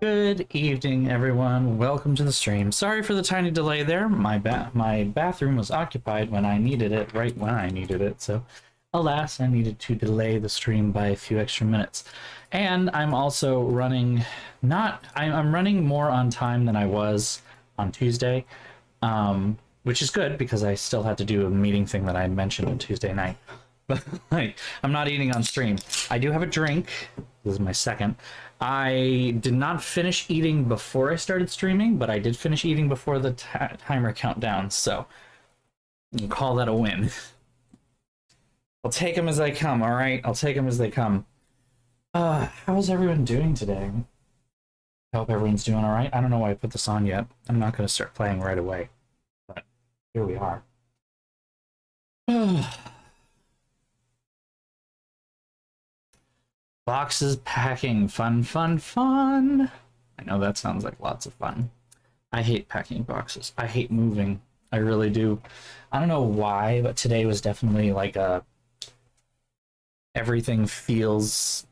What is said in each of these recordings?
Good evening, everyone. Welcome to the stream. Sorry for the tiny delay there. My bathroom was occupied when I needed it, right when I needed it. So, alas, I needed to delay the stream by a few extra minutes. And I'm also running I'm running more on time than I was on Tuesday, which is good because I still had to do a meeting thing that I mentioned on Tuesday night. But like, I'm not eating on stream. I do have a drink. This is my second. I did not finish eating before I started streaming, but I did finish eating before the timer countdown, so you can call that a win. I'll take them as they come, all right? I'll take them as they come. How's everyone doing today? I hope everyone's doing all right. I don't know why I put this on yet. I'm not going to start playing right away, but here we are. Boxes packing, fun, fun, fun. I know that sounds like lots of fun. I hate packing boxes. I hate moving. I really do. I don't know why, but today was definitely like everything feels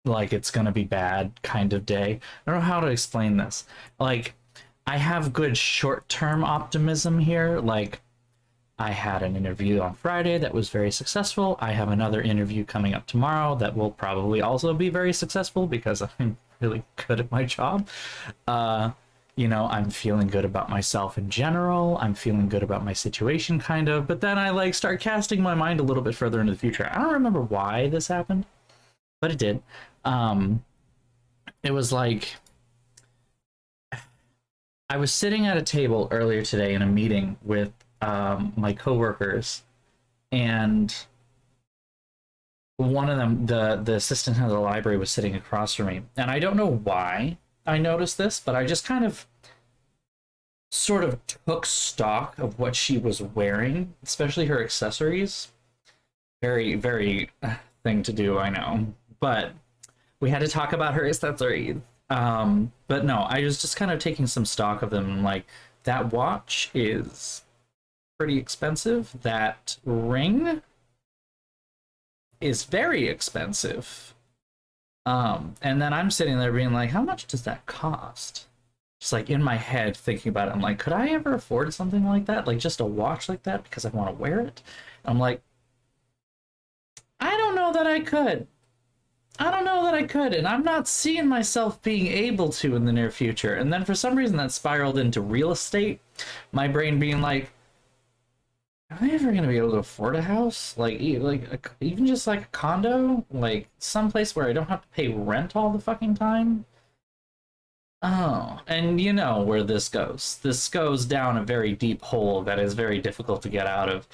like it's gonna be bad kind of day. I don't know how to explain this. Like, I have good short-term optimism here. Like, I had an interview on Friday that was very successful. I have another interview coming up tomorrow that will probably also be very successful because I'm really good at my job. I'm feeling good about myself in general. I'm feeling good about my situation, kind of. But then I like start casting my mind a little bit further into the future. I don't remember why this happened, but it did. It was like I was sitting at a table earlier today in a meeting with my coworkers, and one of them, the assistant of the library, was sitting across from me, and I don't know why I noticed this, but I just kind of sort of took stock of what she was wearing, especially her accessories. Very, very thing to do, I know, but we had to talk about her accessories. But no, I was just kind of taking some stock of them, and like, that watch is pretty expensive. That ring is very expensive. And then I'm sitting there being like, how much does that cost? Just like in my head thinking about it, I'm like, could I ever afford something like that? Like just a watch like that because I want to wear it? I'm like, I don't know that I could. I don't know that I could, and I'm not seeing myself being able to in the near future. And then for some reason that spiraled into real estate, my brain being like, am I ever gonna be able to afford a house? Like even just like a condo, like someplace where I don't have to pay rent all the fucking time. Oh, and you know where this goes. This goes down a very deep hole that is very difficult to get out of.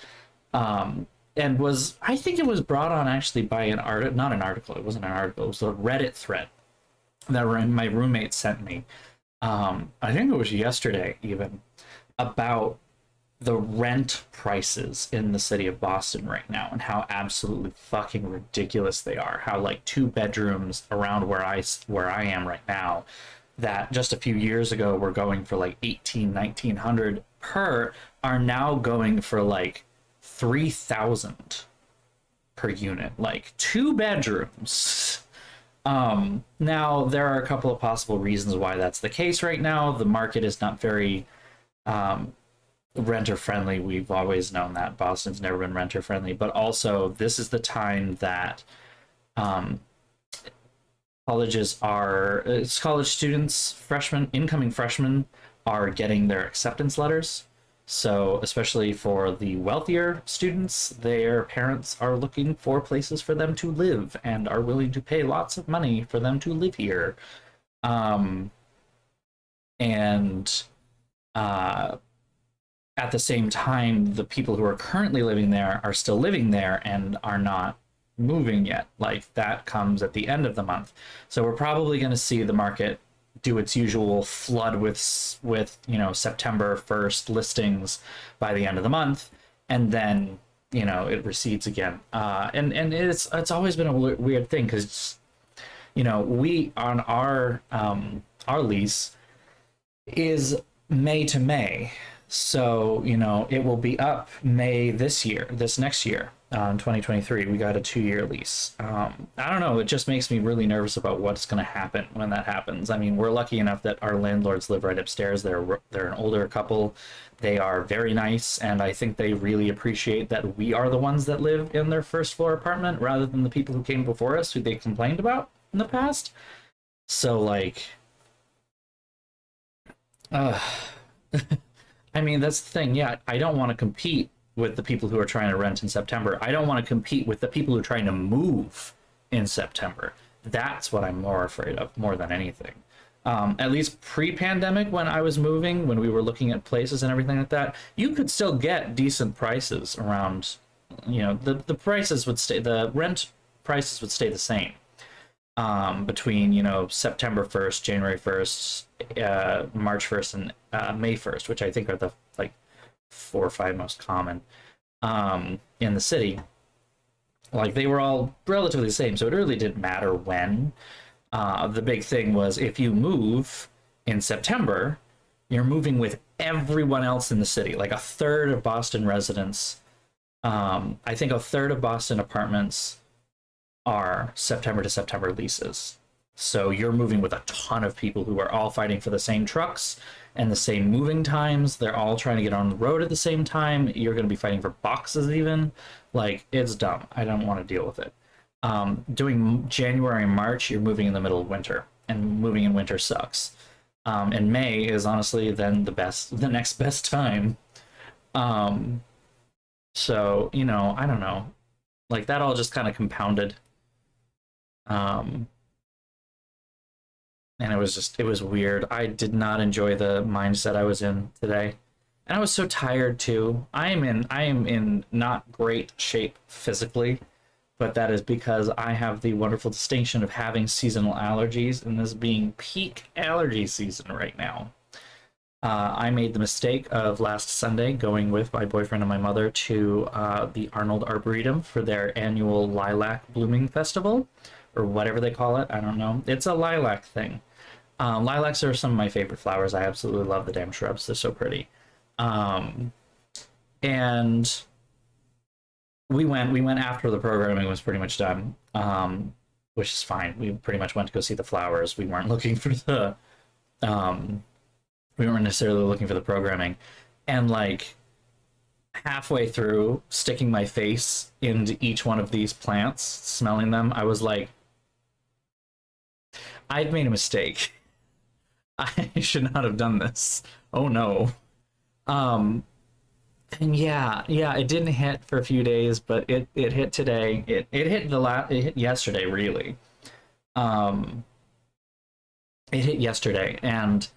And I think it was brought on actually by not an article. It wasn't an article. It was a Reddit thread that my roommate sent me. I think it was yesterday even, about the rent prices in the city of Boston right now and how absolutely fucking ridiculous they are. How like 2 bedrooms around where I am right now, that just a few years ago were going for like 1900 per, are now going for like 3,000 per unit. Like 2 bedrooms. Now there are a couple of possible reasons why that's the case right now. The market is not very renter friendly. We've always known that Boston's never been renter friendly, but also this is the time that college students, incoming freshmen are getting their acceptance letters. So especially for the wealthier students, their parents are looking for places for them to live and are willing to pay lots of money for them to live here. At the same time, the people who are currently living there are still living there and are not moving yet. Like, that comes at the end of the month. So we're probably going to see the market do its usual flood with September 1st listings by the end of the month, and then it recedes again. And it's always been a weird thing because we on our lease is May to May. So, it will be up May this next year. in 2023. We got a 2-year lease. I don't know. It just makes me really nervous about what's going to happen when that happens. I mean, we're lucky enough that our landlords live right upstairs. They're an older couple. They are very nice, and I think they really appreciate that we are the ones that live in their first floor apartment rather than the people who came before us, who they complained about in the past. So like, uh, I mean, that's the thing. Yeah, I don't want to compete with the people who are trying to rent in September. I don't want to compete with the people who are trying to move in September. That's what I'm more afraid of, more than anything. At least pre-pandemic, when I was moving, when we were looking at places and everything like that, you could still get decent prices around. You know, the prices would stay, the rent prices would stay the same between, you know, September 1st, January 1st, March 1st, and May 1st, which I think are the like 4 or 5 most common in the city. Like, they were all relatively the same, so it really didn't matter when. The big thing was, if you move in September, you're moving with everyone else in the city. Like, a third of Boston residents, I think a third of Boston apartments are September to September leases. So you're moving with a ton of people who are all fighting for the same trucks and the same moving times. They're all trying to get on the road at the same time. You're going to be fighting for boxes even. Like, it's dumb. I don't want to deal with it. Doing January and March, you're moving in the middle of winter, and moving in winter sucks. And May is honestly then the next best time. So, you know, I don't know. Like, that all just kind of compounded. And it was weird. I did not enjoy the mindset I was in today. And I was so tired too. I am in not great shape physically, but that is because I have the wonderful distinction of having seasonal allergies and this being peak allergy season right now. I made the mistake of last Sunday going with my boyfriend and my mother to the Arnold Arboretum for their annual lilac blooming festival, or whatever they call it. I don't know. It's a lilac thing. Lilacs are some of my favorite flowers. I absolutely love the damn shrubs. They're so pretty. And we went after the programming was pretty much done, which is fine. We pretty much went to go see the flowers. We weren't looking for the we weren't necessarily looking for the programming. And like, halfway through sticking my face into each one of these plants, smelling them, I was like, I've made a mistake. I should not have done this. Oh no. And yeah, it didn't hit for a few days, but it hit today. It hit yesterday, really. It hit yesterday, and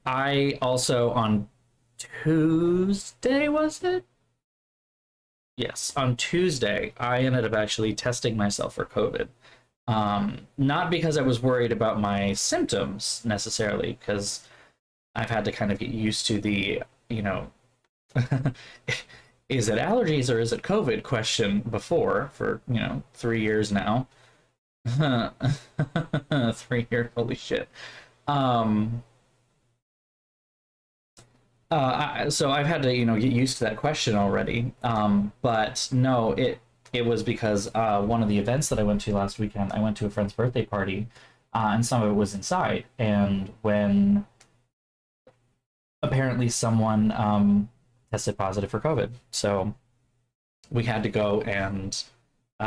I also, on Tuesday, was it? Yes, on Tuesday, I ended up actually testing myself for COVID. Not because I was worried about my symptoms necessarily, because I've had to kind of get used to the, you know, is it allergies or is it COVID question before, for, you know, 3 years now. 3 years, holy shit. So I've had to, you know, get used to that question already. But no, it was because one of the events that I went to last weekend, I went to a friend's birthday party, and some of it was inside. And when apparently someone tested positive for COVID, so we had to go and,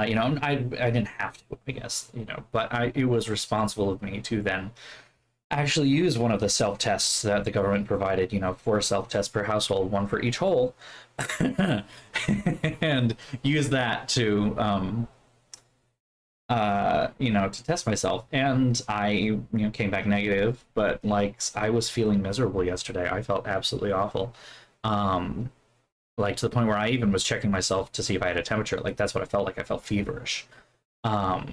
you know, I didn't have to, I guess, you know, but it was responsible of me to then actually use one of the self-tests that the government provided, you know, 4 self-tests per household, 1 for each hole, and use that to, you know, to test myself. And I, you know, came back negative, but like, I was feeling miserable yesterday. I felt absolutely awful. Like, to the point where I even was checking myself to see if I had a temperature. Like, that's what I felt like. I felt feverish. So I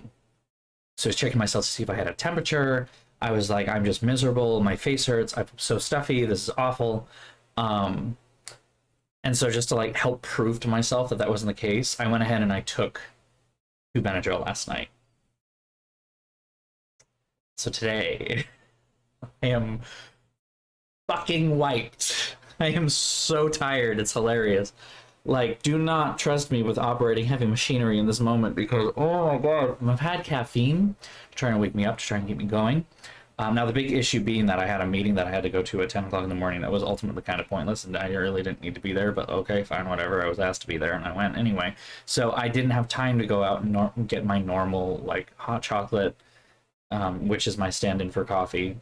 was checking myself to see if I had a temperature. I was like, I'm just miserable. My face hurts. I'm so stuffy. This is awful. And so just to like help prove to myself that that wasn't the case, I went ahead and I took 2 Benadryl last night. So today, I am fucking wiped. I am so tired. It's hilarious. Like, do not trust me with operating heavy machinery in this moment because, oh my god, I've had caffeine to try and wake me up, to try and keep me going. Now, the big issue being that I had a meeting that I had to go to at 10 o'clock in the morning that was ultimately kind of pointless, and I really didn't need to be there, but okay, fine, whatever. I was asked to be there, and I went anyway. So I didn't have time to go out and get my normal, like, hot chocolate, which is my stand-in for coffee,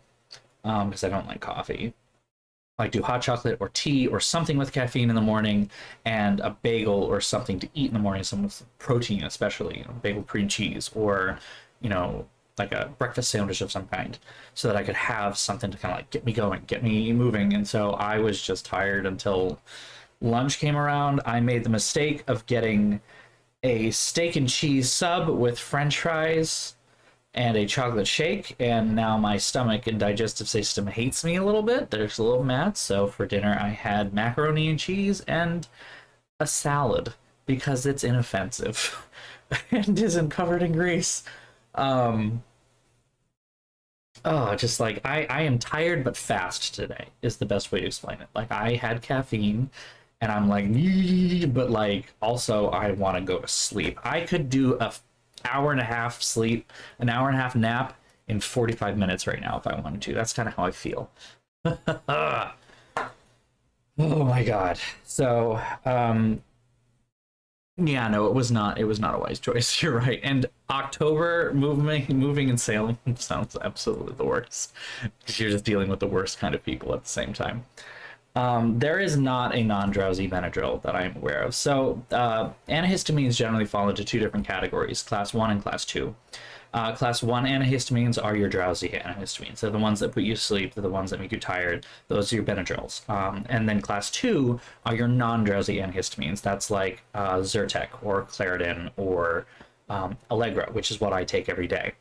because I don't like coffee. Like, do hot chocolate or tea or something with caffeine in the morning, and a bagel or something to eat in the morning, some with protein, especially, bagel cream cheese, or, you know, like a breakfast sandwich of some kind, so that I could have something to kind of like get me going, get me moving. And so I was just tired until lunch came around. I made the mistake of getting a steak and cheese sub with French fries and a chocolate shake, and now my stomach and digestive system hates me a little bit. There's a little mad. So for dinner, I had macaroni and cheese and a salad because it's inoffensive and isn't covered in grease. Um, Oh, just like I am tired but fast today is the best way to explain it. Like I had caffeine and I'm like, "Nee," but like also I want to go to sleep. I could do a hour and a half sleep, an hour and a half nap in 45 minutes right now if I wanted to. That's kind of how I feel. Oh my God. So, yeah, no, it was not a wise choice. You're right. And October moving and sailing sounds absolutely the worst. Because you're just dealing with the worst kind of people at the same time. There is not a non-drowsy Benadryl that I am aware of. So antihistamines generally fall into two different categories, class 1 and class 2. Class 1 antihistamines are your drowsy antihistamines. They're the ones that put you to sleep. They're the ones that make you tired. Those are your Benadryls. And then class 2 are your non-drowsy antihistamines. That's like Zyrtec or Claritin or Allegra, which is what I take every day.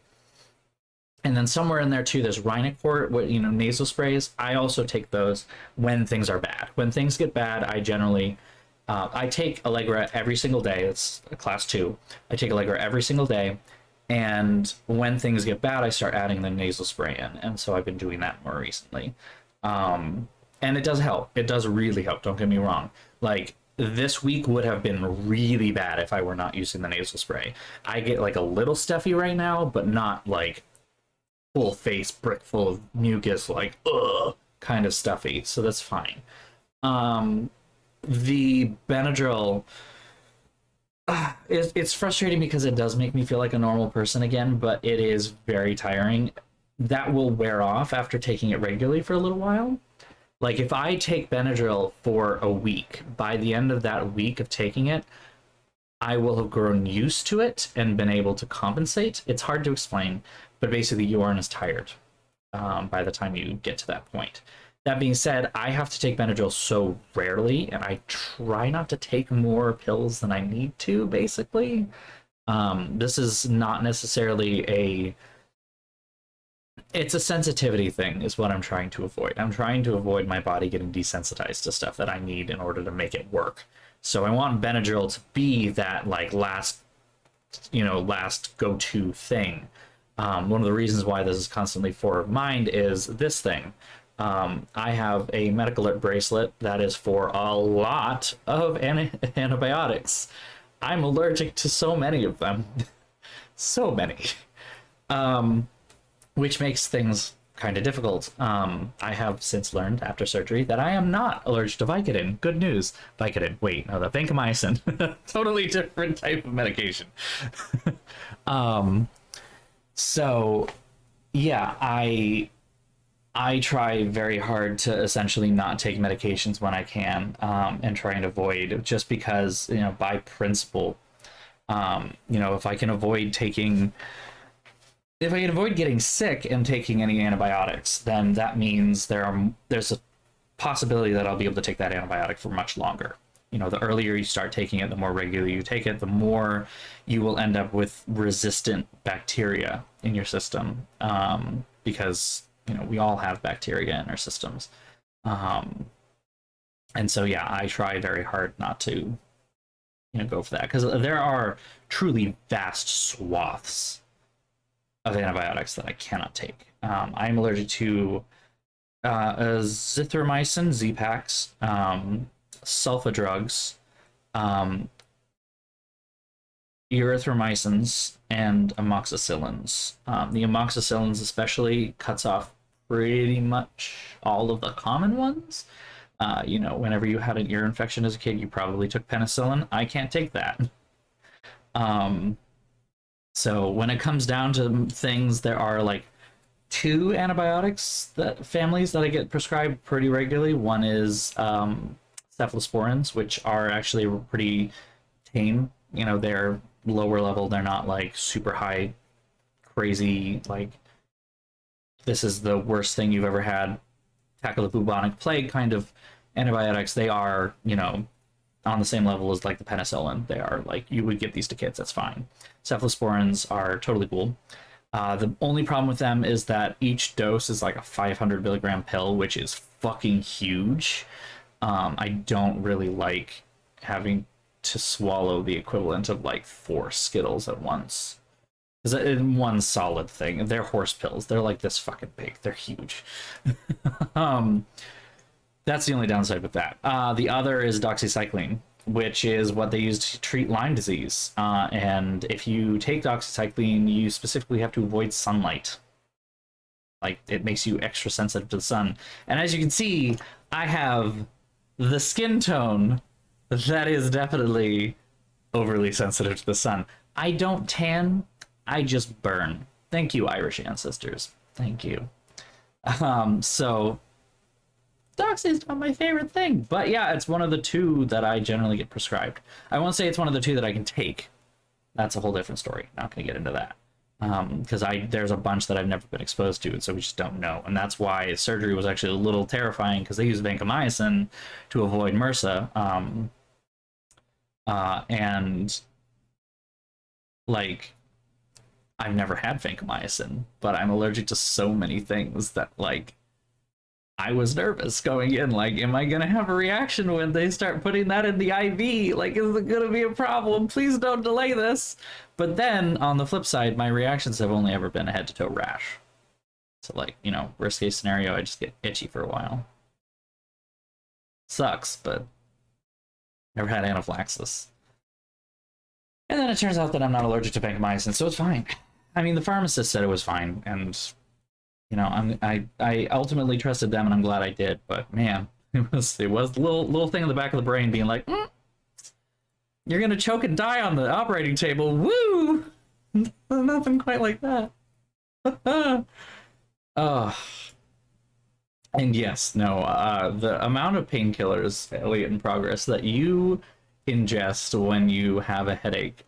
And then somewhere in there too, there's Rhinocort, you know, nasal sprays. I also take those when things are bad. When things get bad, I generally I take Allegra every single day. It's a class 2. I take Allegra every single day. And when things get bad, I start adding the nasal spray in. And so I've been doing that more recently. And it does help. It does really help. Don't get me wrong. Like this week would have been really bad if I were not using the nasal spray. I get like a little stuffy right now, but not like full face brick full of mucus, like ugh, kind of stuffy. So that's fine. The Benadryl, it's frustrating because it does make me feel like a normal person again, but it is very tiring. That will wear off after taking it regularly for a little while. Like if I take Benadryl for a week, by the end of that week of taking it, I will have grown used to it and been able to compensate. It's hard to explain, but basically you aren't as tired by the time you get to that point. That being said, I have to take Benadryl so rarely, and I try not to take more pills than I need to, basically. This is not necessarily a... It's a sensitivity thing, is what I'm trying to avoid. I'm trying to avoid my body getting desensitized to stuff that I need in order to make it work. So I want Benadryl to be that, like, last go-to thing. One of the reasons why this is constantly forward of mind is this thing. I have a medical alert bracelet that is for a lot of antibiotics. I'm allergic to so many of them. So many. Which makes things kind of difficult. I have since learned after surgery that I am not allergic to Vicodin. Good news. Vicodin. Wait, no, the vancomycin. Totally different type of medication. So, yeah, I try very hard to essentially not take medications when I can, and try and avoid, just because, you know, by principle, you know, if I can avoid getting sick and taking any antibiotics, then that means there's a possibility that I'll be able to take that antibiotic for much longer. You know, the earlier you start taking it, the more regularly you take it, the more you will end up with resistant bacteria in your system, because, you know, we all have bacteria in our systems. And so, yeah, I try very hard not to, you know, go for that, because there are truly vast swaths of antibiotics that I cannot take. I'm allergic to azithromycin, Z-Paks, sulfa drugs, um, erythromycins and amoxicillins. The amoxicillins especially cuts off pretty much all of the common ones. You know, whenever you had an ear infection as a kid, you probably took penicillin. I can't take that. Um, so when it comes down to things, there are like two antibiotics that families that I get prescribed pretty regularly. One is cephalosporins, which are actually pretty tame. You know, they're lower level. They're not like super high, crazy, like this is the worst thing you've ever had, tackle the bubonic plague kind of antibiotics. They are, you know, on the same level as like the penicillin. They are like, you would give these to kids, that's fine. Cephalosporins are totally cool. The only problem with them is that each dose is like a 500 milligram pill, which is fucking huge. I don't really like having to swallow the equivalent of like 4 Skittles at once. Because in one solid thing, they're horse pills. They're like this fucking big. They're huge. um, that's the only downside with that. The other is doxycycline, which is what they use to treat Lyme disease. And if you take doxycycline, you specifically have to avoid sunlight. Like, it makes you extra sensitive to the sun. And as you can see, I have the skin tone that is definitely overly sensitive to the sun. I don't tan, I just burn. Thank you, Irish ancestors. Thank you. So Doxy is not my favorite thing, but yeah, it's one of the two that I generally get prescribed. I won't say it's one of the two that I can take. That's a whole different story. Not going to get into that. Because there's a bunch that I've never been exposed to, and so we just don't know. And that's why surgery was actually a little terrifying, because they use vancomycin to avoid MRSA. And like, I've never had vancomycin, but I'm allergic to so many things that like I was nervous going in. Like, am I gonna have a reaction when they start putting that in the IV? Like, is it gonna be a problem? Please don't delay this. But then on the flip side, my reactions have only ever been a head to toe rash. So like, you know, worst case scenario, I just get itchy for a while. Sucks, but never had anaphylaxis. And then it turns out that I'm not allergic to vancomycin, so it's fine. I mean, the pharmacist said it was fine, and you know, I ultimately trusted them, and I'm glad I did. But man, it was the little thing in the back of the brain being like, "You're gonna choke and die on the operating table." Woo! Nothing quite like that. Oh, and yes, no, the amount of painkillers, Elliot in Progress, that you ingest when you have a headache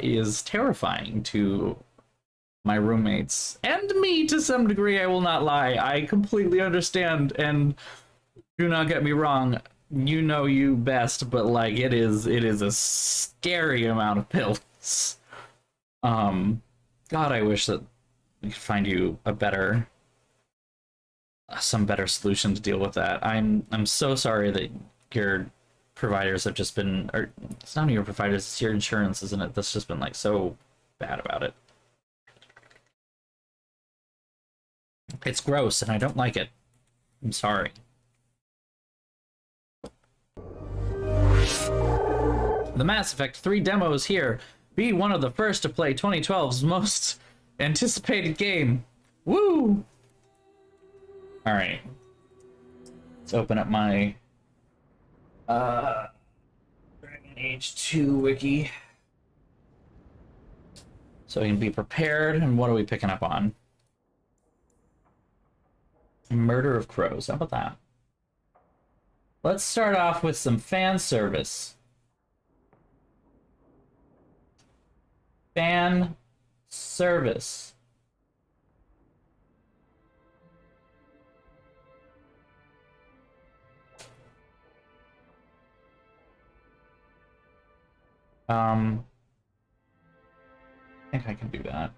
is terrifying to my roommates and me to some degree. I will not lie. I completely understand, and do not get me wrong, you know you best, but like it is a scary amount of pills. God, I wish that we could find you a better some better solution to deal with that. I'm so sorry that your providers have just been, or it's not your providers, it's your insurance, isn't it? That's just been like so bad about it. It's gross, and I don't like it. I'm sorry. The Mass Effect 3 demo is here. Be one of the first to play 2012's most anticipated game. Woo! Alright. Let's open up my Dragon Age 2 wiki. So we can be prepared. And what are we picking up on? Murder of Crows. How about that? Let's start off with some fan service. Fan service. I think I can do that.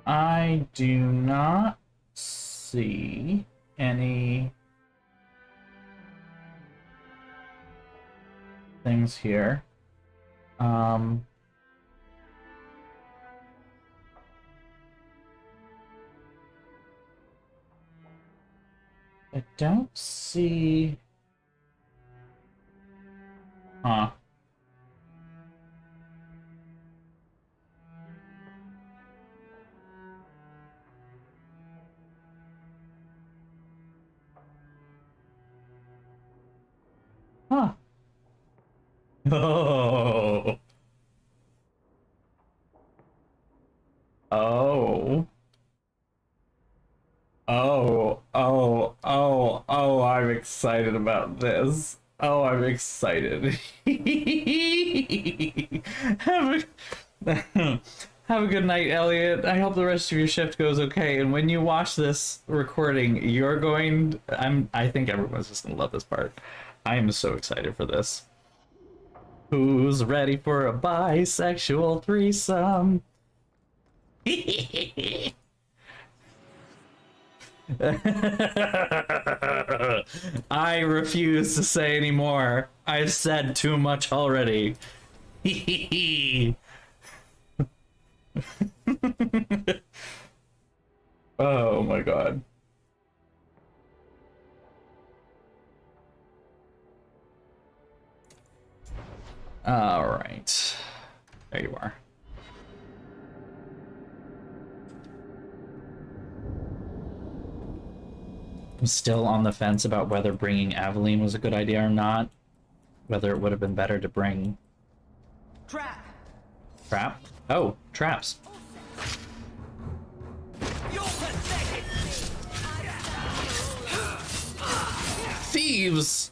I do not see any things here. I don't see... Huh. Huh. Oh. Oh. Oh, I'm excited about this. Oh, I'm excited. Have a, have a good night, Elliot. I hope the rest of your shift goes okay. And when you watch this recording, you're going... I think everyone's just gonna love this part. I am so excited for this. Who's ready for a bisexual threesome? I refuse to say any more. I've said too much already. Oh my god. All right. There you are. I'm still on the fence about whether bringing Aveline was a good idea or not. Whether it would have been better to bring... Trap! Trap? Oh, traps. Thieves!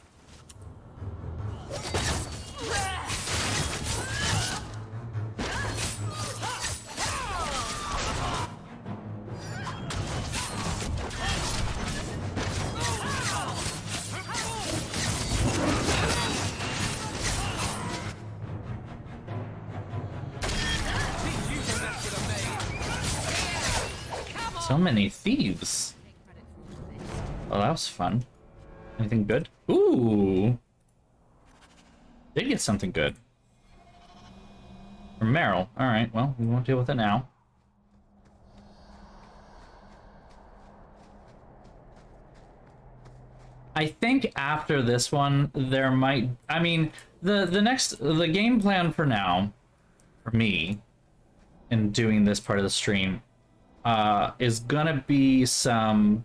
So many thieves. Well, that was fun. Anything good? Ooh! Did get something good. From Meryl. Alright, well, we won't deal with it now. I think after this one, there might... I mean, the game plan for now, for me, in doing this part of the stream, is gonna be some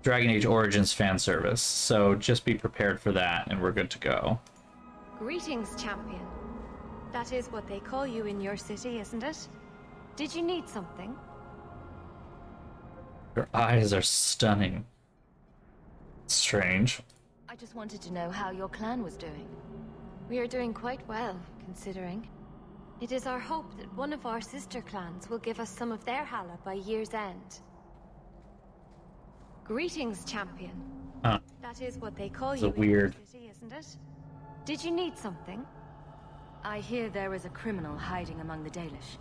Dragon Age Origins fan service, so just be prepared for that, and we're good to go. Greetings, champion. That is what they call you in your city, isn't it? Did you need something? Your eyes are stunning. Strange. I just wanted to know how your clan was doing. We are doing quite well, considering. It is our hope that one of our sister clans will give us some of their Hala by year's end. Greetings, champion. Huh. That is what they call It's you a weird... in your city, isn't it? Did you need something? I hear there is a criminal hiding among the Dalish.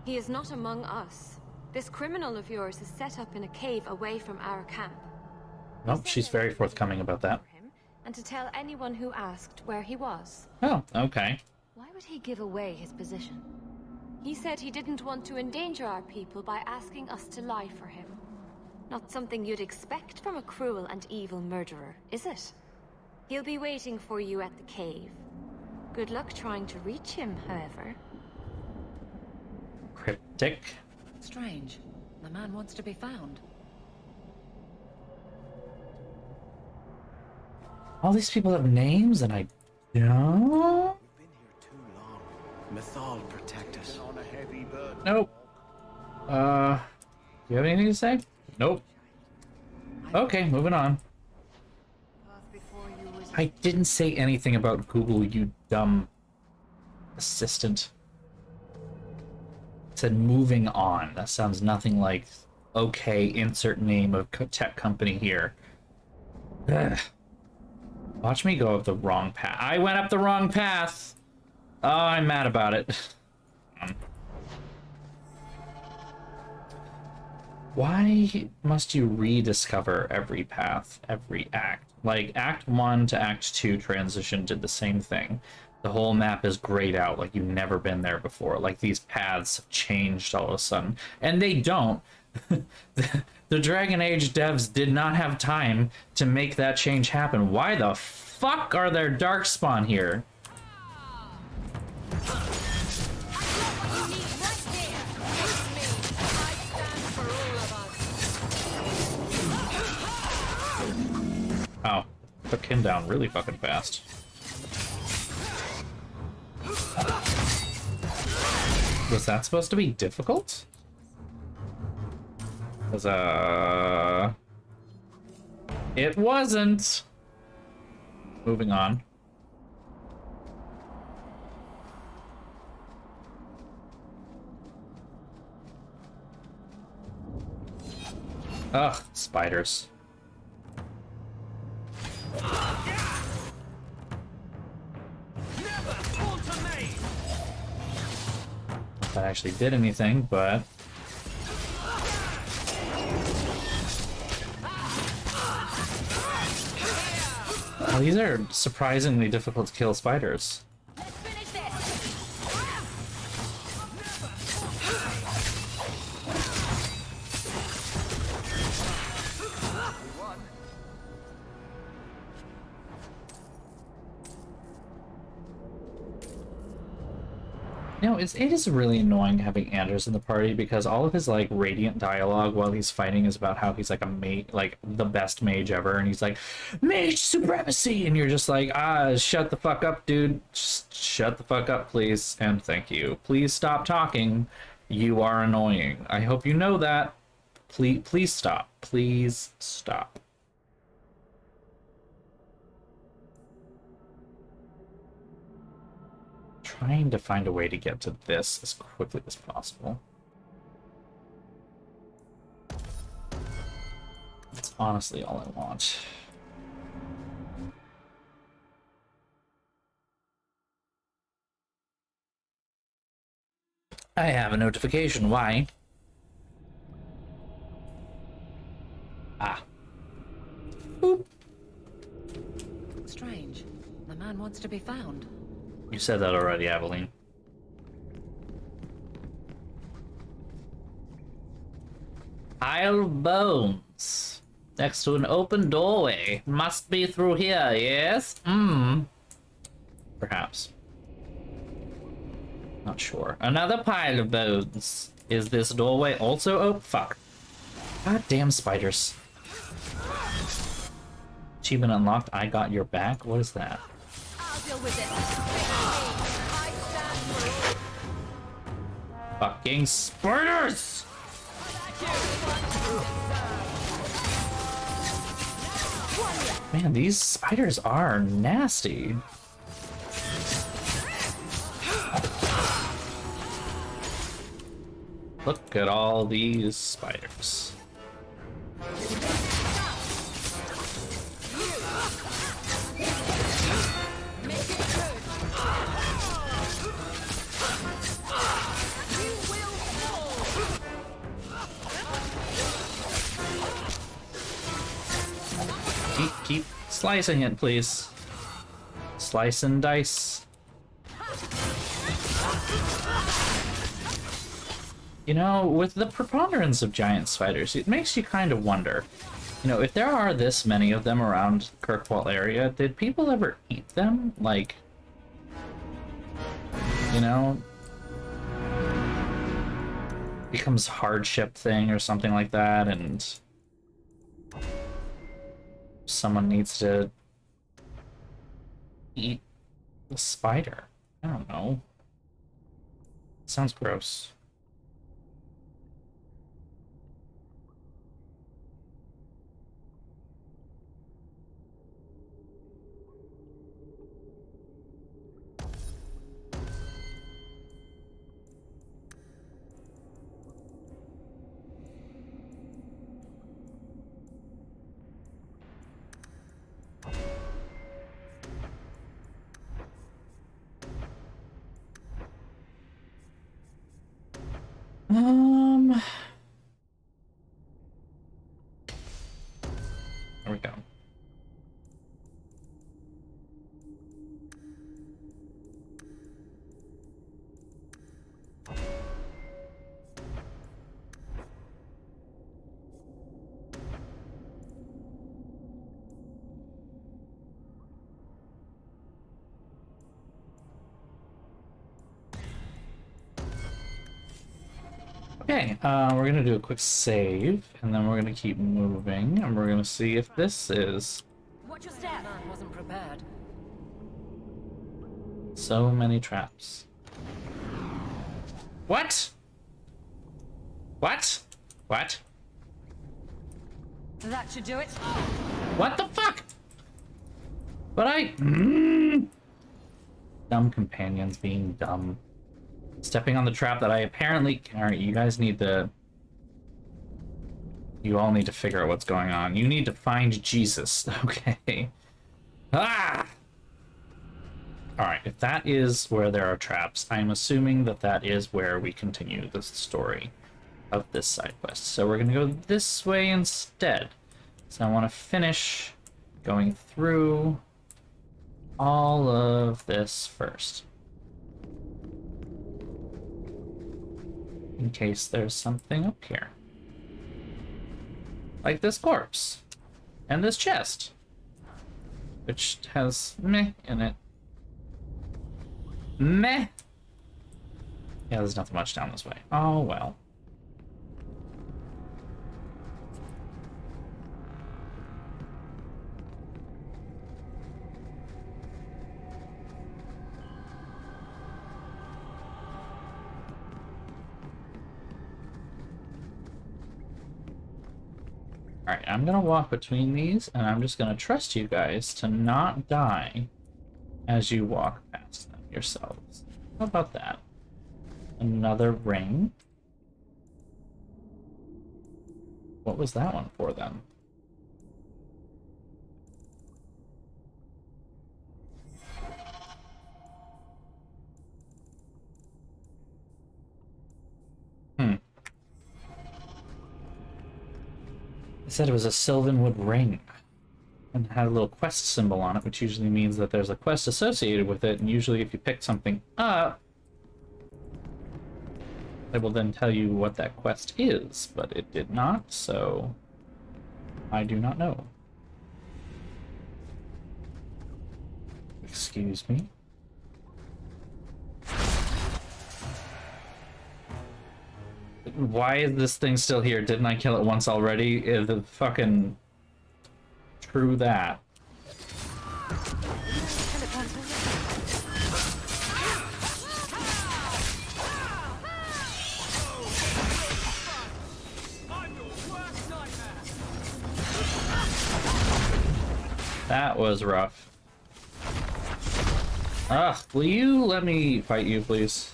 He is not among us. This criminal of yours is set up in a cave away from our camp. Oh, she's very forthcoming about that. And to tell anyone who asked where he was. Oh, okay. Why would he give away his position? He said he didn't want to endanger our people by asking us to lie for him. Not something you'd expect from a cruel and evil murderer, is it? He'll be waiting for you at the cave. Good luck trying to reach him, however. Cryptic. Strange. The man wants to be found. All these people have names, and I don't... We've been here too long. Mythal protect us. On a heavy burden. Nope. Do you have anything to say? Nope. Okay, moving on. I didn't say anything about Google, you dumb assistant. It said moving on. That sounds nothing like, okay, insert name of tech company here. Ugh. Watch me go up the wrong path. I went up the wrong path! Oh, I'm mad about it. Why must you rediscover every path, every act? Like, Act 1 to Act 2 transition did the same thing. The whole map is grayed out like you've never been there before. Like, these paths have changed all of a sudden. And they don't. The Dragon Age devs did not have time to make that change happen. Why the fuck are there Darkspawn here? Oh, took him down really fucking fast. Was that supposed to be difficult? 'Cause, it wasn't. Moving on. Ugh, spiders. That actually did anything, but oh, these are surprisingly difficult to kill spiders. You know, it is really annoying having Anders in the party because all of his like radiant dialogue while he's fighting is about how he's like a mage, like the best mage ever, and he's like, mage supremacy, and you're just like, shut the fuck up, dude. Just shut the fuck up, please, and thank you. Please stop talking. You are annoying. I hope you know that. Please stop. Please stop. Trying to find a way to get to this as quickly as possible. That's honestly all I want. I have a notification. Why? Ah. Boop. Strange. The man wants to be found. You said that already, Aveline. Pile of bones. Next to an open doorway. Must be through here, yes? Perhaps. Not sure. Another pile of bones. Is this doorway also open? Fuck. Goddamn spiders. Achievement unlocked. I got your back. What is that? I'll deal with it. Fucking spiders! Man, these spiders are nasty. Look at all these spiders. Keep slicing it, please. Slice and dice. You know, with the preponderance of giant spiders, it makes you kind of wonder. You know, if there are this many of them around Kirkwall area, did people ever eat them? Like, you know, becomes hardship thing or something like that, and someone needs to eat the spider. I don't know. Sounds gross. There we go. Okay, we're gonna do a quick save, and then we're gonna keep moving, and we're gonna see if this is Watch your step. Man wasn't prepared. so many traps. What? What? What? That should do it. What the fuck? But dumb companions being dumb. Stepping on the trap that I apparently... Alright, you guys need to... You all need to figure out what's going on. You need to find Jesus. Okay. Ah! Alright, if that is where there are traps, I'm assuming that that is where we continue the story of this side quest. So we're going to go this way instead. So I want to finish going through all of this first, in case there's something up here. Like this corpse. And this chest. Which has meh in it. Meh! Yeah, there's nothing much down this way. Oh, well. Alright, I'm gonna walk between these, and I'm just gonna trust you guys to not die as you walk past them yourselves. How about that? Another ring. What was that one for then? It said it was a Sylvanwood ring. And had a little quest symbol on it, which usually means that there's a quest associated with it, and usually if you pick something up, it will then tell you what that quest is, but it did not, so I do not know. Excuse me. Why is this thing still here? Didn't I kill it once already? The fucking... True that. That was rough. Ugh, will you let me fight you, please?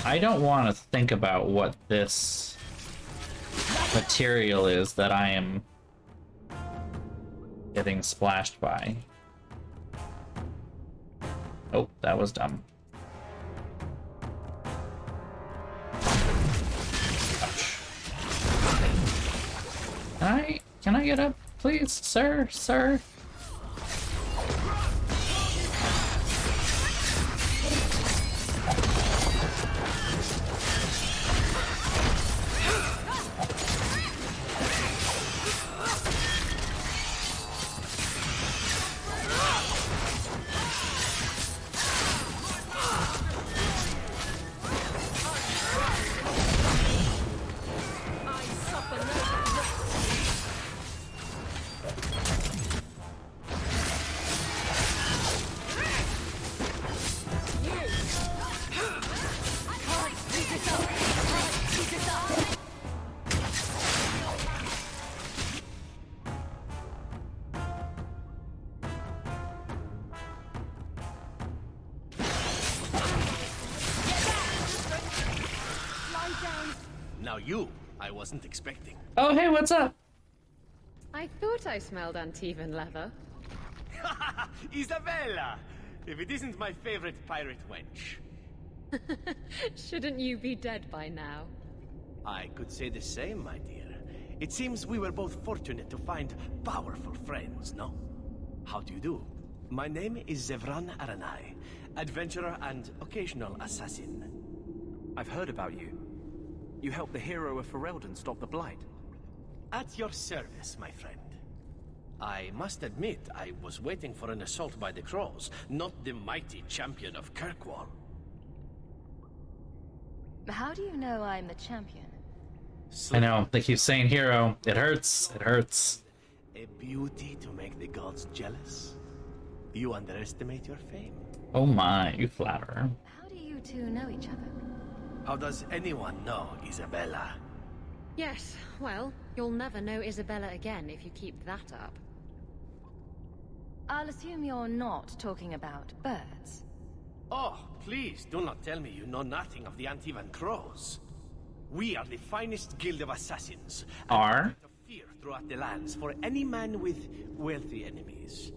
I don't want to think about what this material is that I am getting splashed by. Oh, that was dumb. Ouch. Can I get up, please, sir? Sir? Now you, I wasn't expecting. Oh, hey, what's up? I thought I smelled Antivan leather. Isabella! If it isn't my favorite pirate wench. Shouldn't you be dead by now? I could say the same, my dear. It seems we were both fortunate to find powerful friends, no? How do you do? My name is Zevran Aranai, adventurer and occasional assassin. I've heard about you. You helped the hero of Ferelden stop the Blight. At your service, my friend. I must admit, I was waiting for an assault by the Crows, not the mighty champion of Kirkwall. How do you know I'm the champion? I know, they keep saying hero. It hurts. It hurts. A beauty to make the gods jealous? You underestimate your fame. Oh my, you flatter. How do you two know each other? How does anyone know Isabella? Yes, well, you'll never know Isabella again if you keep that up. I'll assume you're not talking about birds. Oh, please do not tell me you know nothing of the Antivan Crows. We are the finest guild of assassins. Are? Of fear throughout the lands for any man with wealthy enemies.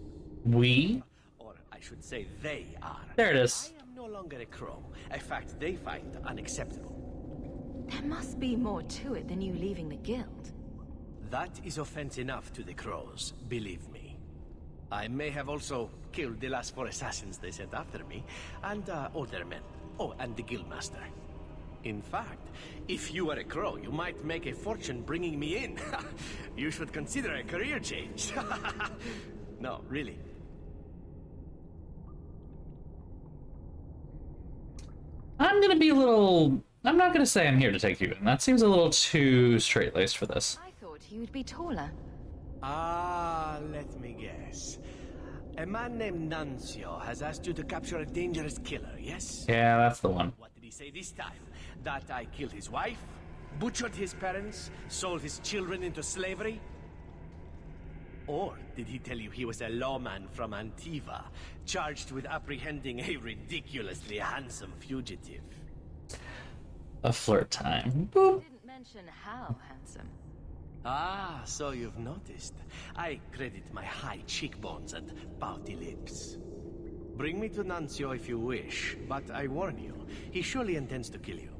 We? Or I should say they are. There it is. I am no longer a crow, a fact they find unacceptable. There must be more to it than you leaving the guild. That is offense enough to the crows, believe me. I may have also killed the last 4 assassins they sent after me, and older men. Oh, and the guildmaster. In fact, if you were a crow, you might make a fortune bringing me in. You should consider a career change. No, really. I'm gonna be a little... I'm not gonna say I'm here to take you in. That seems a little too straight-laced for this. I thought you'd be taller. Ah, let me guess. A man named Nuncio has asked you to capture a dangerous killer, yes? Yeah, that's the one. What did he say this time? That I killed his wife? Butchered his parents? Sold his children into slavery? Or did he tell you he was a lawman from Antiva, charged with apprehending a ridiculously handsome fugitive? A flirt time. Boop. Didn't mention how handsome. Ah, so you've noticed. I credit my high cheekbones and pouty lips. Bring me to Nuncio if you wish, but I warn you, he surely intends to kill you.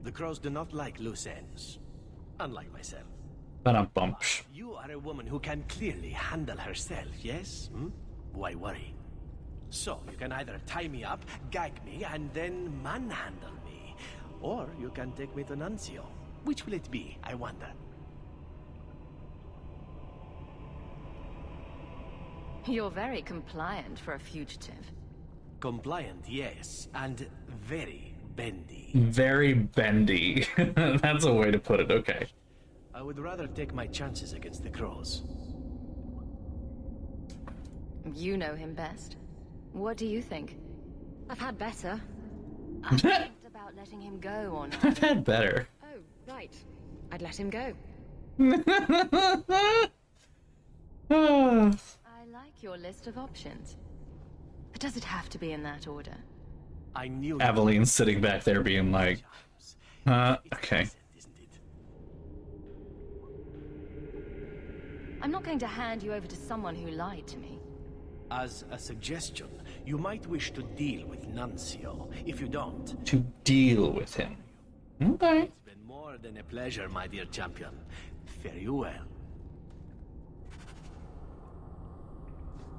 The crows do not like loose ends. Unlike myself. Ba-dum-bump. You are a woman who can clearly handle herself, yes? Hmm? Why worry? So, you can either tie me up, gag me, and then manhandle me. Or you can take me to Nuncio. Which will it be, I wonder? You're very compliant for a fugitive. Compliant, yes, and very bendy. Very bendy. That's a way to put it, okay. I would rather take my chances against the crows. You know him best. What do you think? I've had better. I think about letting him go or not. I've had better. Oh, right. I'd let him go. I like your list of options. But does it have to be in that order? I knew Aveline's sitting back there being like, okay. Isn't it? I'm not going to hand you over to someone who lied to me. As a suggestion, you might wish to deal with Nuncio. If you don't, To deal with him. Okay. it's been more than a pleasure, my dear champion. Fare you well.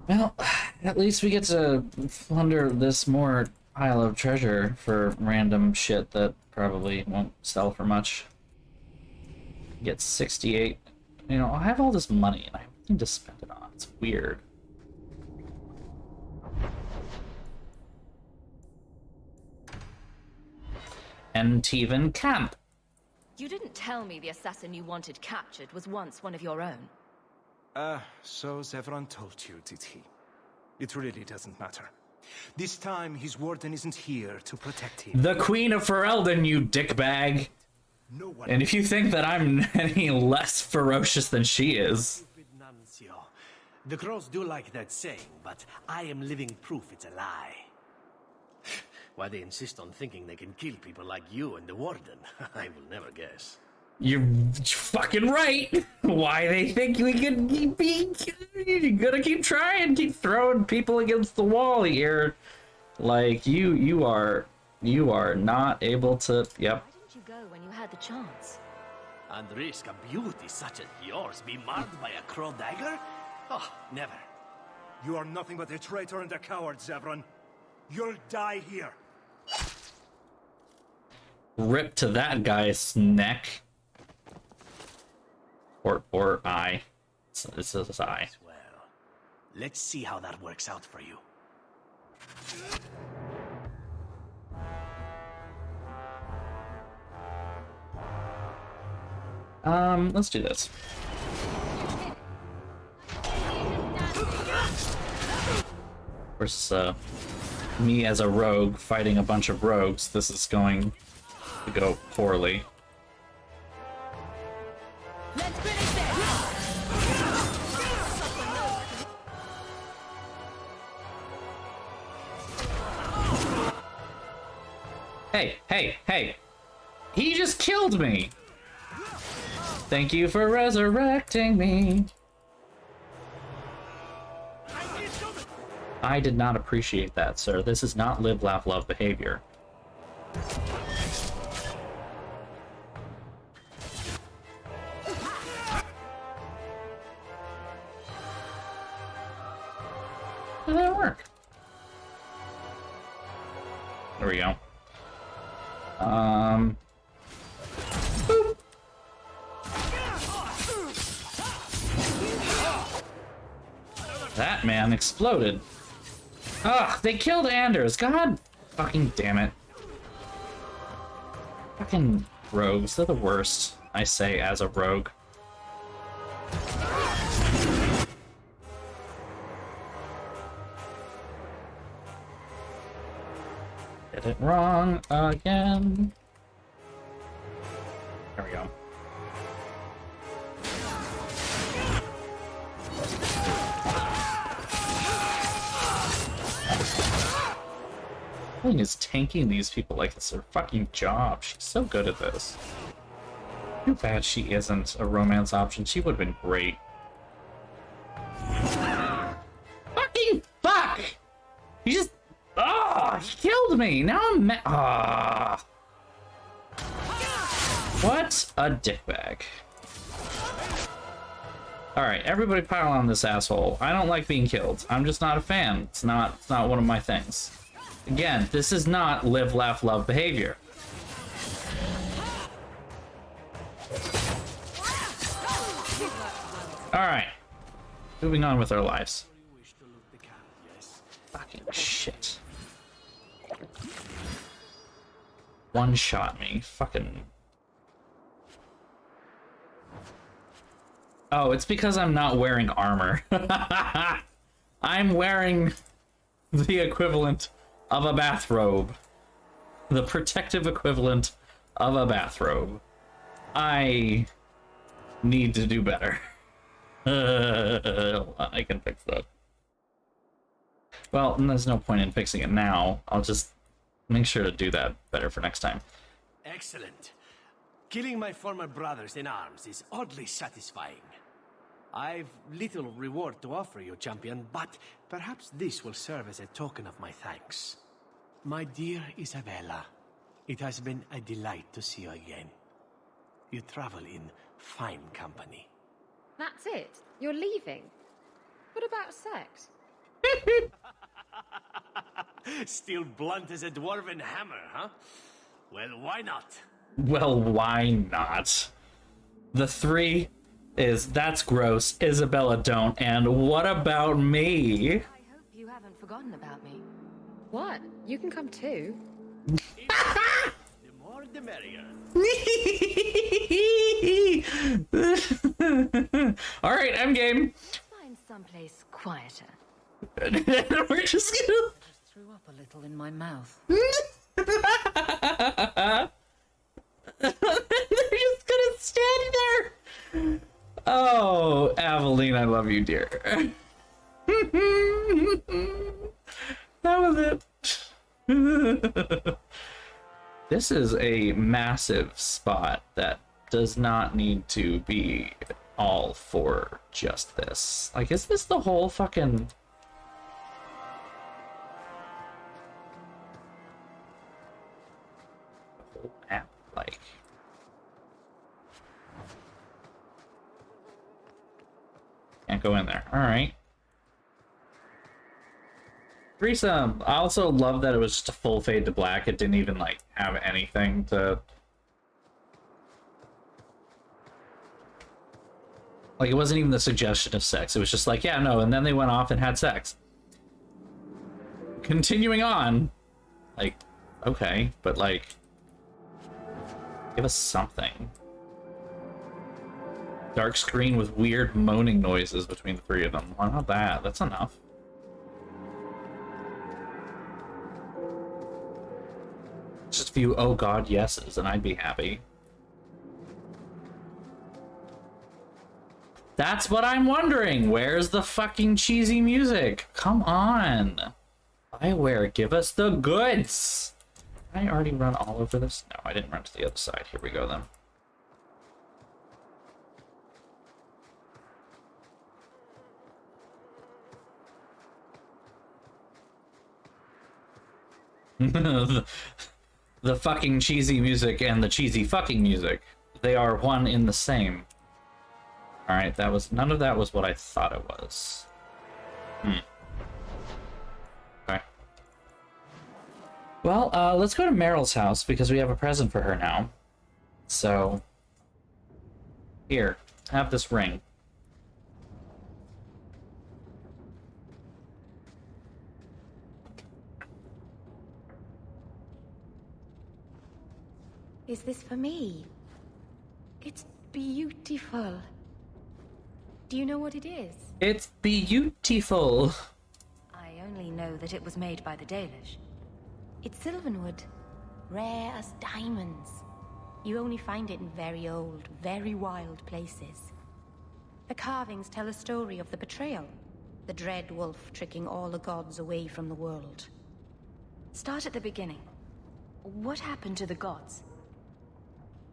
Well, at least we get to plunder this more pile of treasure for random shit that probably won't sell for much. Get 68. You know, I have all this money and I need to spend it on. It's weird. Antivan camp. You didn't tell me the assassin you wanted captured was once one of your own. So Zevran told you, did he? It really doesn't matter. This time, his warden isn't here to protect him. The Queen of Ferelden, you dickbag. No one... And if you think that I'm any less ferocious than she is... With Nuncio. The crows do like that saying, but I am living proof it's a lie. Why they insist on thinking they can kill people like you and the warden, I will never guess. You're fucking right. Why they think we can keep being... You're gonna keep trying, keep throwing people against the wall here. Like, you are not able to... Yep. Why didn't you go when you had the chance? And risk a beauty such as yours be marred by a crow dagger? Oh, never. You are nothing but a traitor and a coward, Zevran. You'll die here. Rip to that guy's neck. Or eye. It's his eye. Well, let's see how that works out for you. Let's do this. Versus, me as a rogue fighting a bunch of rogues, this is going to go poorly. Hey, hey, hey! He just killed me! Thank you for resurrecting me! I did not appreciate that, sir. This is not live, laugh, love behavior. How did that work? There we go. Boop. That man exploded. Ugh, they killed Anders. God fucking damn it. Fucking rogues, they're the worst, I say as a rogue. Did it wrong again. There we go. Queen is tanking these people like it's her fucking job. She's so good at this. Too bad she isn't a romance option. She would have been great. Fucking fuck! He just... Ah! He killed me! Now I'm mad. Ah! What a dickbag. Alright, everybody pile on this asshole. I don't like being killed. I'm just not a fan. It's not one of my things. Again, this is not live, laugh, love behavior. Alright. Moving on with our lives. Fucking shit. One shot me. Fucking... Oh, it's because I'm not wearing armor. I'm wearing the equivalent of a bathrobe. The protective equivalent of a bathrobe. I need to do better. I can fix that. Well, there's no point in fixing it now. I'll just make sure to do that better for next time. Excellent. Killing my former brothers in arms is oddly satisfying. I've little reward to offer you, champion, but perhaps this will serve as a token of my thanks. My dear Isabella, it has been a delight to see you again. You travel in fine company. That's it? You're leaving? What about sex? Still blunt as a dwarven hammer, huh? Well, why not? Well, why not? The three is that's gross, Isabella don't, and what about me? I hope you haven't forgotten about me. What? You can come too. The more the merrier. Alright, I'm game. Find someplace quieter. We're just gonna... Threw up a little in my mouth. They're just gonna stand there. Oh, Aveline, I love you, dear. That was it. This is a massive spot that does not need to be all for just this. Like, is this the whole fucking... whole map? Like... Can't go in there. Alright. Threesome. I also love that it was just a full fade to black. It didn't even, like, have anything to... Like, it wasn't even the suggestion of sex. It was just like, yeah, no, and then they went off and had sex. Continuing on. Like, okay, but, like... Give us something. Dark screen with weird moaning noises between the three of them. Why not that? That's enough. Just a few oh god yeses and I'd be happy. That's what I'm wondering! Where's the fucking cheesy music? Come on! BioWare, give us the goods! Did I already run all over this? No, I didn't run to the other side. Here we go then. The fucking cheesy music and the cheesy fucking music. They are one in the same. Alright, that was... none of that was what I thought it was. Okay. Well, let's go to Meryl's house because we have a present for her now. So... here, have this ring. Is this for me? It's beautiful. Do you know what it is? It's beautiful. I only know that it was made by the Dalish. It's sylvanwood, rare as diamonds. You only find it in very old, very wild places. The carvings tell a story of the betrayal, the dread wolf tricking all the gods away from the world. Start at the beginning. What happened to the gods?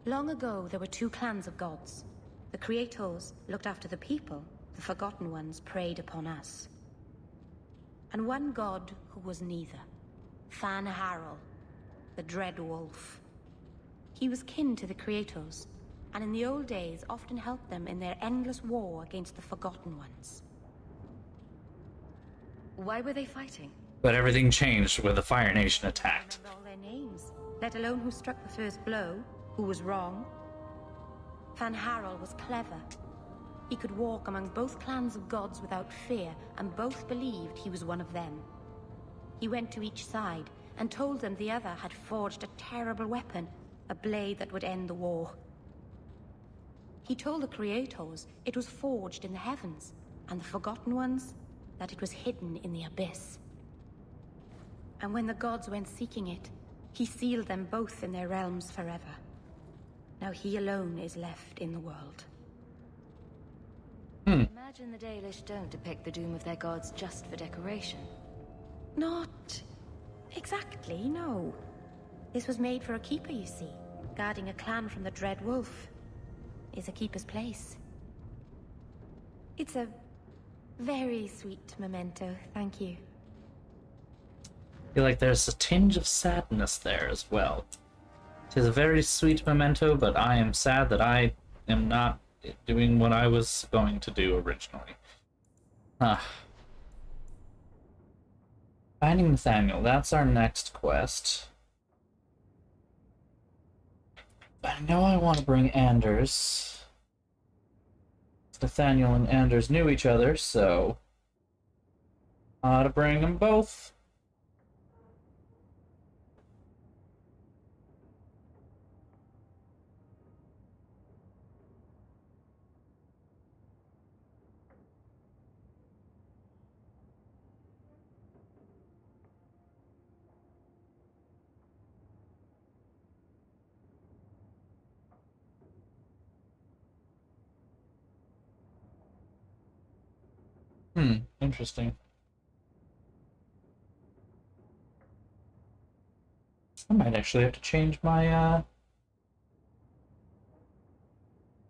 Long ago, there were two clans of gods. The Creators looked after the people, the Forgotten Ones preyed upon us. And one god who was neither. Fan Harel, the Dread Wolf. He was kin to the Creators, and in the old days often helped them in their endless war against the Forgotten Ones. Why were they fighting? But everything changed when the Fire Nation attacked. I remember all their names, let alone who struck the first blow, who was wrong. Fan Harel was clever. He could walk among both clans of gods without fear, and both believed he was one of them. He went to each side and told them the other had forged a terrible weapon, a blade that would end the war. He told the Creators it was forged in the heavens, and the Forgotten Ones that it was hidden in the abyss. And when the gods went seeking it, he sealed them both in their realms forever. Now he alone is left in the world. Imagine the Dalish don't depict the doom of their gods just for decoration. Not exactly, no. This was made for a keeper, you see. Guarding a clan from the Dread Wolf is a keeper's place. It's a very sweet memento, thank you. I feel like there's a tinge of sadness there as well. It is a very sweet memento, but I am sad that I am not doing what I was going to do originally. Finding Nathaniel, that's our next quest. But I know I want to bring Anders. Nathaniel and Anders knew each other, so I ought to bring them both. Interesting. I might actually have to change my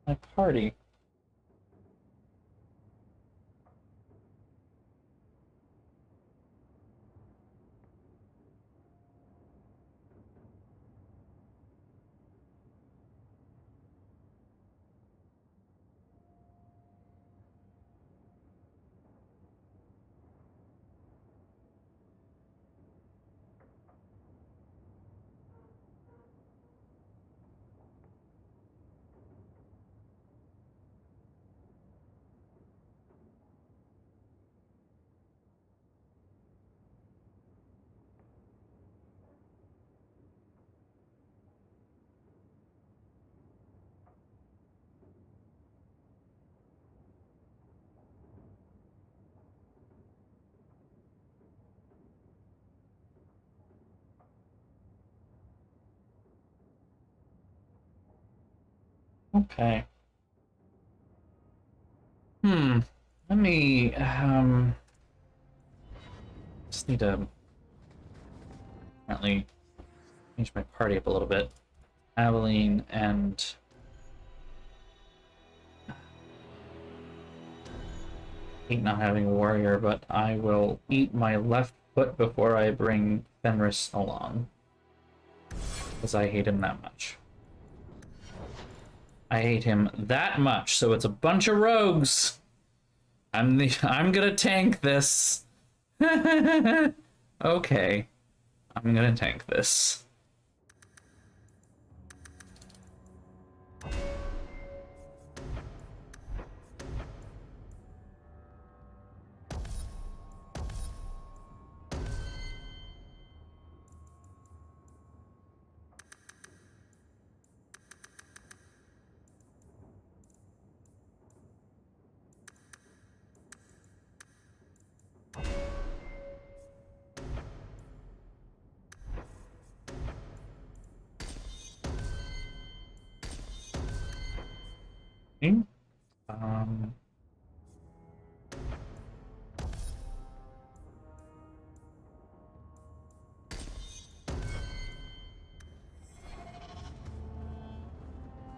my party. Okay. Let me, just need to apparently change my party up a little bit. Aveline and... hate not having a warrior, but I will eat my left foot before I bring Fenris along. Because I hate him that much. I hate him that much, so it's a bunch of rogues. I'm gonna tank this. Okay. I'm gonna tank this. Um,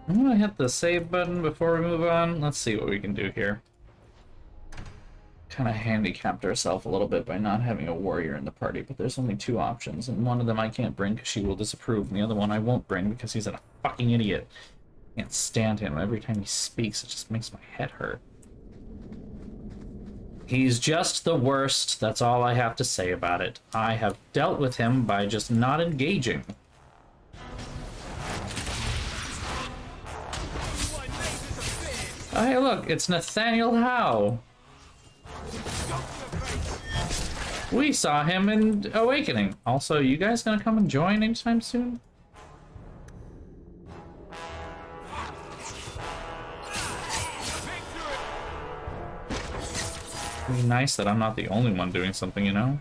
I'm gonna hit the save button before we move on. Let's see what we can do here. Kind of handicapped ourselves a little bit by not having a warrior in the party, but there's only two options, and one of them I can't bring because she will disapprove, and the other one I won't bring because he's a fucking idiot. I can't stand him. Every time he speaks, it just makes my head hurt. He's just the worst. That's all I have to say about it. I have dealt with him by just not engaging. Oh, hey, look, it's Nathaniel Howe. We saw him in Awakening. Also, you guys gonna come and join anytime soon? It'd be nice that I'm not the only one doing something, you know?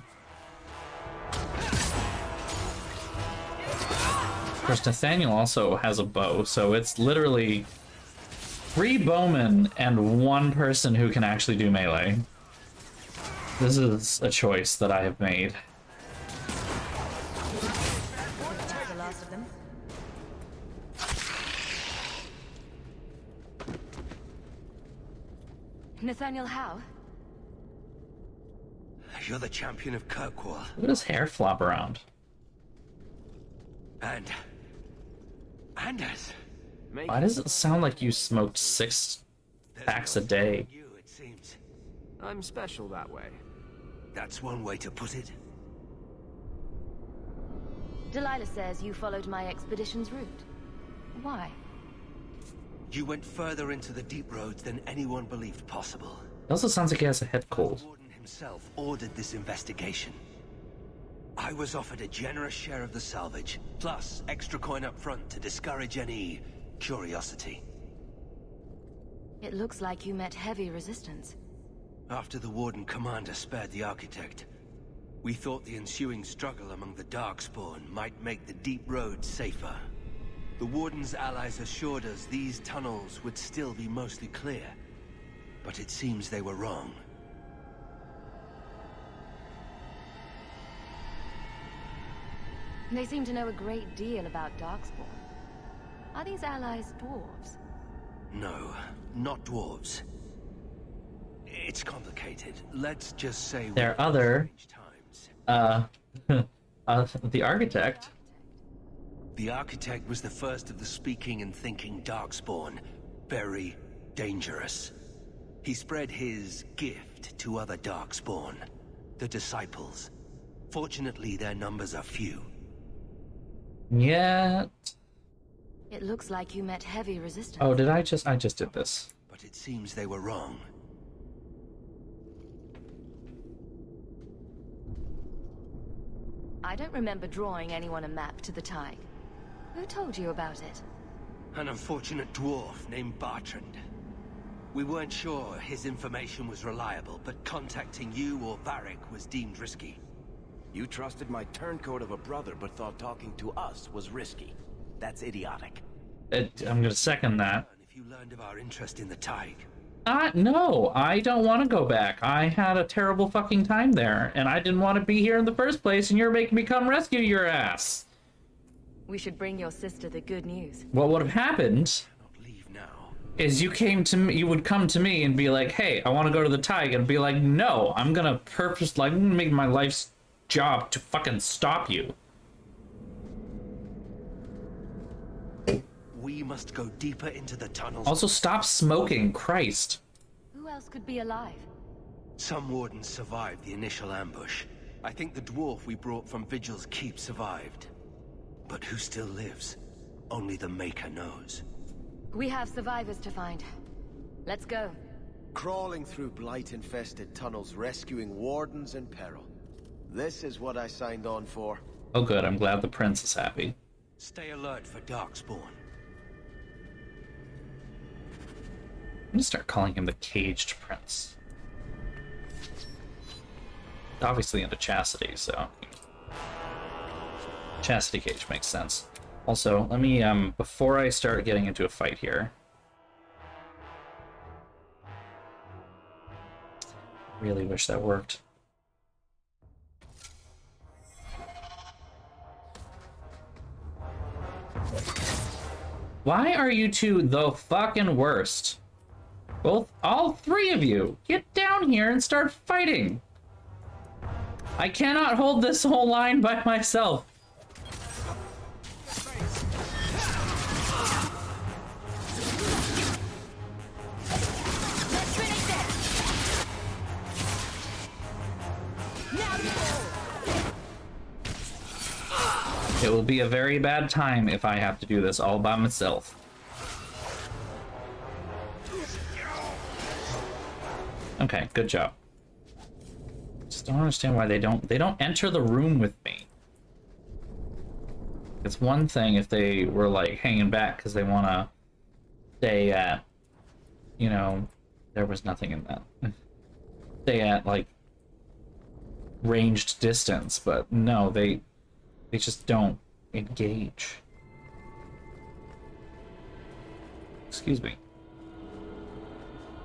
Of course, Nathaniel also has a bow, so it's literally 3 bowmen and 1 person who can actually do melee. This is a choice that I have made. The last of them. Nathaniel Howe? You're the champion of Kirkwall. Look at his hair flop around. And Anders. Why does it sound like you smoked 6 packs a day? You, it seems. I'm special that way. That's one way to put it. Delilah says you followed my expedition's route. Why? You went further into the deep roads than anyone believed possible. It also sounds like he has a head cold. The warden himself ordered this investigation. I was offered a generous share of the salvage, plus extra coin up front to discourage any curiosity. It looks like you met heavy resistance. After the Warden Commander spared the Architect, we thought the ensuing struggle among the Darkspawn might make the deep roads safer. The Warden's allies assured us these tunnels would still be mostly clear, but it seems they were wrong. They seem to know a great deal about Darkspawn. Are these allies dwarves? No, not dwarves. It's complicated. Let's just say Their other, times. the Architect. The Architect was the first of the speaking and thinking Darkspawn. Very dangerous. He spread his gift to other Darkspawn, the Disciples. Fortunately, their numbers are few. Yet. It looks like you met heavy resistance. Oh, did I just did this. But it seems they were wrong. I don't remember drawing anyone a map to the Tig. Who told you about it? An unfortunate dwarf named Bertrand. We weren't sure his information was reliable, but contacting you or Varric was deemed risky. You trusted my turncoat of a brother, but thought talking to us was risky. That's idiotic. I'm gonna second that. Have you learned of our interest in the Tig? No, I don't want to go back. I had a terrible fucking time there, and I didn't want to be here in the first place, and you're making me come rescue your ass. We should bring your sister the good news. What would have happened Leave now. is you would come to me and be like, hey, I want to go to the Tig, and be like, no, I'm gonna make my life's job to fucking stop you. We must go deeper into the tunnels. Also, stop smoking, Christ. Who else could be alive? Some wardens survived the initial ambush. I think the dwarf we brought from Vigil's Keep survived. But who still lives? Only the Maker knows. We have survivors to find. Let's go. Crawling through blight-infested tunnels, rescuing wardens in peril. This is what I signed on for. Oh good, I'm glad the prince is happy. Stay alert for Darkspawn. I'm gonna start calling him the Caged Prince. Obviously into chastity, so... Chastity cage makes sense. Also, let me, before I start getting into a fight here... Really wish that worked. Why are you two the fucking worst? All three of you, get down here and start fighting. I cannot hold this whole line by myself. It will be a very bad time if I have to do this all by myself. Okay, good job. Just don't understand why they don't enter the room with me. It's one thing if they were like hanging back because they want to stay at, you know, there was nothing in that. Stay at like ranged distance, but no, they just don't engage. Excuse me.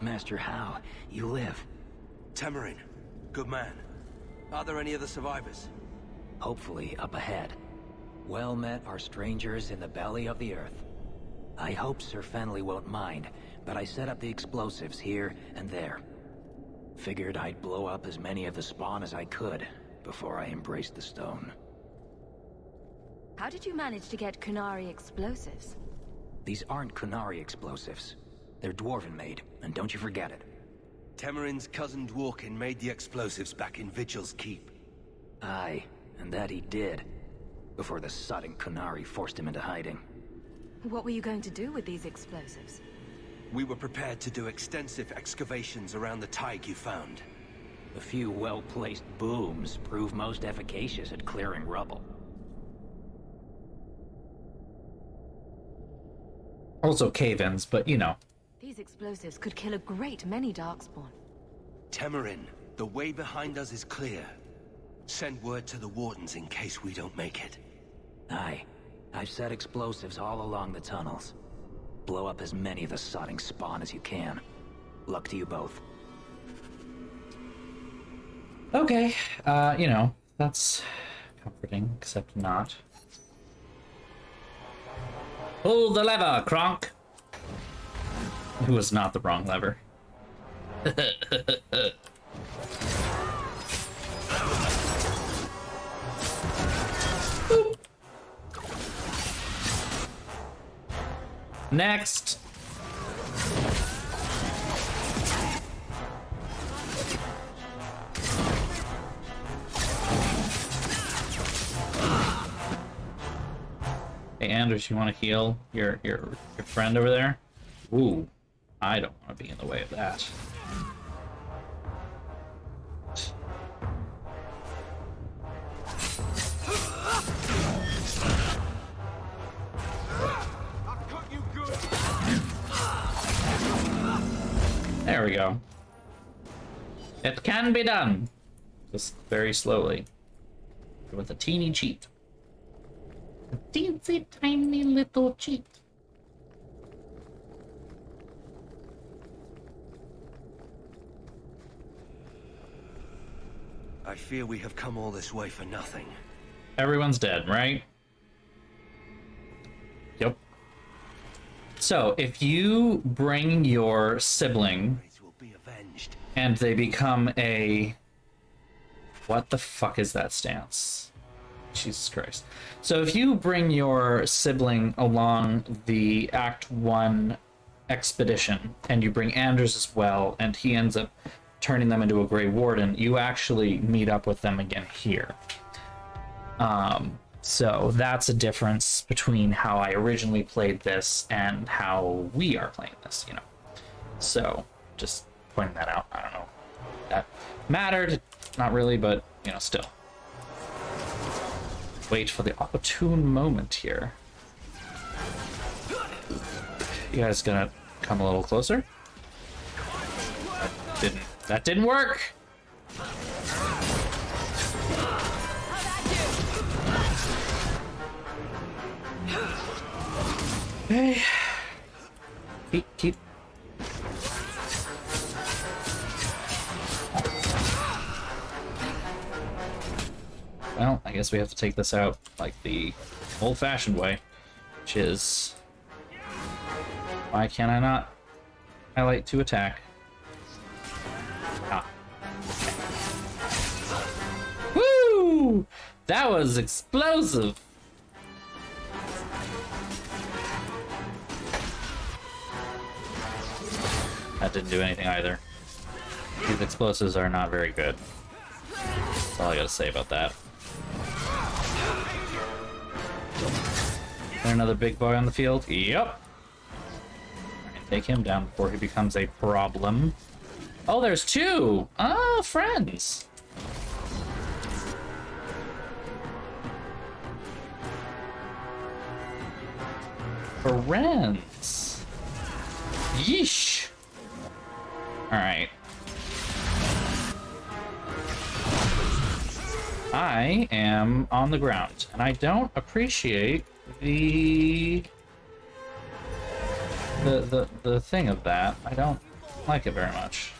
Master How, you live. Tamarin, good man. Are there any other survivors? Hopefully up ahead. Well met are strangers in the belly of the earth. I hope Sir Fenley won't mind, but I set up the explosives here and there. Figured I'd blow up as many of the spawn as I could before I embraced the stone. How did you manage to get Kunari explosives? These aren't Kunari explosives. They're dwarven made, and don't you forget it. Tamarin's cousin Dworkin made the explosives back in Vigil's Keep. Aye, and that he did. Before the sudden Kunari forced him into hiding. What were you going to do with these explosives? We were prepared to do extensive excavations around the Tig you found. A few well-placed booms prove most efficacious at clearing rubble. Also cave-ins, but you know. These explosives could kill a great many Darkspawn. Tamarin, the way behind us is clear. Send word to the wardens in case we don't make it. Aye. I've set explosives all along the tunnels. Blow up as many of the sodding spawn as you can. Luck to you both. Okay, you know, that's comforting, except not. Pull the lever, Kronk! It was not the wrong lever. Next! Hey Anders, you want to heal your friend over there? Ooh, I don't want to be in the way of that. There we go. It can be done. Just very slowly. With a teeny cheat. A teensy tiny little cheat. I fear we have come all this way for nothing. Everyone's dead, right? Yep. So, if you bring your sibling Will be avenged. and they become a... What the fuck is that stance? Jesus Christ. So if you bring your sibling along the Act 1 expedition, and you bring Anders as well, and he ends up turning them into a Grey Warden, you actually meet up with them again here. So that's a difference between how I originally played this and how we are playing this, you know. So, just pointing that out. I don't know if that mattered. Not really, but, you know, still. Wait for the opportune moment here. You guys gonna come a little closer? That didn't work! Okay. Keep. Well, I guess we have to take this out like the old-fashioned way, which is... Why can I not highlight to attack? Ah. Woo! That was explosive! That didn't do anything either. These explosives are not very good. That's all I gotta say about that. Is there another big boy on the field? Yep. Take him down before he becomes a problem. Oh, there's two! Oh, friends! Friends! Yeesh! Alright. I am on the ground, and I don't appreciate the thing of that. I don't like it very much.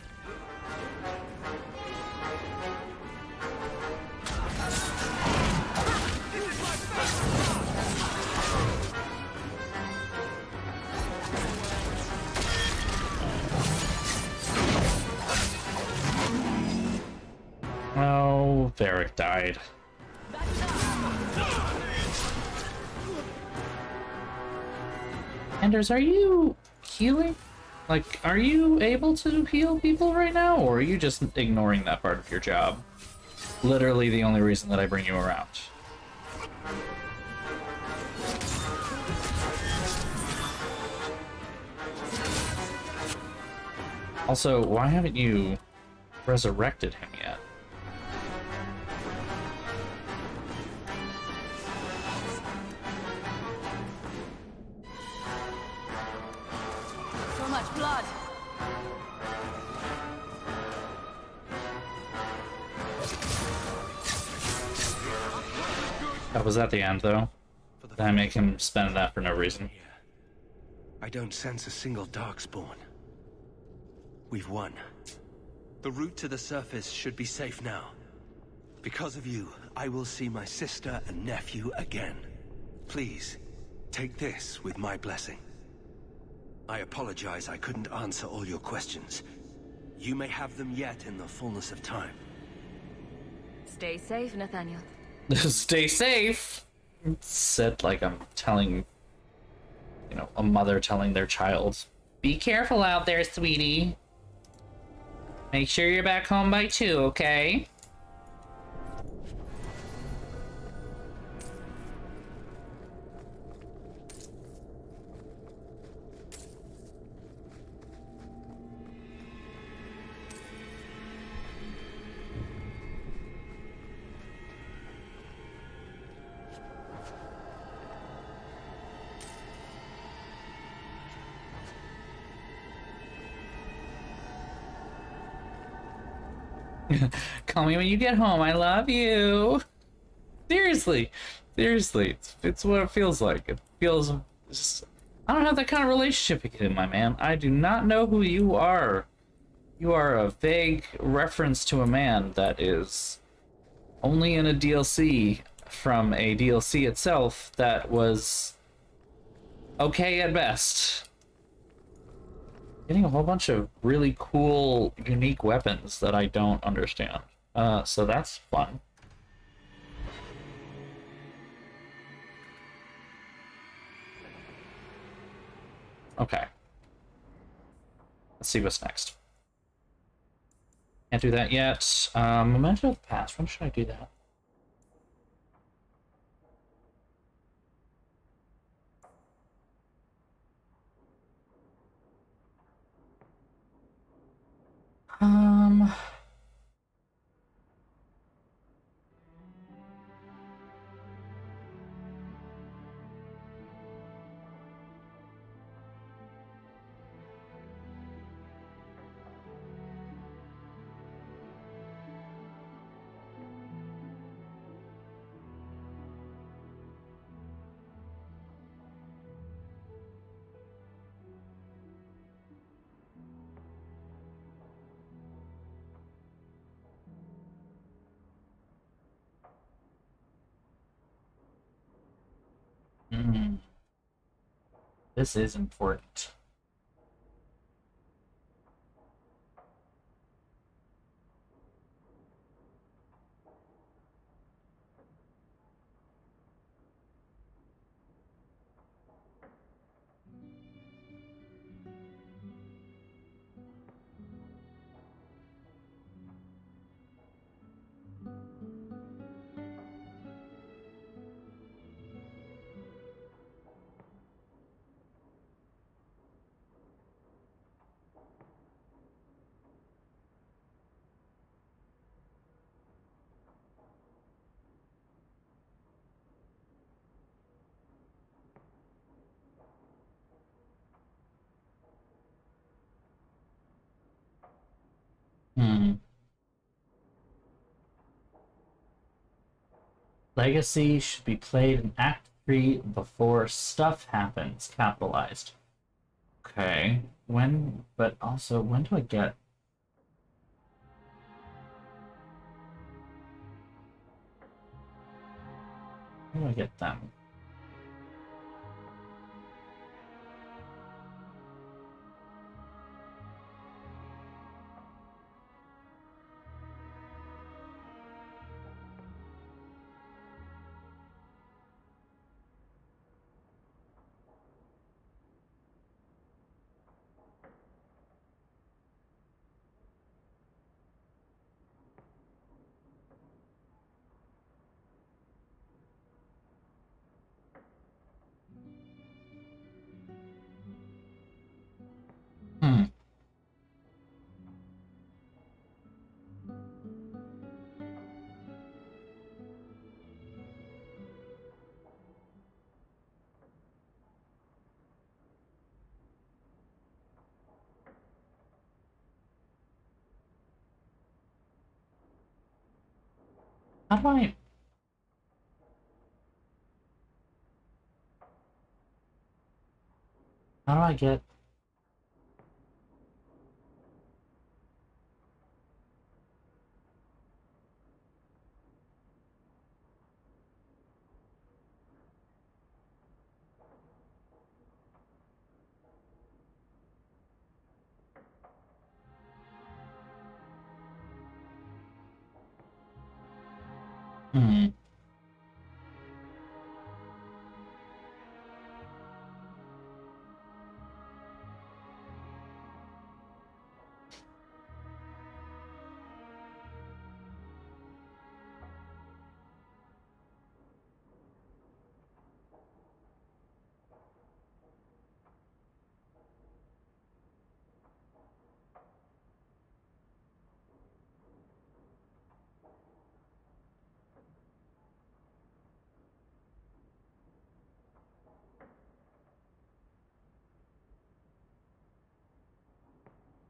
Oh, Varric died. Anders, are you healing? Like, are you able to heal people right now, or are you just ignoring that part of your job? Literally the only reason that I bring you around. Also, why haven't you resurrected him yet? So much blood. That was at the end, though. Did I make him spend that for no reason? I don't sense a single darkspawn. We've won. The route to the surface should be safe now. Because of you, I will see my sister and nephew again. Please, take this with my blessing. I apologize I couldn't answer all your questions. You may have them yet in the fullness of time. Stay safe, Nathaniel. Stay safe! Said like I'm telling, you know, a mother telling their child, be careful out there, sweetie. Make sure you're back home by 2, okay? Call me when you get home. I love you. Seriously, seriously, it's what it feels like. It feels just, I don't have that kind of relationship with you, my man. I do not know who you are. You are a vague reference to a man that is only in a DLC from a DLC itself that was okay at best. Getting a whole bunch of really cool, unique weapons that I don't understand. So that's fun. Okay. Let's see what's next. Can't do that yet. Memento of the Past. When should I do that? Um... This is important. Legacy should be played in Act 3 before stuff happens, capitalized. Okay. When, but also, when do I get... When do I get them? Hmm. How do I... How do I get... Hmm.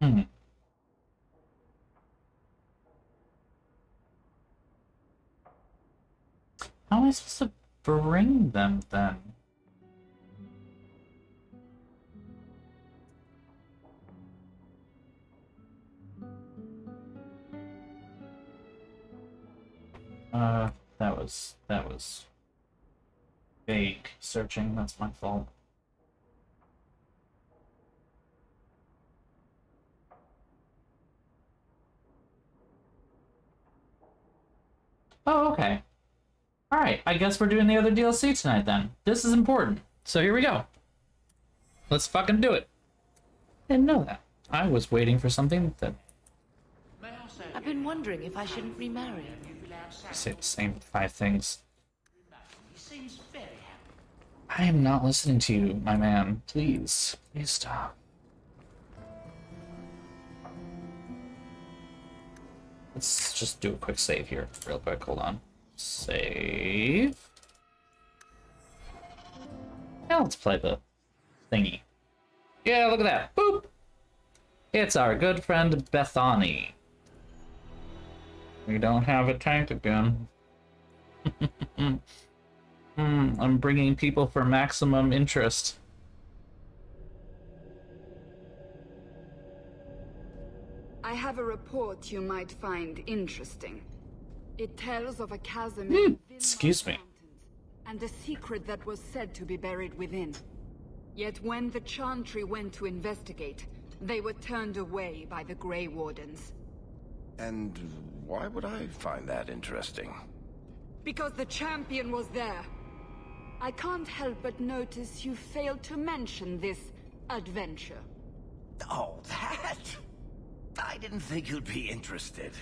Hmm. How am I supposed to bring them, then? That was vague searching. That's my fault. Oh, okay. Alright, I guess we're doing the other DLC tonight then. This is important. So here we go. Let's fucking do it. Didn't know that. I was waiting for something that... I've been wondering if I shouldn't remarry. Say the same 5 things. I am not listening to you, my man. Please. Please stop. Let's just do a quick save here. Real quick, hold on. Save. Now let's play the thingy. Yeah, look at that. Boop! It's our good friend Bethany. We don't have a tank again. I'm bringing people for maximum interest. I have a report you might find interesting. It tells of a chasm in the Excuse me. and a secret that was said to be buried within. Yet when the Chantry went to investigate, they were turned away by the Grey Wardens. And why would I find that interesting? Because the champion was there. I can't help but notice you failed to mention this adventure. Oh, that? I didn't think you'd be interested.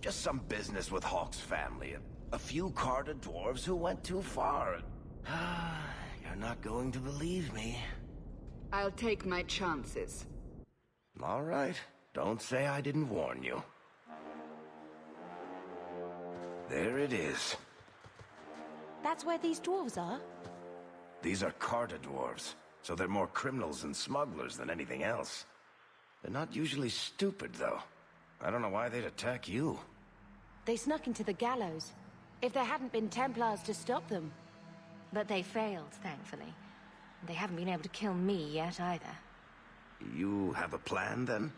Just some business with Hawk's family. A few carded dwarves who went too far. You're not going to believe me. I'll take my chances. All right. Don't say I didn't warn you. There it is. That's where these dwarves are? These are carded dwarves, so they're more criminals and smugglers than anything else. They're not usually stupid, though. I don't know why they'd attack you. They snuck into the gallows. If there hadn't been Templars to stop them. But they failed, thankfully. They haven't been able to kill me yet, either. You have a plan, then?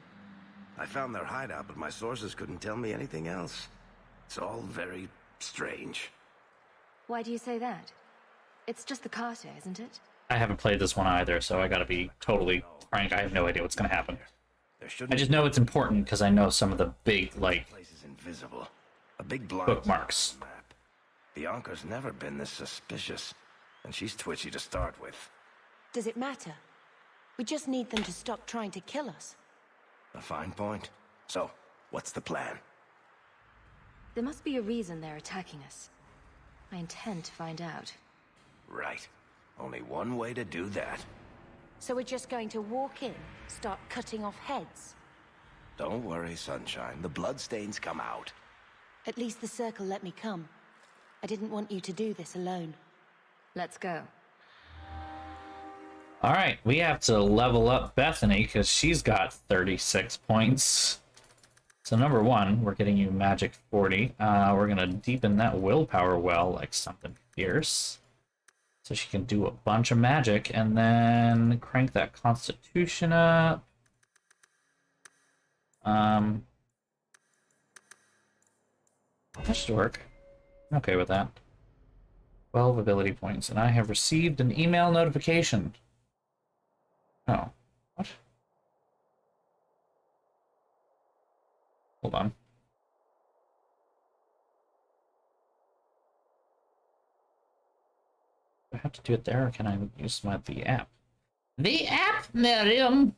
I found their hideout, but my sources couldn't tell me anything else. It's all very strange. Why do you say that? It's just the Carter, isn't it? I haven't played this one either, so I gotta be totally frank. I have no idea what's gonna happen. I just know it's important because I know some of the big, like, place is invisible. A big blind bookmarks. map. Bianca's never been this suspicious, and she's twitchy to start with. Does it matter? We just need them to stop trying to kill us. A fine point. So, what's the plan? There must be a reason they're attacking us. I intend to find out. Right. Only one way to do that. So we're just going to walk in, start cutting off heads? Don't worry, Sunshine. The bloodstains come out. At least the Circle let me come. I didn't want you to do this alone. Let's go. Alright, we have to level up Bethany because she's got 36 points. So number 1, we're getting you magic 40. We're gonna deepen that willpower well like something fierce. So she can do a bunch of magic and then crank that constitution up. That should work. I'm okay with that. 12 ability points, and I have received an email notification. Oh, what? Hold on. Do I have to do it there, or can I use the app? The app, Miriam!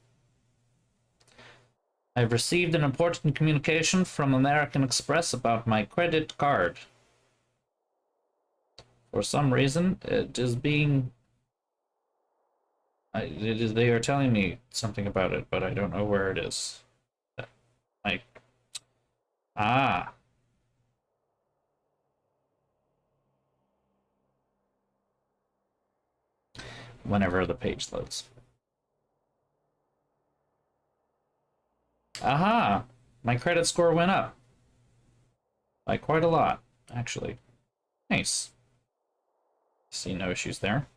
I've received an important communication from American Express about my credit card. For some reason, it is being... they are telling me something about it, but I don't know where it is. Like... Ah! Whenever the page loads. Aha! My credit score went up. By quite a lot, actually. Nice. See no issues there.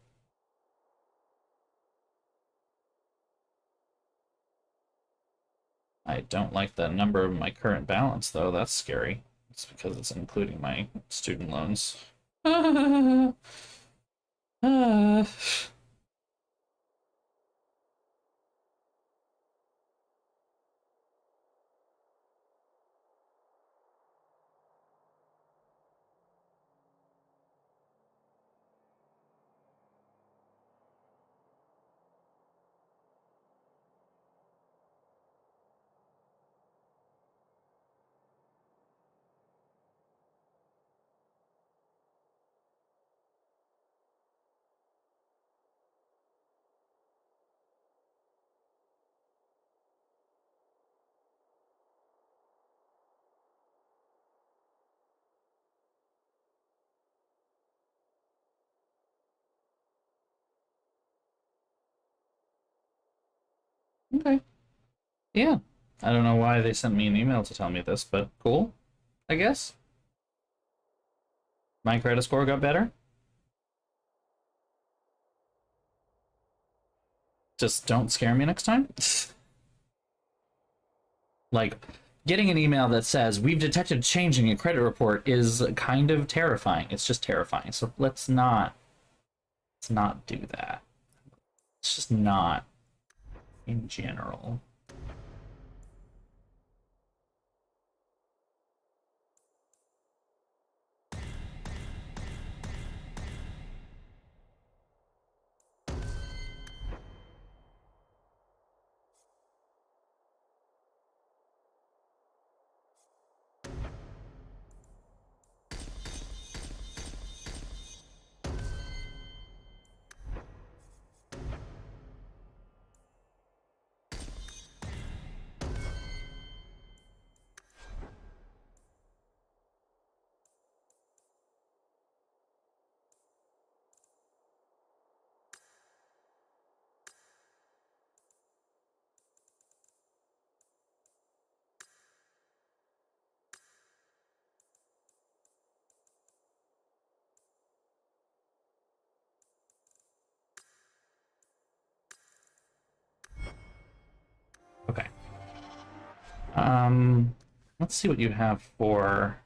I don't like the number of my current balance, though. That's scary. It's because it's including my student loans. Okay. Yeah. I don't know why they sent me an email to tell me this, but cool, I guess. My credit score got better. Just don't scare me next time. Like, getting an email that says, we've detected change in your credit report is kind of terrifying. It's just terrifying. So let's not do that. It's just not in general. Okay. Let's see what you have for...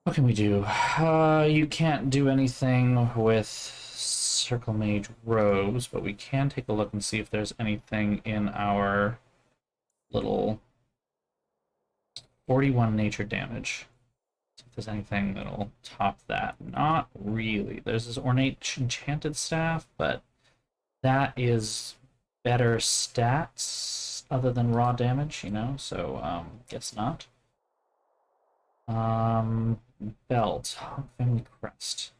What can we do? You can't do anything with Circle Mage robes, but we can take a look and see if there's anything in our little 41 nature damage. See if there's anything that'll top that. Not really. There's this ornate enchanted staff, but that is better stats other than raw damage, you know, so guess not. Belt, family crest.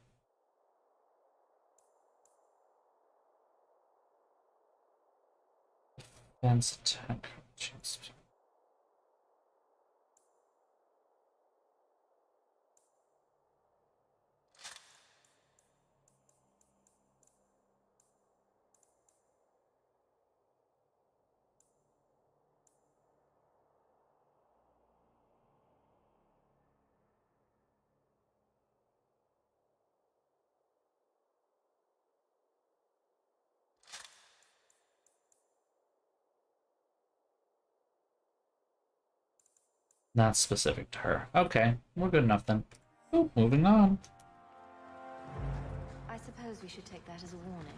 Defense attack. Chance. Not specific to her. Okay, we're good enough then. Oh, moving on. I suppose we should take that as a warning.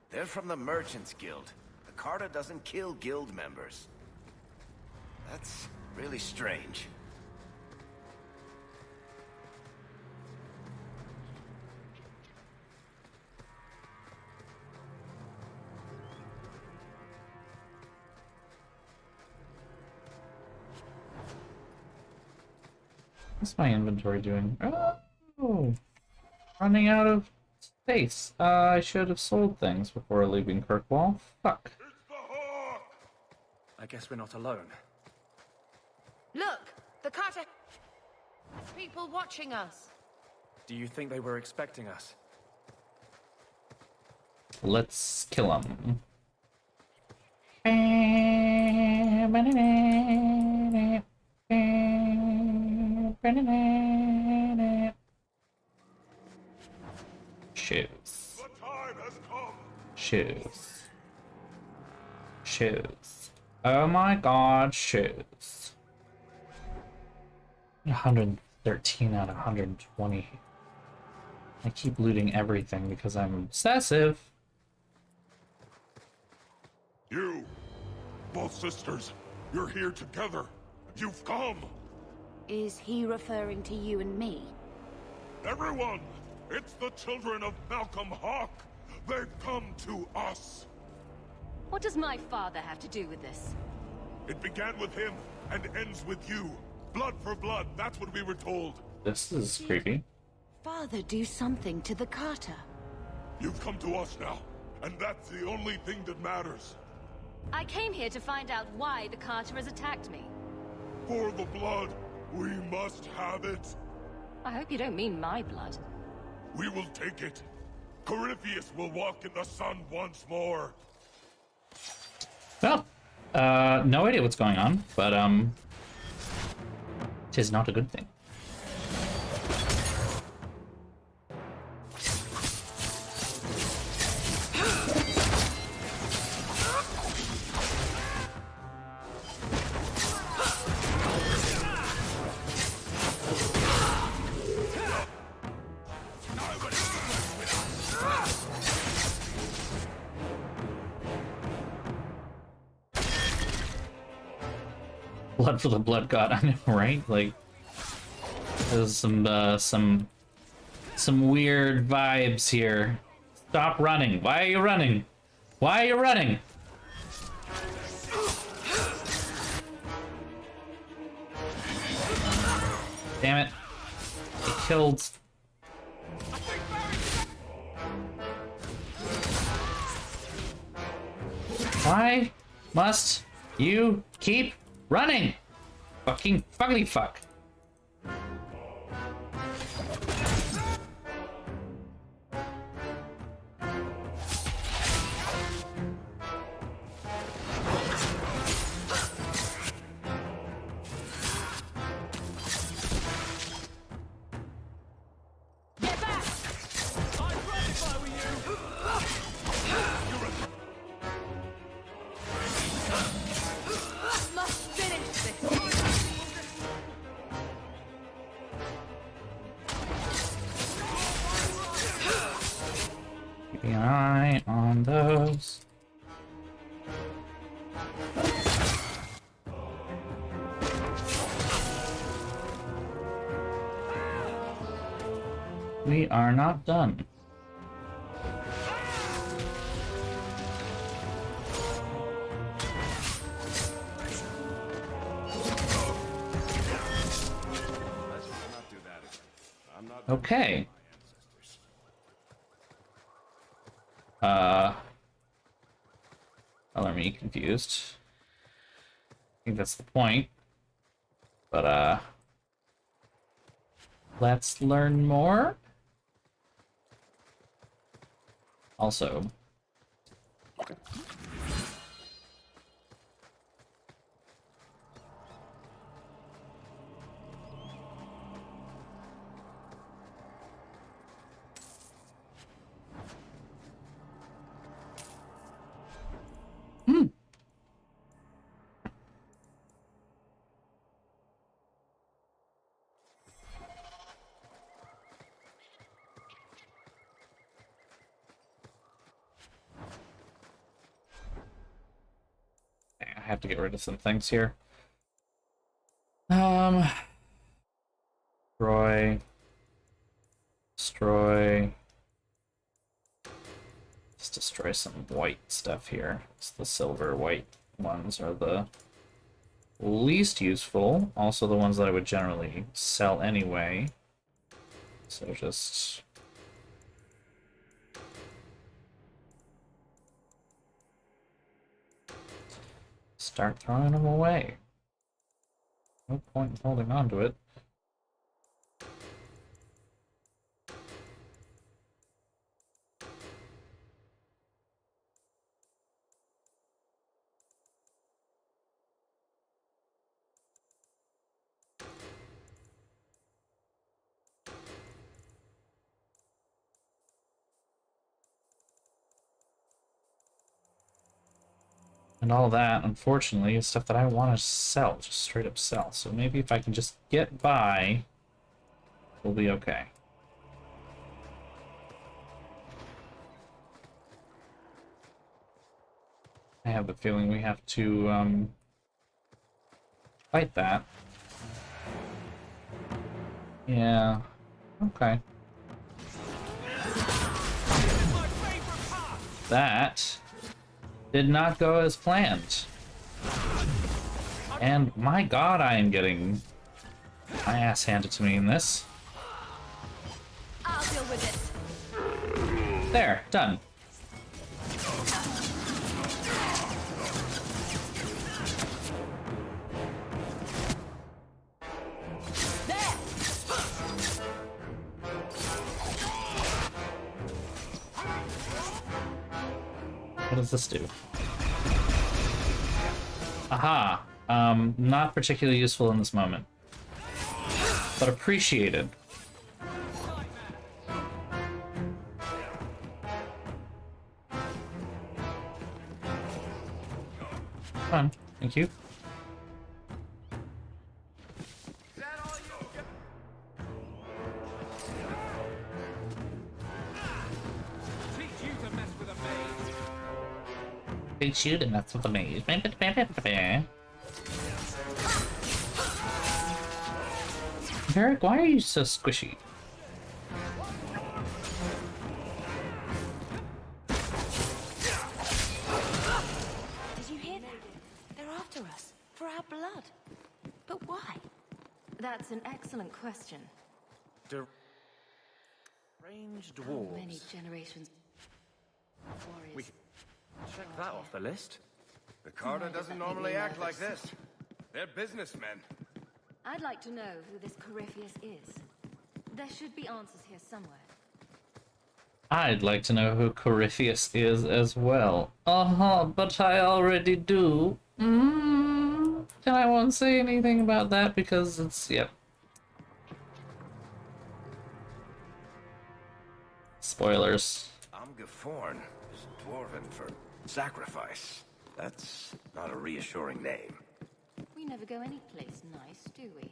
They're from the Merchants Guild. The Carta doesn't kill guild members. That's really strange. What's my inventory doing? Oh, running out of space. I should have sold things before leaving Kirkwall. Fuck. I guess we're not alone. Look! The Carter... People watching us. Do you think they were expecting us? Let's kill them. Shoes. Shoes. Shoes. Oh my god, shoes. 113 out of 120. I keep looting everything because I'm obsessive. You, both sisters, you're here together. You've come. Is he referring to you and me? Everyone, it's the children of Malcolm Hawk. They've come to us. What does my father have to do with this? It began with him and ends with you. Blood for blood, that's what we were told. This is creepy. Father, do something to the Carter. You've come to us now, and that's the only thing that matters. I came here to find out why the Carter has attacked me. For the blood, we must have it. I hope you don't mean my blood. We will take it. Corypheus will walk in the sun once more. Well, no idea what's going on, but tis not a good thing. Blood for the blood god, I know, right? Like, there's some weird vibes here. Stop running. Why are you running? Why are you running? Damn it. He killed. Why must you keep running? Fucking fuckity fuck. Keeping an eye on those. We are not done. Okay. Color me confused. I think that's the point. But, let's learn more. Also, I have to get rid of some things here. Destroy. Let's destroy some white stuff here. It's the silver white ones are the least useful. Also the ones that I would generally sell anyway. So just start throwing them away. No point in holding on to it. And all that, unfortunately, is stuff that I want to sell, just straight up sell. So maybe if I can just get by, we'll be okay. I have the feeling we have to fight that. Yeah, okay. That did not go as planned. And my god, I am getting my ass handed to me in this. I'll deal with it. There, done. What does this do? Aha. Not particularly useful in this moment. But appreciated. Fun. Thank you. Teach you to mess with the maze. Varric, why are you so squishy? Did you hear that? They're after us. For our blood. But why? That's an excellent question. Strange How dwarves. many generations of warriors? We can check that off the list. The Carter doesn't normally act like this. They're businessmen. I'd like to know who this Corypheus is. There should be answers here somewhere. I'd like to know who Corypheus is as well. But I already do. And I won't say anything about that because it's, yep. Spoilers. Amgaforn is dwarven for sacrifice. That's not a reassuring name. We never go any place nice, do we?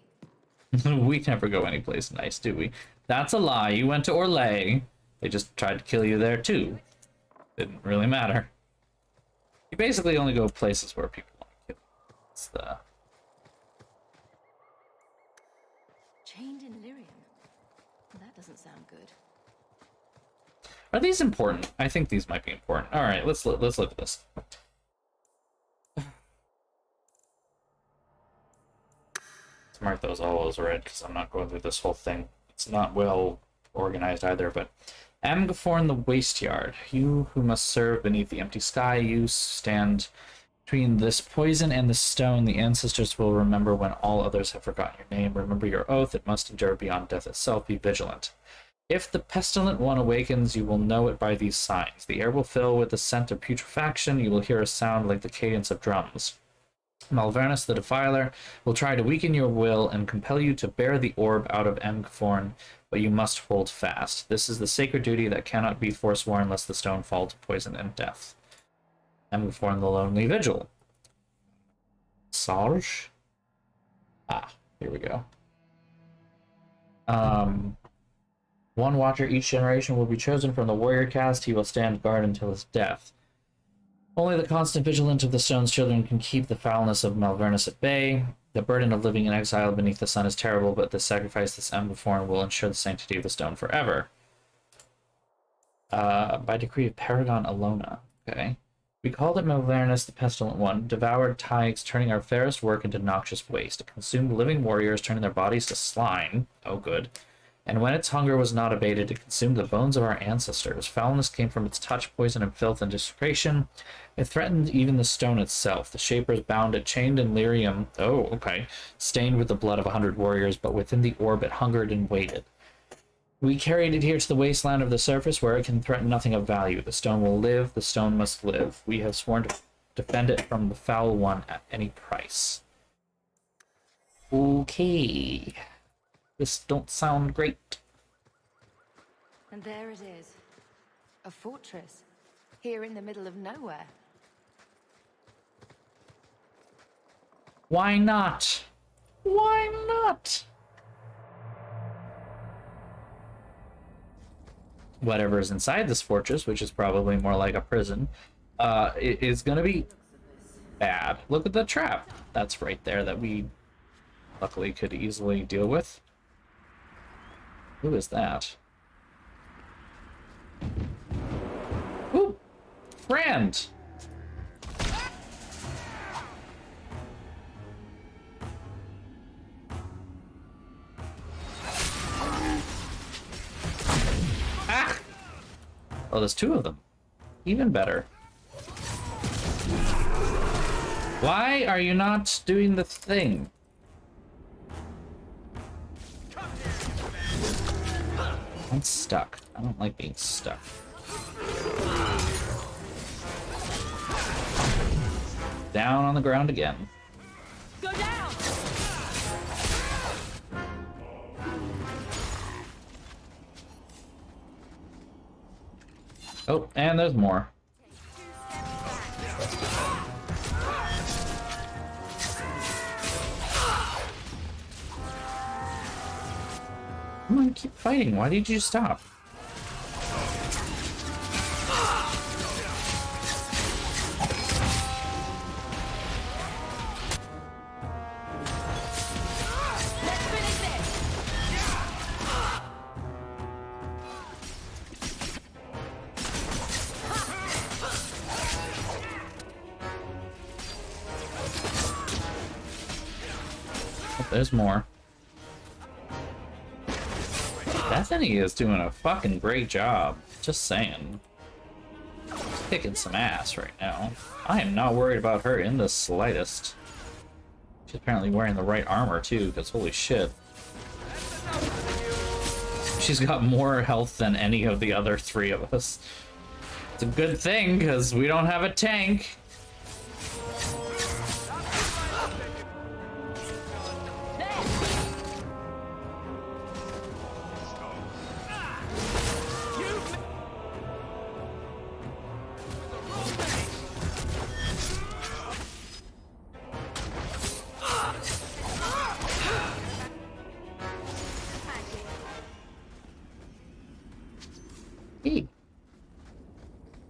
We never go anyplace nice, do we? That's a lie. You went to Orlais. They just tried to kill you there too. Didn't really matter. You basically only go places where people want to kill you. It's the... Chained in lyrium. That doesn't sound good. Are these important? I think these might be important. All right, let's look at this. Let's mark those all as red because I'm not going through this whole thing. It's not well organized either. But Amgaforn the Waste Yard. You who must serve beneath the empty sky. You stand between this poison and the stone. The ancestors will remember when all others have forgotten your name. Remember your oath. It must endure beyond death itself. Be vigilant. If the pestilent one awakens, you will know it by these signs. The air will fill with the scent of putrefaction. You will hear a sound like the cadence of drums. Malvernus the Defiler will try to weaken your will and compel you to bear the orb out of Amgaforn, but you must hold fast. This is the sacred duty that cannot be forsworn lest the stone fall to poison and death. Amgaforn the Lonely Vigil. Sarge? Ah, here we go. One watcher each generation will be chosen from the warrior caste. He will stand guard until his death. Only the constant vigilance of the stone's children can keep the foulness of Malvernus at bay. The burden of living in exile beneath the sun is terrible, but the sacrifice this Amgaforn will ensure the sanctity of the stone forever. By decree of Paragon Alona. Okay. We called it Malvernus the Pestilent One, devoured tides, turning our fairest work into noxious waste. It consumed living warriors, turning their bodies to slime. Oh, good. And when its hunger was not abated, it consumed the bones of our ancestors. Foulness came from its touch, poison, and filth and desecration. It threatened even the stone itself. The Shapers bound it, chained in lyrium. Oh, okay. Stained with the blood of 100 warriors, but within the orb it hungered and waited. We carried it here to the wasteland of the surface, where it can threaten nothing of value. The stone will live, the stone must live. We have sworn to defend it from the foul one at any price. Okay. This don't sound great. And there it is. A fortress. Here in the middle of nowhere. Why not? Why not? Whatever is inside this fortress, which is probably more like a prison, is gonna be bad. Look at the trap. That's right there that we luckily could easily deal with. Who is that? Ooh, friend. Ah! Oh, there's two of them. Even better. Why are you not doing the thing? I'm stuck. I don't like being stuck. Down on the ground again. Go down! Oh, and there's more. Come on, keep fighting. Why did you stop? Oh, there's more. Bethany is doing a fucking great job. Just saying. She's kicking some ass right now. I am not worried about her in the slightest. She's apparently wearing the right armor too, because holy shit. She's got more health than any of the other three of us. It's a good thing, because we don't have a tank.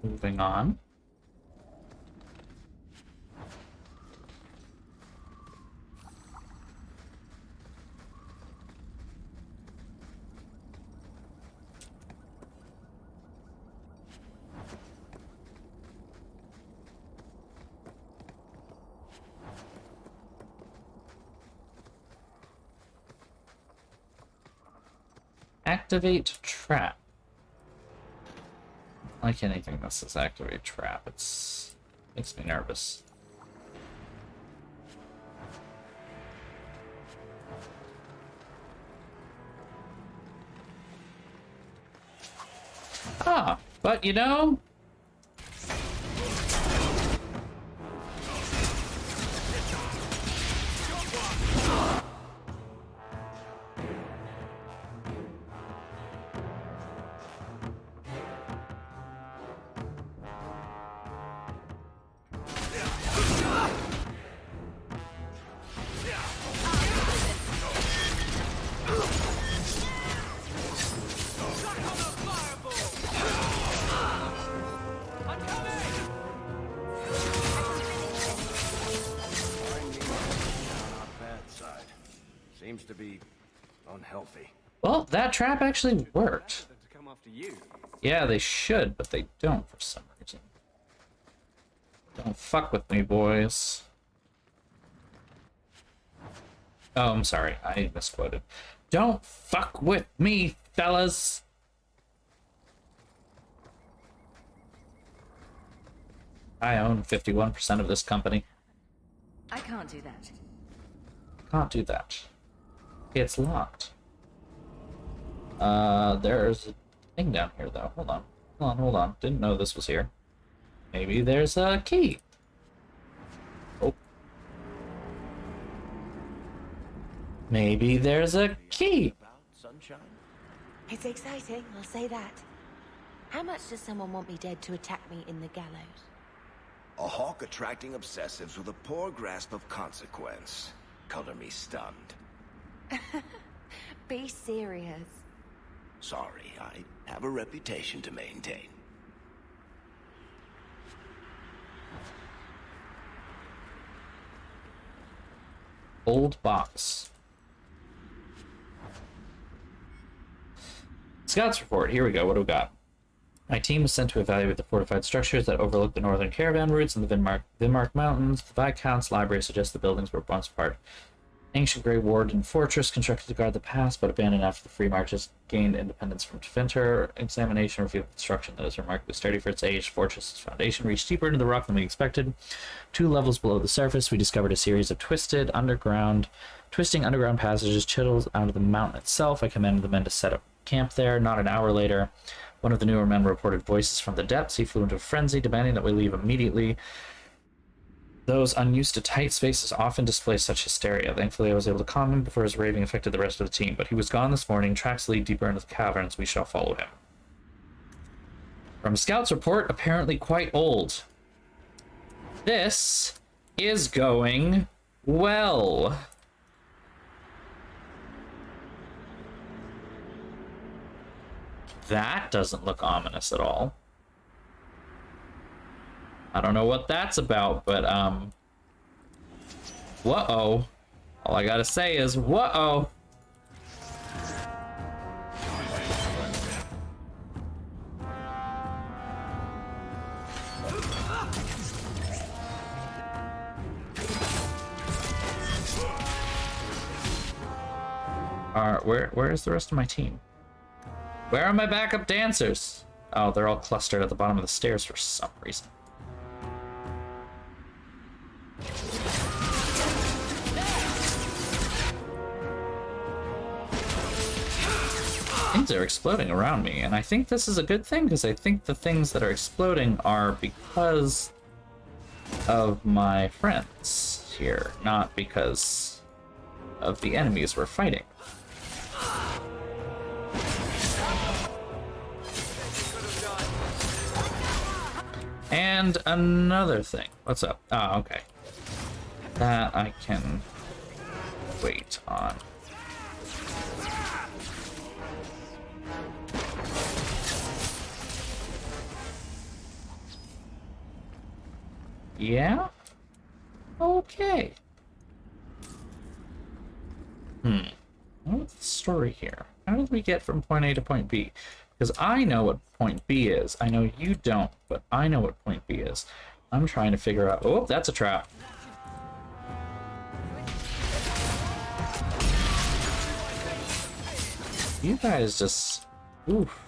Moving on. Activate trap. Like anything that says activate trap, it's makes me nervous. Ah, but you know, Seems to be unhealthy. well, that trap actually worked. Yeah, they should, but they don't for some reason. Don't fuck with me, boys. Oh, I'm sorry. I misquoted. Don't fuck with me, fellas. I own 51% of this company. I can't do that. Can't do that. It's locked. There's a thing down here, though. Hold on. Hold on, hold on. Didn't know this was here. Maybe there's a key. Oh. Maybe there's a key. Sunshine? It's exciting, I'll say that. How much does someone want me dead to attack me in the gallows? A hawk attracting obsessives with a poor grasp of consequence. Color me stunned. Be serious. Sorry, I have a reputation to maintain. Old box. Scouts report. Here we go. What do we got? My team was sent to evaluate the fortified structures that overlook the northern caravan routes and the Vinmark Mountains. The Viscount's library suggests the buildings were once part ancient Grey Warden fortress constructed to guard the pass, but abandoned after the Free Marches gained independence from Tevinter. Examination revealed construction that is remarkably sturdy for its age. The fortress's foundation reached deeper into the rock than we expected. 2 levels below the surface, we discovered a series of twisting underground passages chiseled out of the mountain itself. I commanded the men to set up camp there. Not an hour later, one of the newer men reported voices from the depths. He flew into a frenzy, demanding that we leave immediately. Those unused to tight spaces often display such hysteria. Thankfully, I was able to calm him before his raving affected the rest of the team, but he was gone this morning. Tracks lead deeper into the caverns. We shall follow him. From Scout's report, apparently quite old. This is going well. That doesn't look ominous at all. I don't know what that's about, but, whoa. All I gotta say is, whoa. Where's the rest of my team? Where are my backup dancers? Oh, they're all clustered at the bottom of the stairs for some reason. Things are exploding around me, and I think this is a good thing, because I think the things that are exploding are because of my friends here, not because of the enemies we're fighting. And another thing. What's up? Ah, okay. That I can wait on. Yeah? Okay. What's the story here? How did we get from point A to point B? Because I know what point B is. I know you don't, but I know what point B is. I'm trying to figure out... Oh, that's a trap. You guys just... Oof.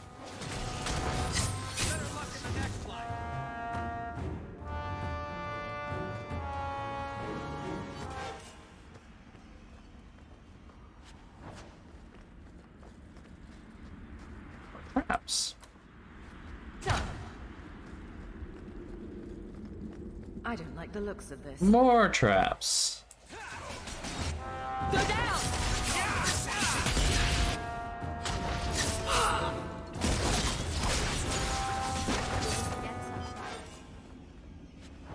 Traps. I don't like the looks of this. More traps. Go down!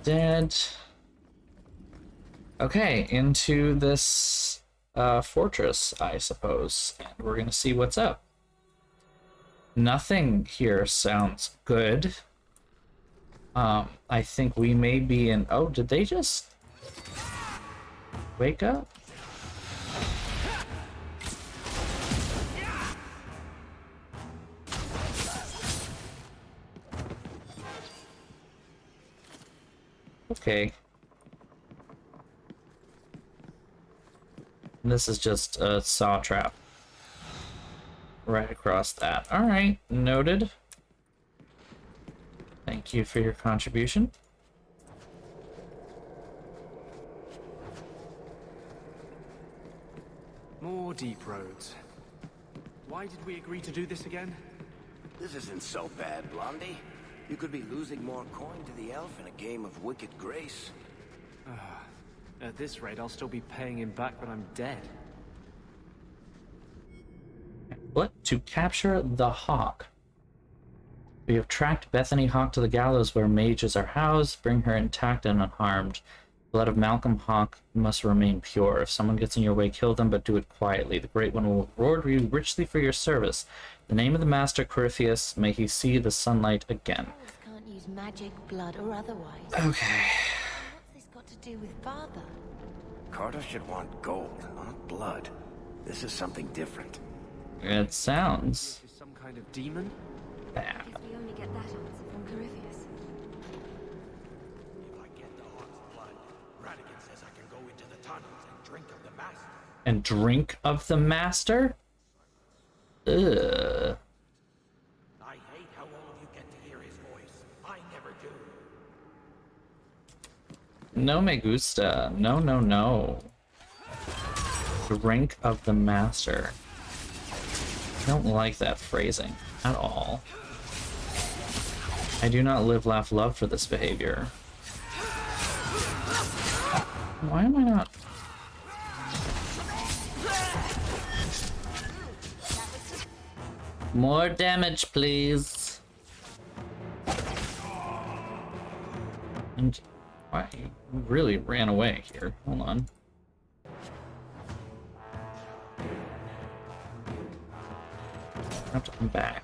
Dead. Okay, into this fortress, I suppose. And we're gonna see what's up. Nothing here sounds good. I think we may be in... Oh, did they just wake up? Okay. This is just a saw trap. Right across that. Alright, noted. Thank you for your contribution. More deep roads. Why did we agree to do this again? This isn't so bad, Blondie. You could be losing more coin to the elf in a game of Wicked Grace. At this rate, I'll still be paying him back when I'm dead. What? To capture the hawk. We have tracked Bethany Hawk to the gallows where mages are housed. Bring her intact and unharmed. Blood of Malcolm Hawk must remain pure. If someone gets in your way, kill them, but do it quietly. The Great One will reward you richly for your service. In the name of the Master Corypheus, may he see the sunlight again. Can't use magic, blood, or otherwise. Okay. What's this got to do with father? Carter should want gold, not blood. This is something different. It sounds Some kind of demon? bad. Guess we only get that answer from Corypheus. If I get the Hawk's blood, Radigan says I can go into the tunnels and drink of the Master. And drink of the Master? Ugh. I hate how all of you get to hear his voice. I never do. No me gusta. No, no, no. Drink of the Master. I don't like that phrasing at all. I do not live, laugh, love for this behavior. Why am I not? More damage, please. And why? You really ran away here. Hold on. I have to come back.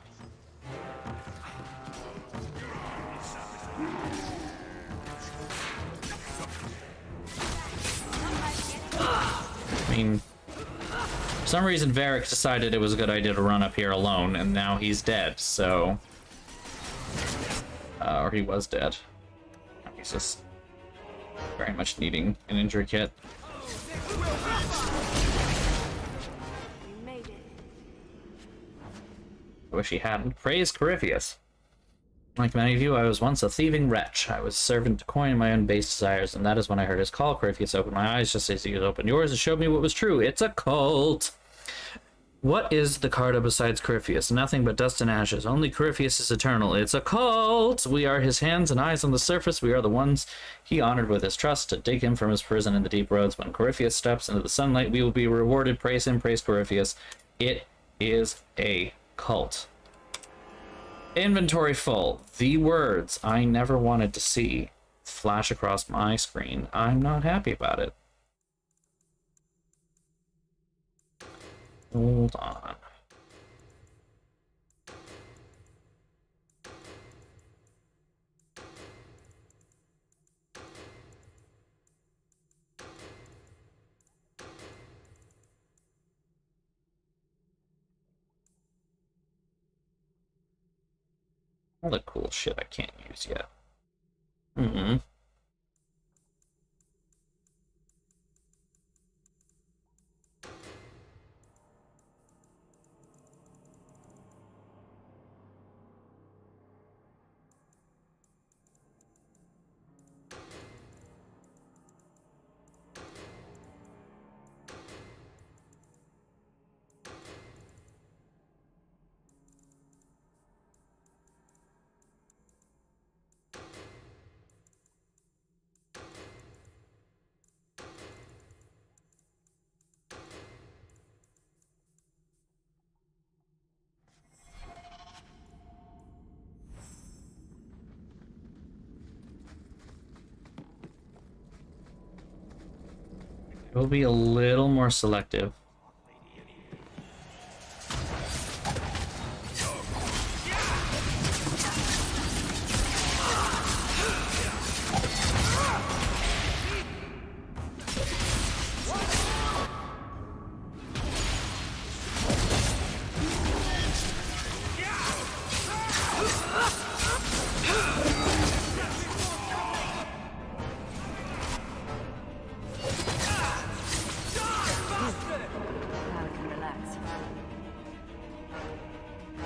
I mean, for some reason Varric decided it was a good idea to run up here alone, and now he's dead, so... or he was dead. He's just very much needing an injury kit. I wish he hadn't. Praise Corypheus. Like many of you, I was once a thieving wretch. I was servant to coin my own base desires, and that is when I heard his call. Corypheus opened my eyes just as he had opened yours and showed me what was true. It's a cult! What is the Carta besides Corypheus? Nothing but dust and ashes. Only Corypheus is eternal. It's a cult! We are his hands and eyes on the surface. We are the ones he honored with his trust to dig him from his prison in the deep roads. When Corypheus steps into the sunlight, we will be rewarded. Praise him, praise Corypheus. It is a cult. Inventory full. The words I never wanted to see flash across my screen. I'm not happy about it. Hold on. All the cool shit I can't use yet. We'll be a little more selective.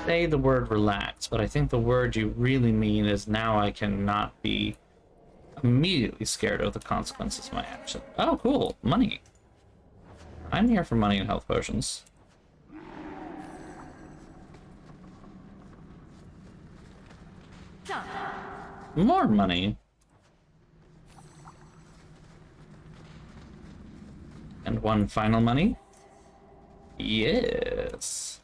Say the word relax, but I think the word you really mean is now I cannot be immediately scared of the consequences of my action. Oh, cool. Money. I'm here for money and health potions. More money. And one final money? Yes.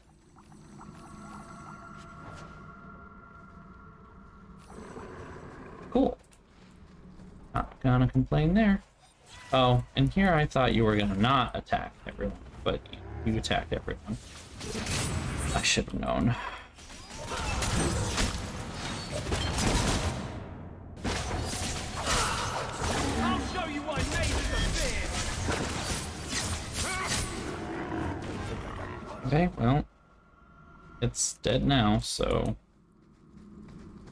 gonna complain there. Oh, and here I thought you were gonna not attack everyone, but you attacked everyone. I should have known. I'll show you why neighbors are fair. Okay, well, it's dead now, so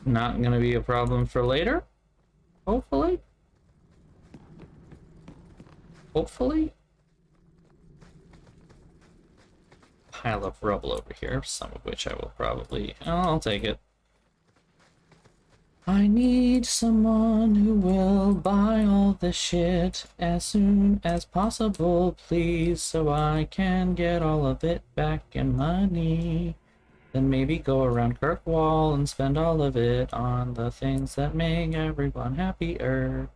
not gonna be a problem for later, hopefully. Hopefully. Pile of rubble over here, some of which I will probably... Oh, I'll take it. I need someone who will buy all the shit as soon as possible, please, so I can get all of it back in money. Then maybe go around Kirkwall and spend all of it on the things that make everyone happier.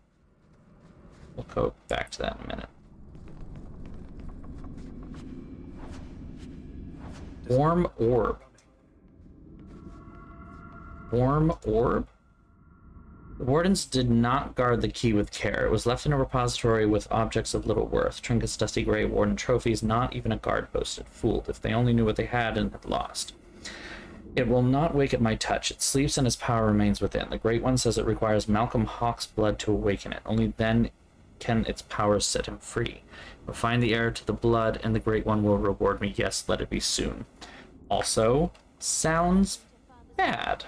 We'll go back to that in a minute. Warm orb. Warm orb? The wardens did not guard the key with care. It was left in a repository with objects of little worth. Trinkets, dusty gray warden trophies, not even a guard posted. Fooled, if they only knew what they had and had lost. It will not wake at my touch. It sleeps and its power remains within. The Great One says it requires Malcolm Hawke's blood to awaken it. Only then can its powers set him free. I'll find the heir to the blood, and the Great One will reward me. Yes, let it be soon. Also, sounds bad.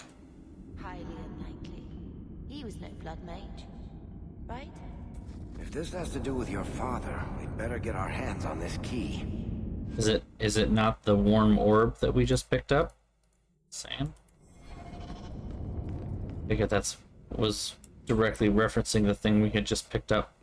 Highly unlikely. He was no blood mage, right? If this has to do with your father, we'd better get our hands on this key. Is it not the warm orb that we just picked up? Sam? I think that's was directly referencing the thing we had just picked up.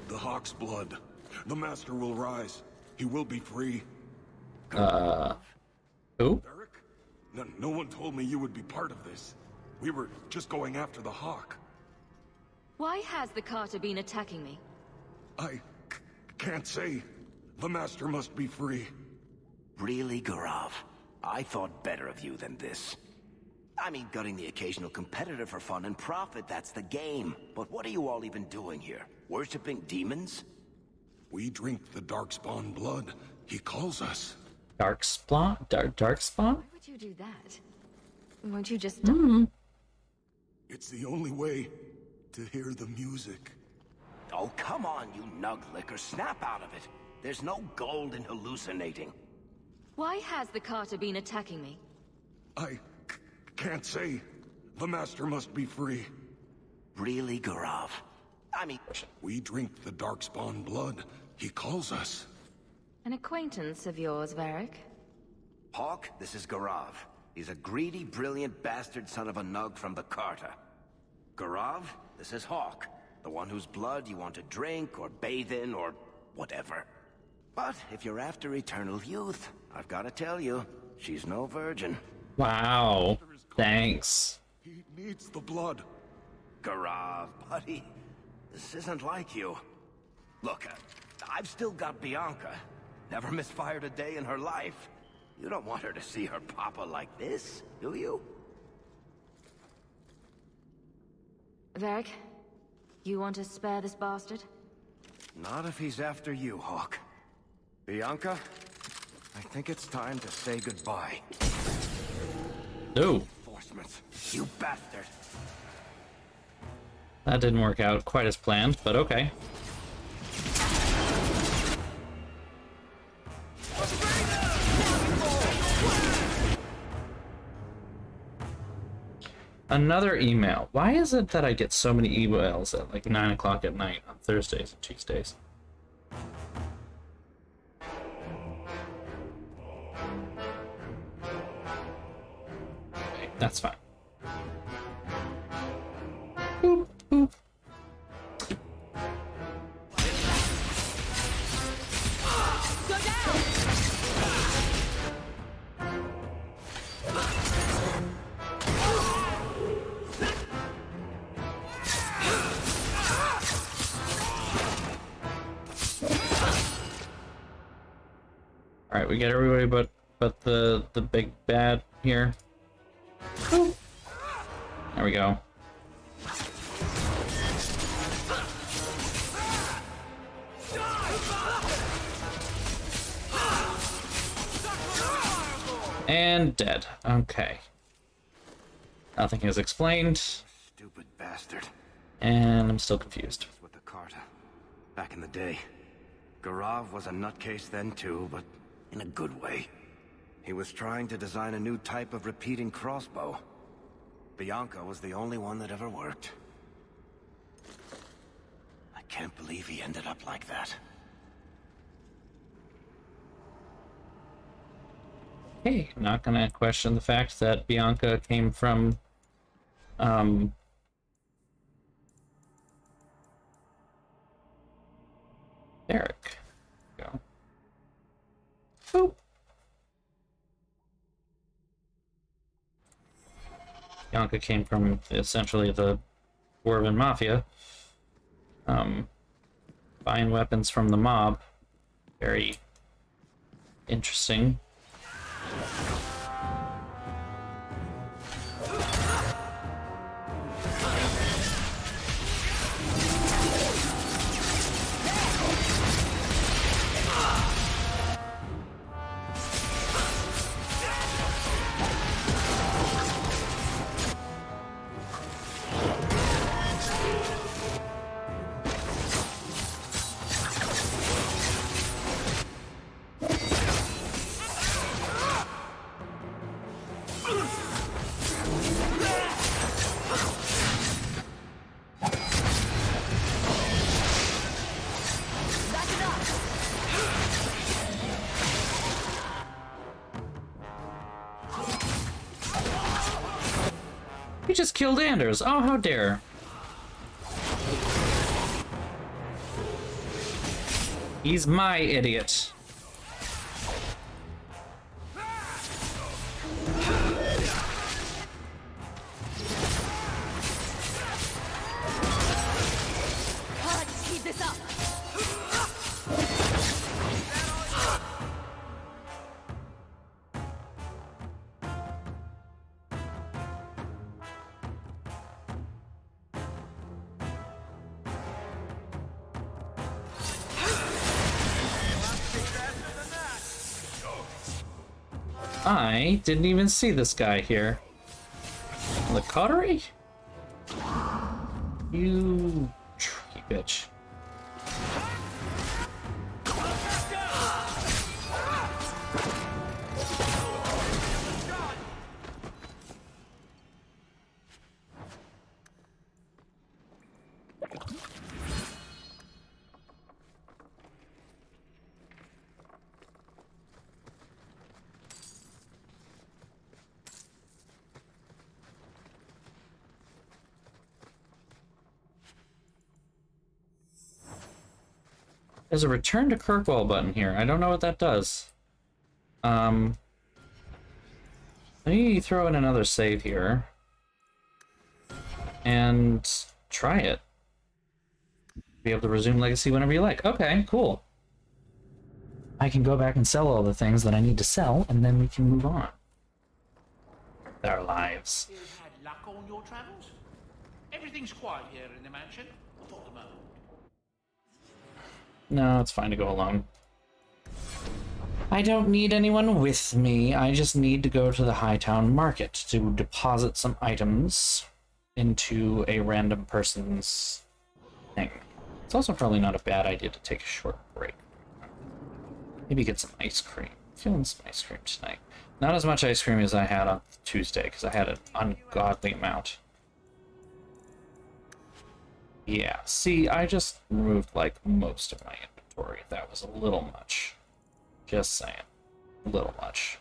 The Hawk's blood. The Master will rise. He will be free. Who? Derek? No one told me you would be part of this. We were just going after the Hawk. Why has the Carter been attacking me? I can't say. The Master must be free. Really, Garav? I thought better of you than this. I mean, gutting the occasional competitor for fun and profit, that's the game. But what are you all even doing here? Worshipping demons? We drink the Darkspawn blood. He calls us. Darkspawn? Darkspawn? Why would you do that? Won't you just... It's the only way to hear the music. Oh, come on, you nug licker. Snap out of it. There's no gold in hallucinating. Why has the Carter been attacking me? I can't say. The Master must be free. Really, Garav? I mean... We drink the Darkspawn blood. He calls us. An acquaintance of yours, Varric? Hawk, this is Garav. He's a greedy, brilliant bastard son of a nug from the Carter. Garav, this is Hawk. The one whose blood you want to drink, or bathe in, or whatever. But if you're after eternal youth, I've got to tell you, she's no virgin. Wow. Thanks. He needs the blood. Garav, buddy, this isn't like you. Look, I've still got Bianca. Never misfired a day in her life. You don't want her to see her papa like this, do you? Varric, you want to spare this bastard? Not if he's after you, Hawk. Bianca, I think it's time to say goodbye. No. Reinforcements, you bastard. That didn't work out quite as planned, but okay. Another email. Why is it that I get so many emails at like 9 o'clock at night on Thursdays and Tuesdays? Okay, that's fine. Boop, boop. All right, we get everybody but the big bad here. Boop. There we go. And dead. Okay. Nothing is explained. Stupid bastard. And I'm still confused. With the Carta. Back in the day. Garav was a nutcase then too, but in a good way. He was trying to design a new type of repeating crossbow. Bianca was the only one that ever worked. I can't believe he ended up like that. Hey, not gonna question the fact that Bianca came from, Derek. Go. Boop. Bianca came from essentially the Dwarven Mafia. Buying weapons from the mob. Very interesting. He just killed Anders. Oh, how dare. He's my idiot. Let's keep this up. I didn't even see this guy here. The Coterie? You tricky bitch. There's a return to Kirkwall button here. I don't know what that does. Let me throw in another save here. And try it. Be able to resume Legacy whenever you like. Okay, cool. I can go back and sell all the things that I need to sell, and then we can move on with our lives. You've had luck on your travels? Everything's quiet here in the mansion for the moment. No, it's fine to go alone. I don't need anyone with me. I just need to go to the Hightown Market to deposit some items into a random person's thing. It's also probably not a bad idea to take a short break. Maybe get some ice cream. Feeling some ice cream tonight. Not as much ice cream as I had on Tuesday, because I had an ungodly amount. Yeah, see, I just removed, like, most of my inventory. That was a little much. Just saying. A little much.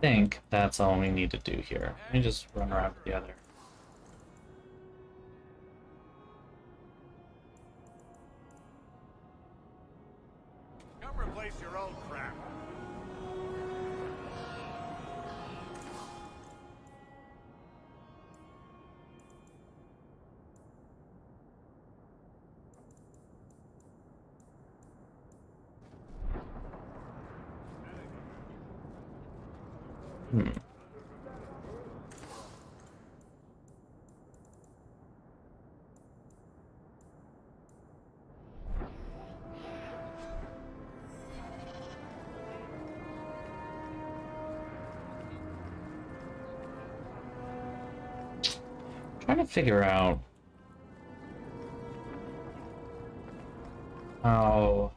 think that's all we need to do here. Let me just run around to the other. Come replace your old crap. Hmm. Trying to figure out how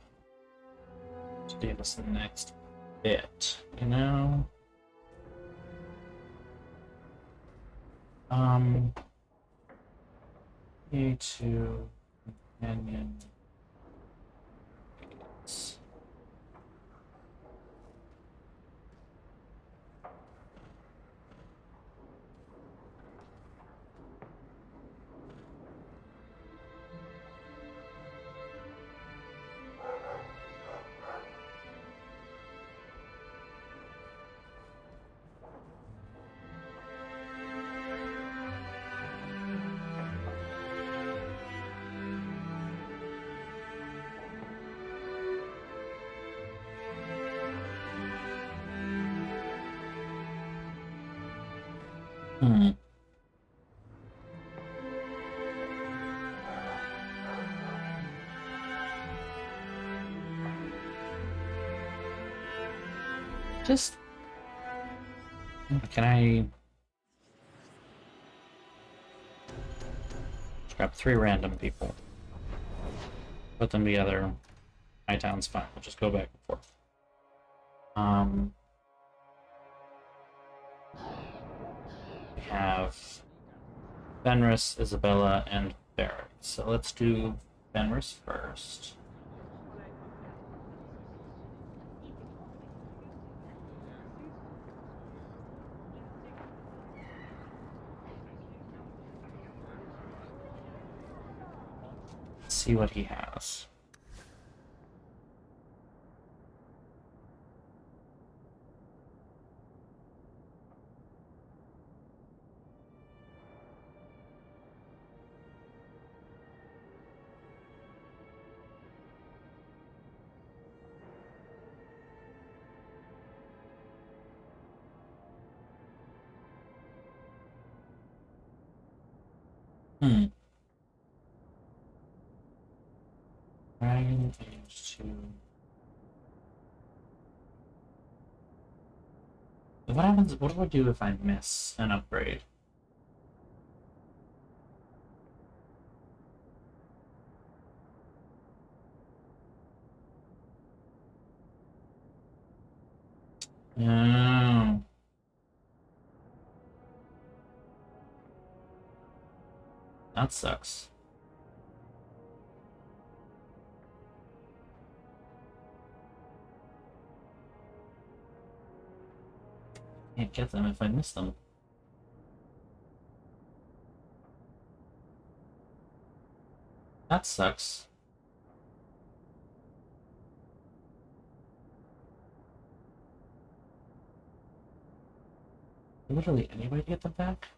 to do this in the next bit, you know? A2 companion. Hmm. Just... Can I... grab 3 random people. Put them together. My town's fine. We'll just go back and forth. We have Fenris, Isabella, and Barrett. So let's do Fenris first. Let's see what he has. Dragon Age 2. What happens? What do I do if I miss an upgrade? Oh. That sucks. Can't get them if I miss them. That sucks. Literally anybody get them back?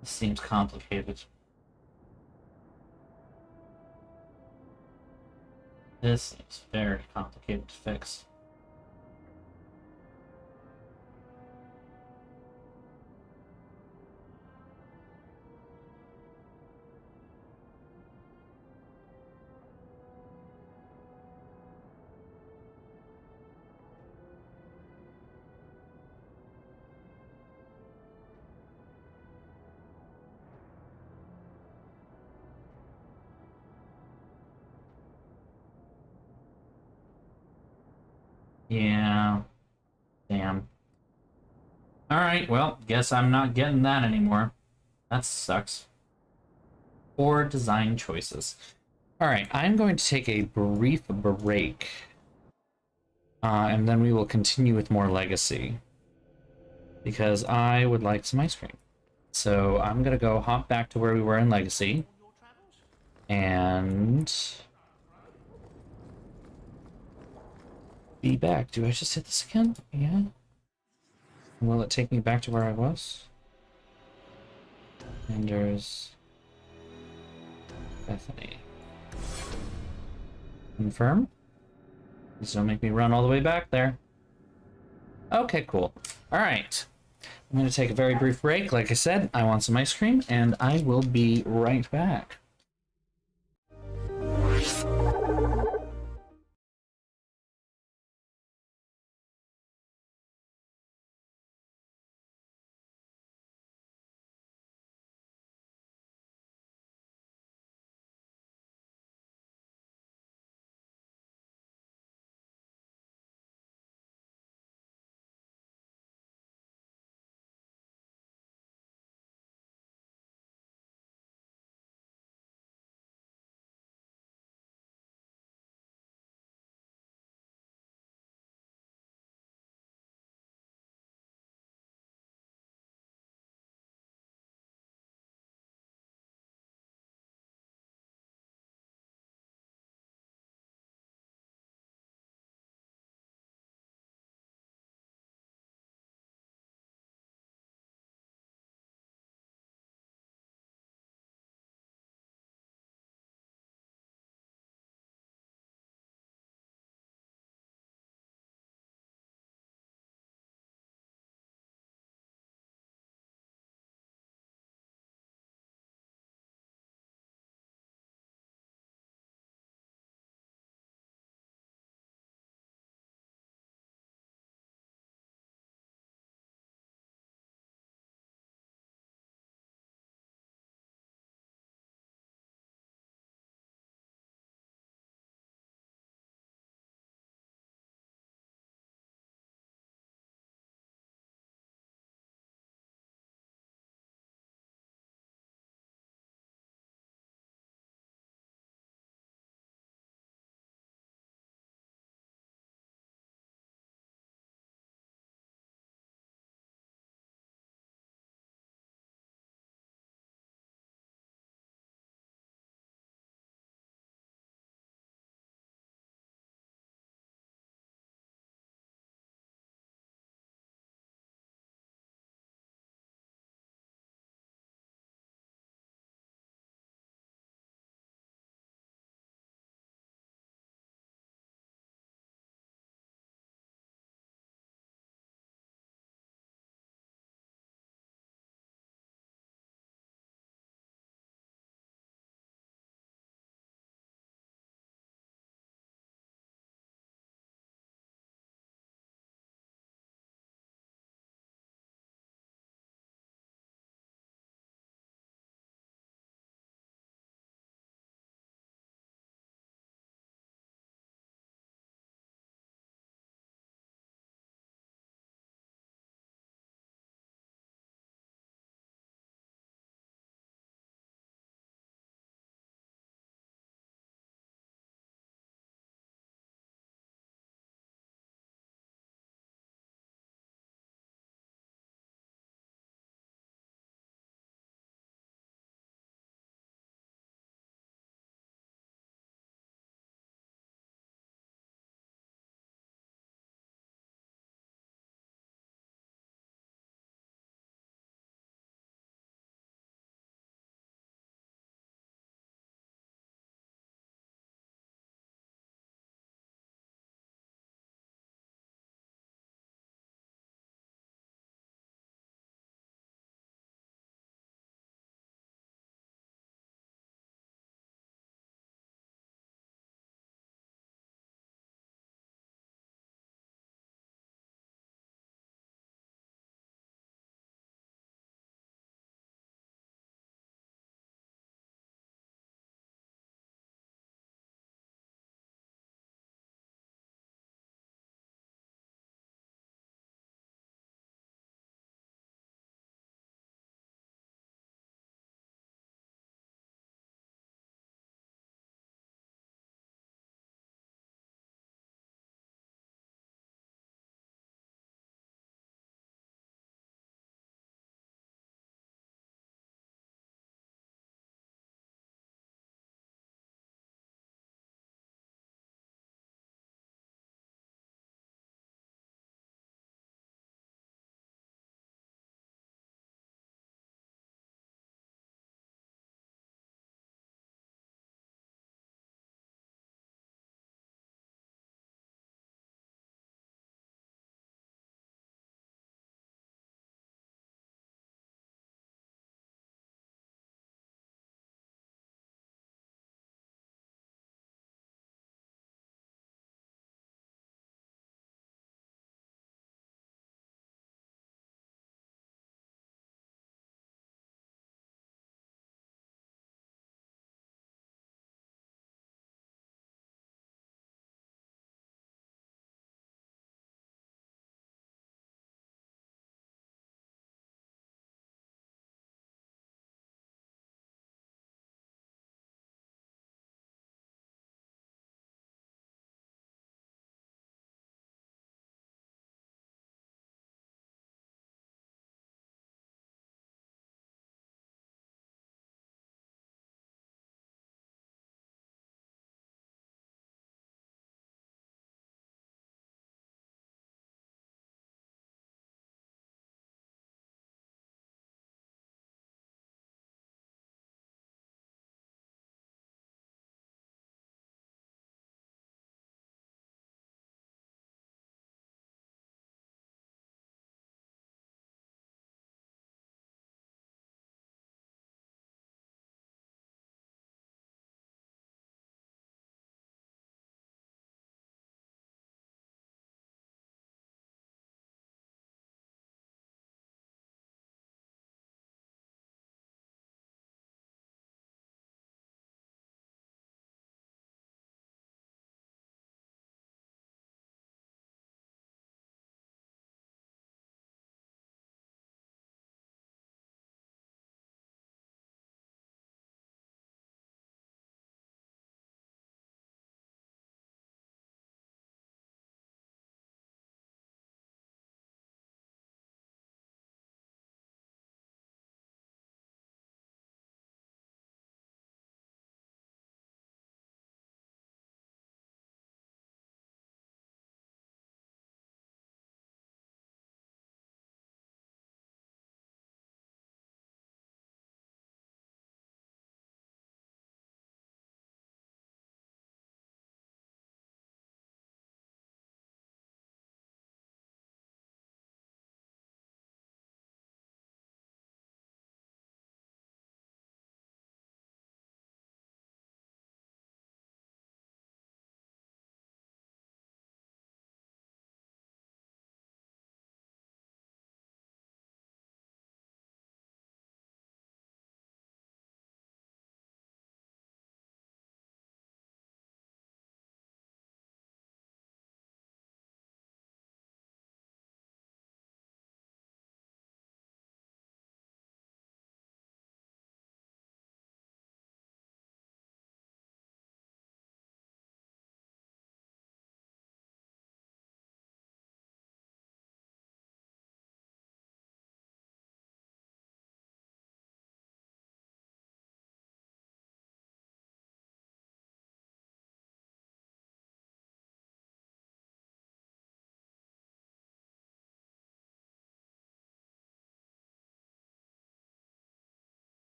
This seems complicated. This seems very complicated to fix. Yeah. Damn. Alright, well, guess I'm not getting that anymore. That sucks. Poor design choices. Alright, I'm going to take a brief break. And then we will continue with more Legacy. Because I would like some ice cream. So I'm going to go hop back to where we were in Legacy. And be back. Do I just hit this again? Yeah. Will it take me back to where I was? And there's Bethany. Confirm? Please don't make me run all the way back there. Okay, cool. Alright. I'm going to take a very brief break. Like I said, I want some ice cream, and I will be right back.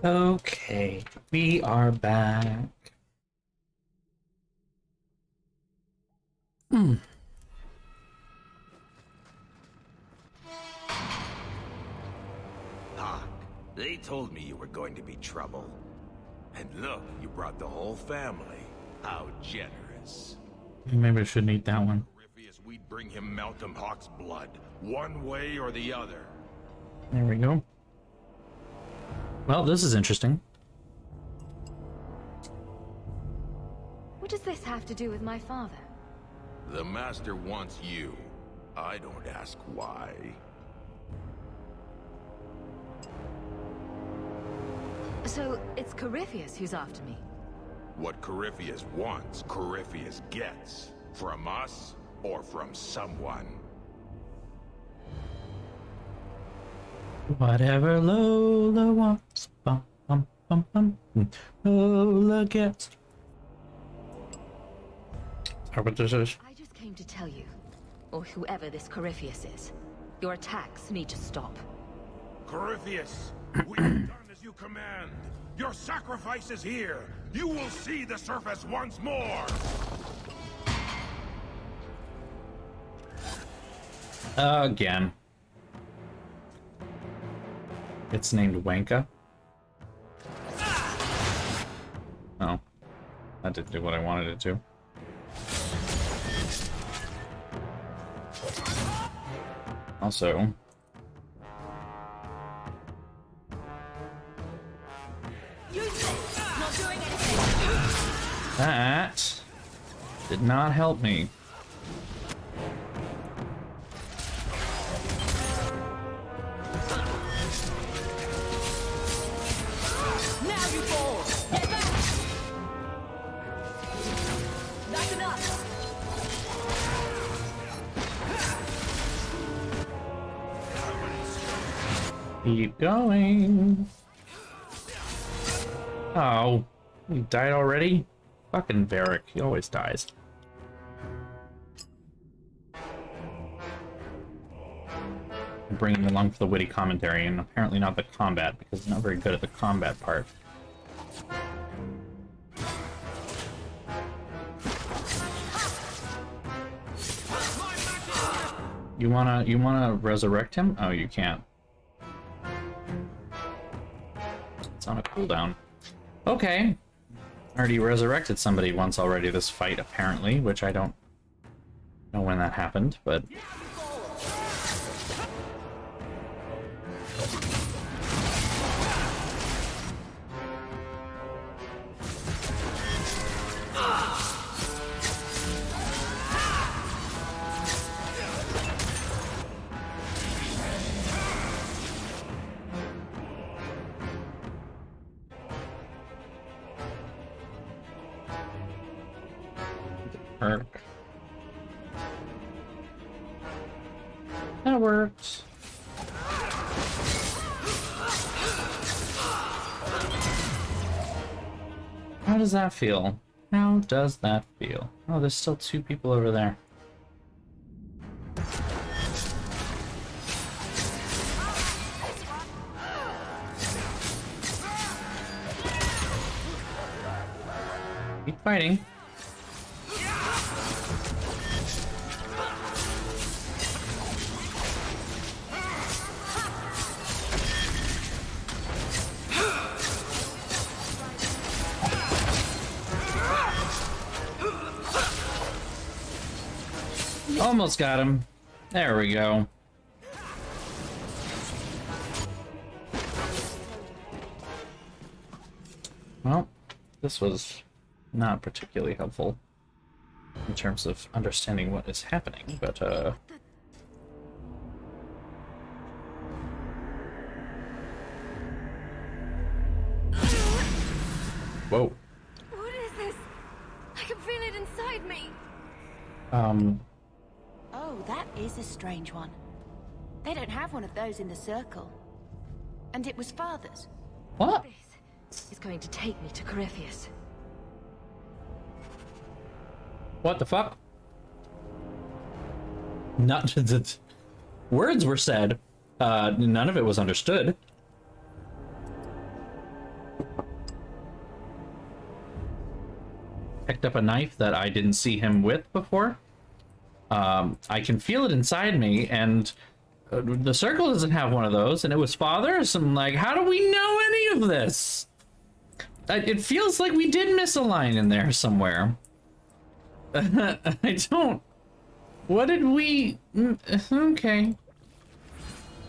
Okay, we are back. Ah, they told me you were going to be trouble. And look, you brought the whole family. How generous. Maybe I shouldn't eat that one. We'd bring him Malcolm Hawk's blood, one way or the other. There we go. Well, this is interesting. What does this have to do with my father? The Master wants you. I don't ask why. So, it's Corypheus who's after me? What Corypheus wants, Corypheus gets. From us, or from someone. Whatever Lola wants. Bum, bum, bum, bum. Lola gets. Is that what this is? I just came to tell you, or whoever this Corypheus is, your attacks need to stop. Corypheus, we have done as you command. Your sacrifice is here. You will see the surface once more. Again. It's named Wanka. Oh. That didn't do what I wanted it to. Also... that did not help me. Now you fall! Get back! That's enough! Keep going. Oh, he died already? Fucking Varric, he always dies. I'm bringing him along for the witty commentary, and apparently not the combat, because he's not very good at the combat part. You wanna resurrect him? Oh, you can't. It's on a cooldown. Okay. Already resurrected somebody once already this fight, apparently, which I don't know when that happened, but... Perk. That works. How does that feel? How does that feel? Oh, there's still two people over there. Keep fighting. Almost got him. There we go. Well, this was not particularly helpful in terms of understanding what is happening, but whoa. What is this? I can feel it inside me. Oh, that is a strange one. They don't have one of those in the circle. And it was Father's. What? This is going to take me to Corypheus. What the fuck? Not the words were said. None of it was understood. picked up a knife that I didn't see him with before. I can feel it inside me, and the circle doesn't have one of those, and it was father's. I'm like, how do we know any of this? It feels like we did miss a line in there somewhere. I don't... What did we... Okay.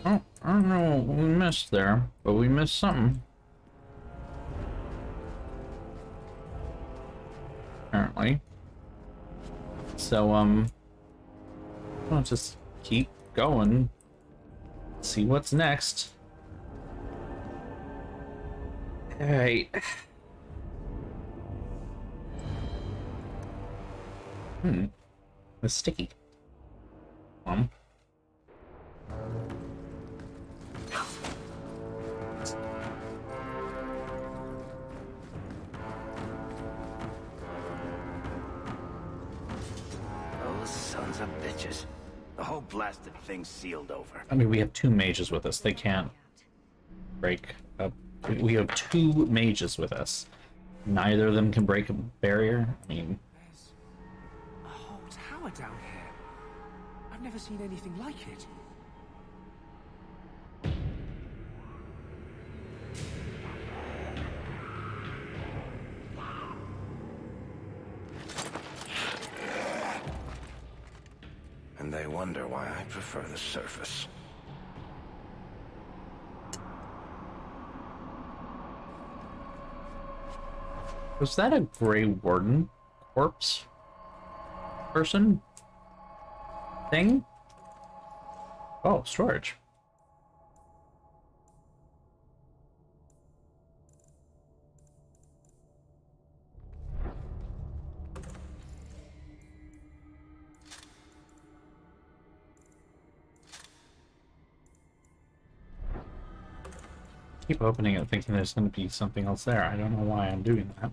I don't know what we missed there, but we missed something. Apparently. So, I'll just keep going. See what's next. Alright. It's sticky. Those sons of bitches. The whole blasted thing's sealed over. I mean, we have 2 mages with us. They can't break up. We have 2 mages with us. Neither of them can break a barrier. I mean... There's a whole tower down here. I've never seen anything like it. And they wonder why I prefer the surface. Was that a Grey Warden corpse person thing? Oh, storage. Keep opening it thinking there's going to be something else there. I don't know why I'm doing that.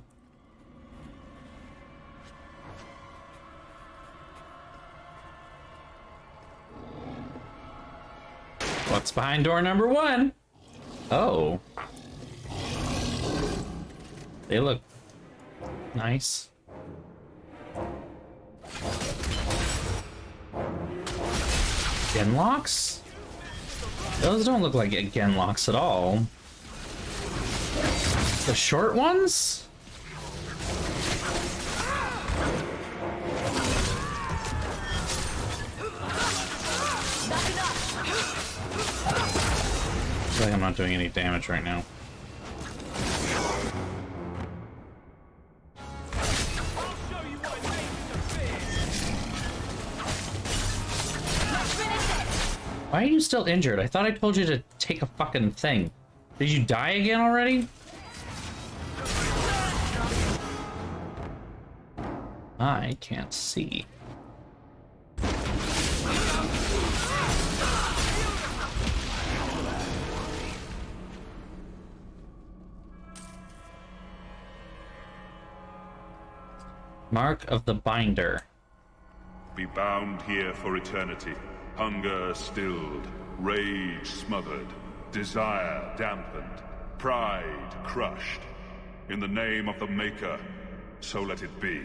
What's behind door number 1? Oh. They look nice. Genlocks? Those don't look like Genlocks at all. The short ones? I feel like I'm not doing any damage right now. Why are you still injured? I thought I told you to take a fucking thing. Did you die again already? I can't see. Mark of the Binder. Be bound here for eternity. Hunger stilled, rage smothered, desire dampened, pride crushed. In the name of the Maker, so let it be.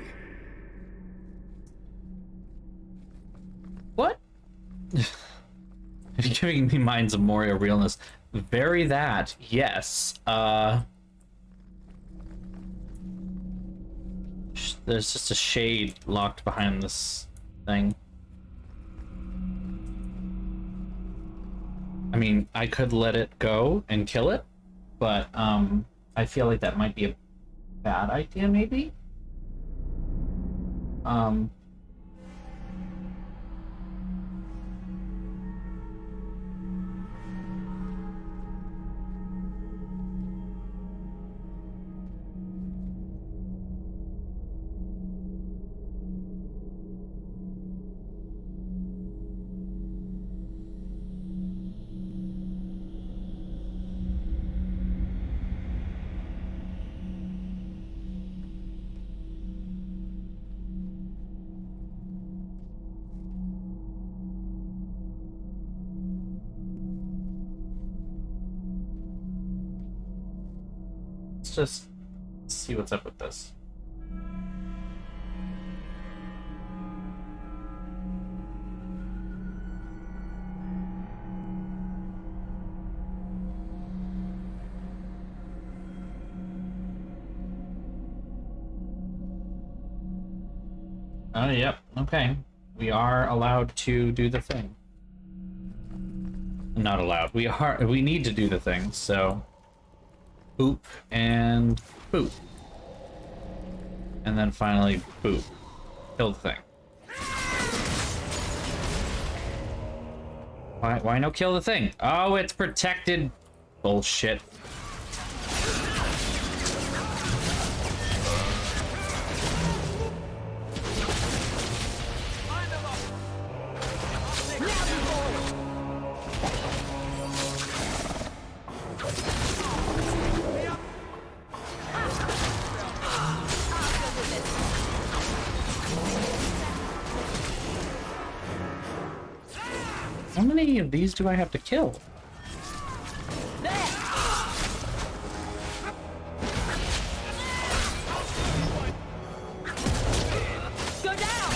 What? You're giving me Minds of Moria realness. Very that, yes. There's just a shade locked behind this thing. I mean, I could let it go and kill it, but I feel like that might be a bad idea, maybe? Just see what's up with this. Yep. Okay. We are allowed to do the thing. Not allowed. We need to do the thing, so... Boop and boop. And then finally, boop. Kill the thing. Why no kill the thing? Oh, it's protected. Bullshit. How many of these do I have to kill? Go down!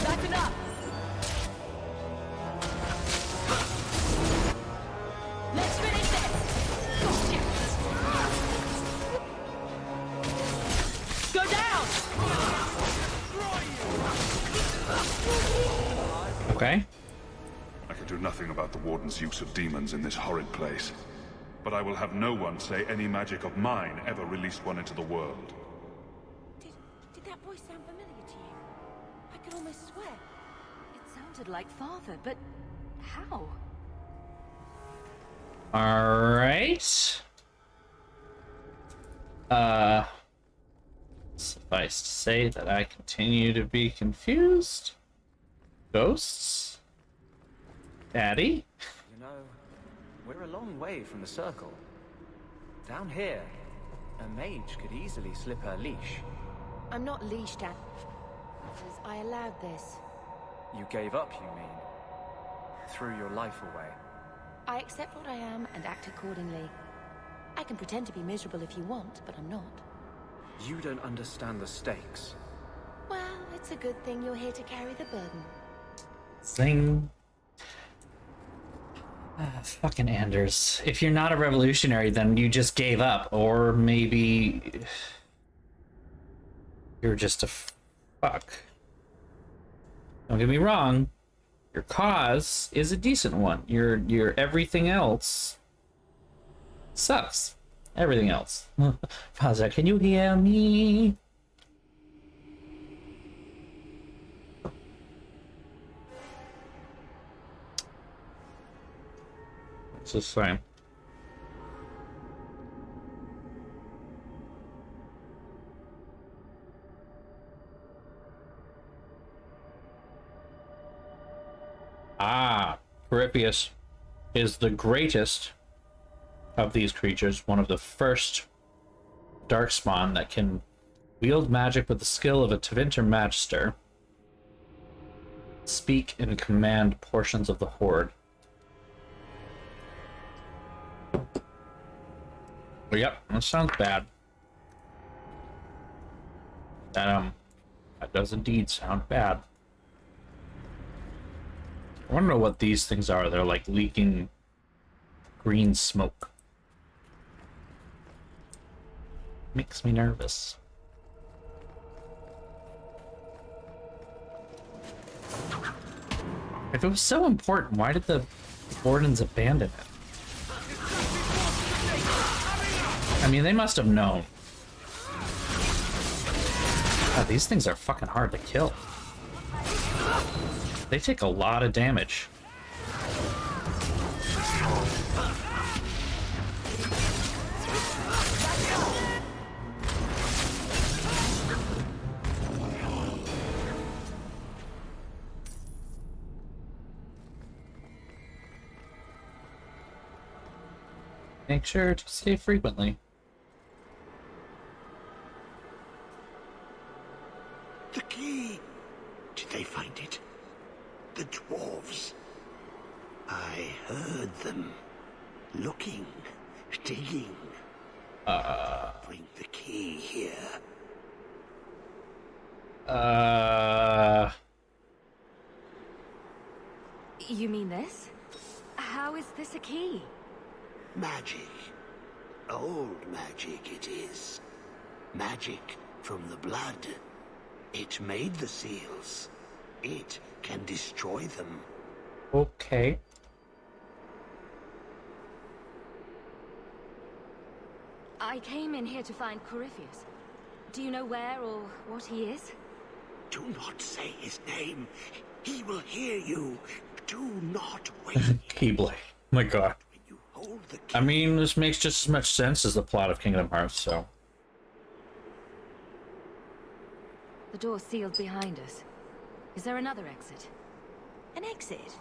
That's enough! Let's finish this! Go down! Okay. I can do nothing about the Warden's use of demons in this horrid place. But I will have no one say any magic of mine ever released one into the world. Did that voice sound familiar to you? I could almost swear. It sounded like father, but how? Alright. Suffice to say that I continue to be confused. Ghosts? Daddy? You know, we're a long way from the circle. Down here, a mage could easily slip her leash. I'm not leashed, Dad. I allowed this. You gave up, you mean? Threw your life away. I accept what I am and act accordingly. I can pretend to be miserable if you want, but I'm not. You don't understand the stakes. Well, it's a good thing you're here to carry the burden. Zing. Fucking Anders. If you're not a revolutionary, then you just gave up. Or maybe... you're just a fuck. Don't get me wrong. Your cause is a decent one. Your everything else sucks. Everything else. Faza, can you hear me? It's the same. Ah, Corypheus is the greatest of these creatures, one of the first darkspawn that can wield magic with the skill of a Tevinter Magister, speak and command portions of the Horde. But yep, that sounds bad. That does indeed sound bad. I wonder what these things are. They're like leaking green smoke. Makes me nervous. If it was so important, why did the Wardens abandon it? I mean, they must have known. God, these things are fucking hard to kill. They take a lot of damage. Make sure to save frequently. The key! Did they find it? The dwarves. I heard them. Looking. Digging. Bring the key here. You mean this? How is this a key? Magic. Old magic it is. Magic from the blood. It made the seals. It can destroy them. Okay. I came in here to find Corypheus. Do you know where or what he is? Do not say his name. He will hear you. Do not wait. Keyblade. My god. Hold the key. I mean, this makes just as much sense as the plot of Kingdom Hearts, so. The door's sealed behind us. Is there another exit? An exit?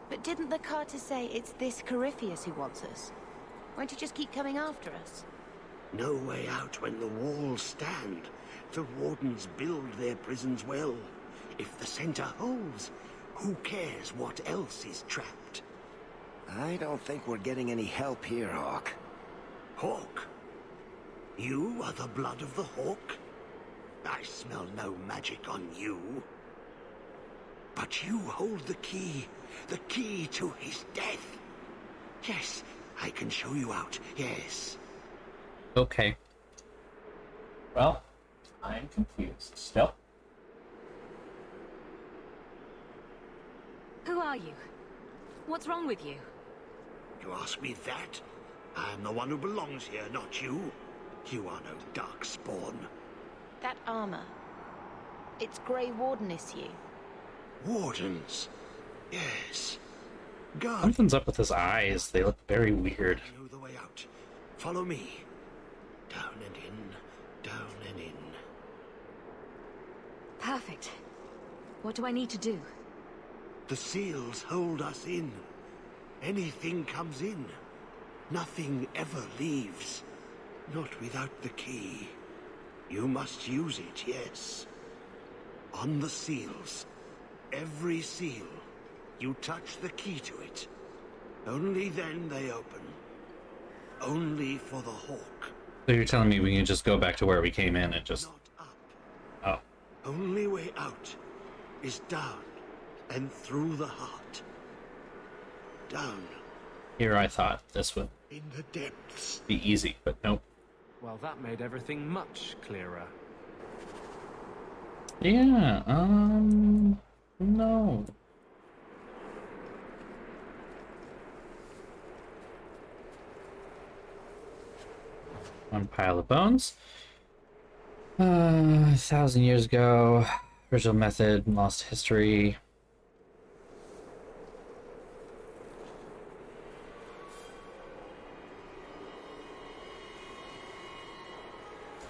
But didn't the Carter say it's this Corypheus who wants us? Won't you just keep coming after us? No way out when the walls stand. The wardens build their prisons well. If the center holds, who cares what else is trapped? I don't think we're getting any help here, Hawk. Hawk? You are the blood of the Hawk? I smell no magic on you. But you hold the key to his death. Yes, I can show you out, yes. Okay. Well, I'm confused still. Who are you? What's wrong with you? You ask me that? I'm the one who belongs here, not you. You are no darkspawn. That armor. It's Grey Warden issue. Wardens? Yes. Guard. Something's up with his eyes. They look very weird. I know the way out. Follow me. Down and in, down and in. Perfect. What do I need to do? The seals hold us in. Anything comes in. Nothing ever leaves. Not without the key. You must use it, yes. On the seals. Every seal. You touch the key to it. Only then they open. Only for the Hawk. So you're telling me we can just go back to where we came in and just... Oh. Only way out is down and through the heart. Down. Here I thought this would in the depths. Be easy, but nope. Well, that made everything much clearer. Yeah, no. One pile of bones. 1,000 years ago. Original method, lost history.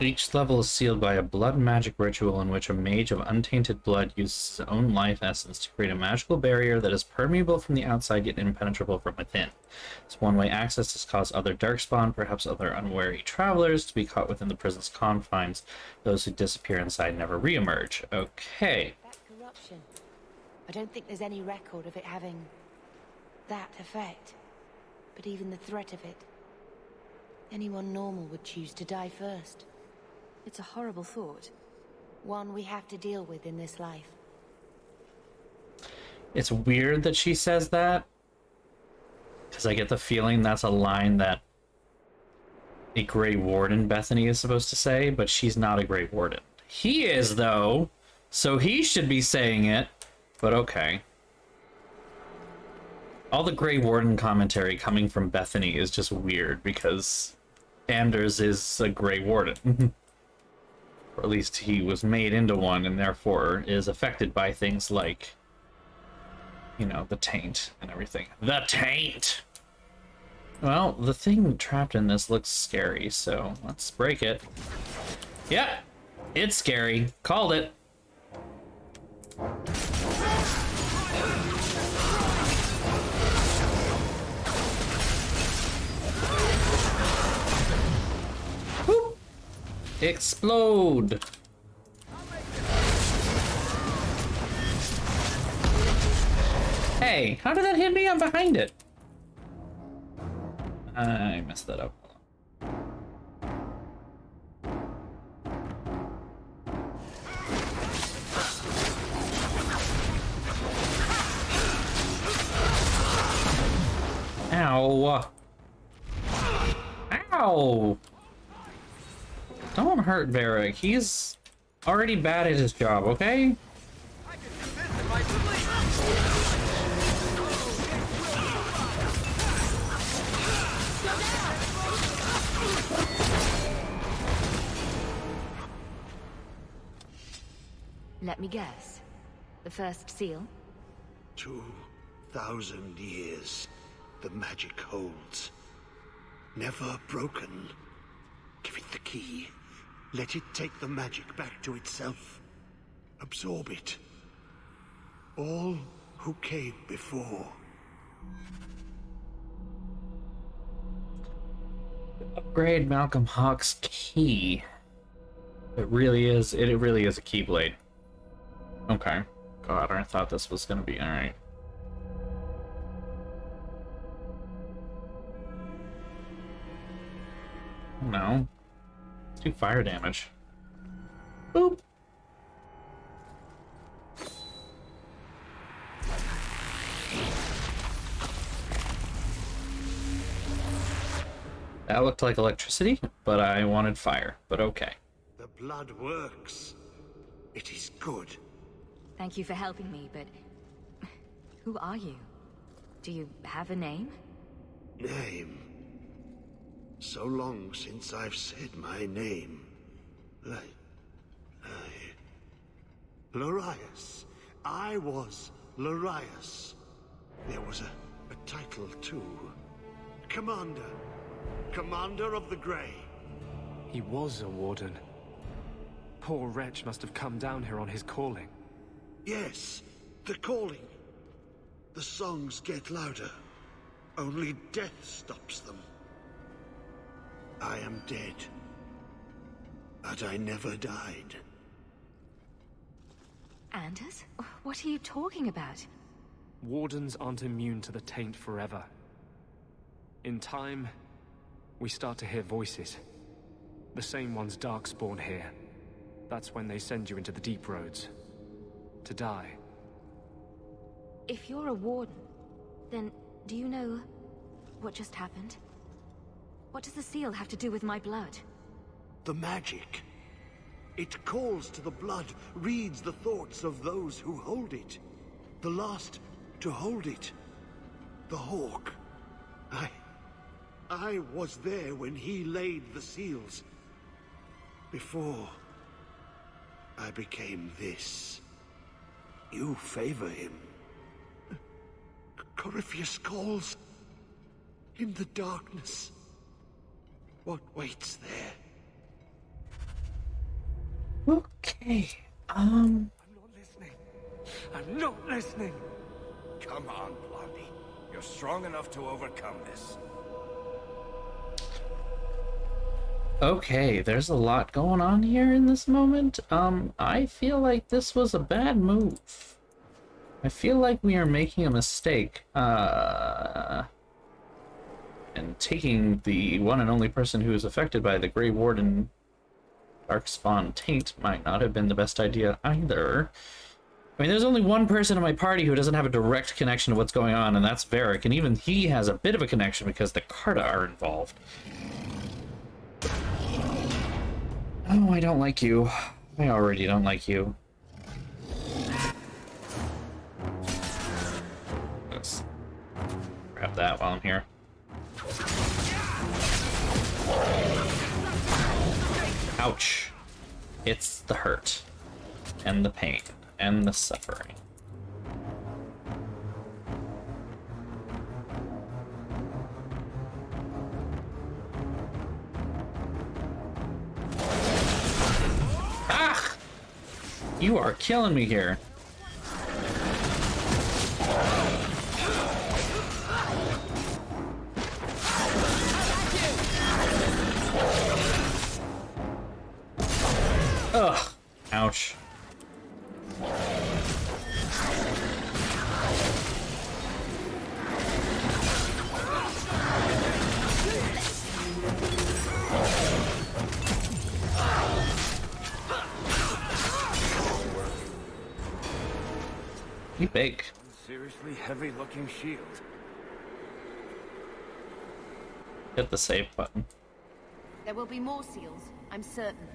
Each level is sealed by a blood magic ritual in which a mage of untainted blood uses his own life essence to create a magical barrier that is permeable from the outside yet impenetrable from within. This one-way access has caused other darkspawn, perhaps other unwary travelers, to be caught within the prison's confines. Those who disappear inside never re-emerge. Okay. That corruption. I don't think there's any record of it having that effect. But even the threat of it, anyone normal would choose to die first. It's a horrible thought. One we have to deal with in this life. It's weird that she says that, because I get the feeling that's a line that a Grey Warden Bethany is supposed to say, but she's not a Grey Warden. He is, though, so he should be saying it, but okay. All the Grey Warden commentary coming from Bethany is just weird, because Anders is a Grey Warden. Or at least he was made into one, and therefore is affected by things like, you know, the taint and everything. The taint! Well, the thing trapped in this looks scary, so let's break it. Yep, it's scary. Called it. Whoop. Explode! Hey, how did that hit me? I'm behind it. I messed that up. Ow! Ow! Don't hurt Varric. He's already bad at his job, okay? Let me guess. The first seal? 2,000 years the magic holds. Never broken. Give it the key. Let it take the magic back to itself. Absorb it. All who came before. Upgrade Malcolm Hawk's key. It really is a keyblade. Okay. God, I thought this was gonna be alright. No. Let's do fire damage. Boop. That looked like electricity, but I wanted fire. But okay. The blood works. It is good. Thank you for helping me, but... who are you? Do you have a name? Name? So long since I've said my name. Larius. I was Larius. There was a title too. Commander. Commander of the Grey. He was a warden. Poor wretch must have come down here on his calling. Yes, the calling. The songs get louder. Only death stops them. I am dead. But I never died. Anders? What are you talking about? Wardens aren't immune to the taint forever. In time, we start to hear voices. The same ones Darkspawn hear. That's when they send you into the deep roads. To die. If you're a warden, then do you know what just happened? What does the seal have to do with my blood? The magic. It calls to the blood, reads the thoughts of those who hold it. The last to hold it. The Hawk. I was there when he laid the seals. Before I became this. You favor him. Corypheus calls. In the darkness. What waits there? Okay, I'm not listening. I'm not listening. Come on, Blondie. You're strong enough to overcome this. Okay, there's a lot going on here in this moment. I feel like this was a bad move. I feel like we are making a mistake. And taking the one and only person who is affected by the Grey Warden Darkspawn taint might not have been the best idea either. I mean, there's only one person in my party who doesn't have a direct connection to what's going on, and that's Varric, and even he has a bit of a connection because the Carta are involved. Oh, I don't like you. I already don't like you. Let's grab that while I'm here. Ouch. It's the hurt, and the pain, and the suffering. Ah! You are killing me here. Ugh. Ouch. You big. Seriously heavy-looking shield. Hit the save button. There will be more seals, I'm certain.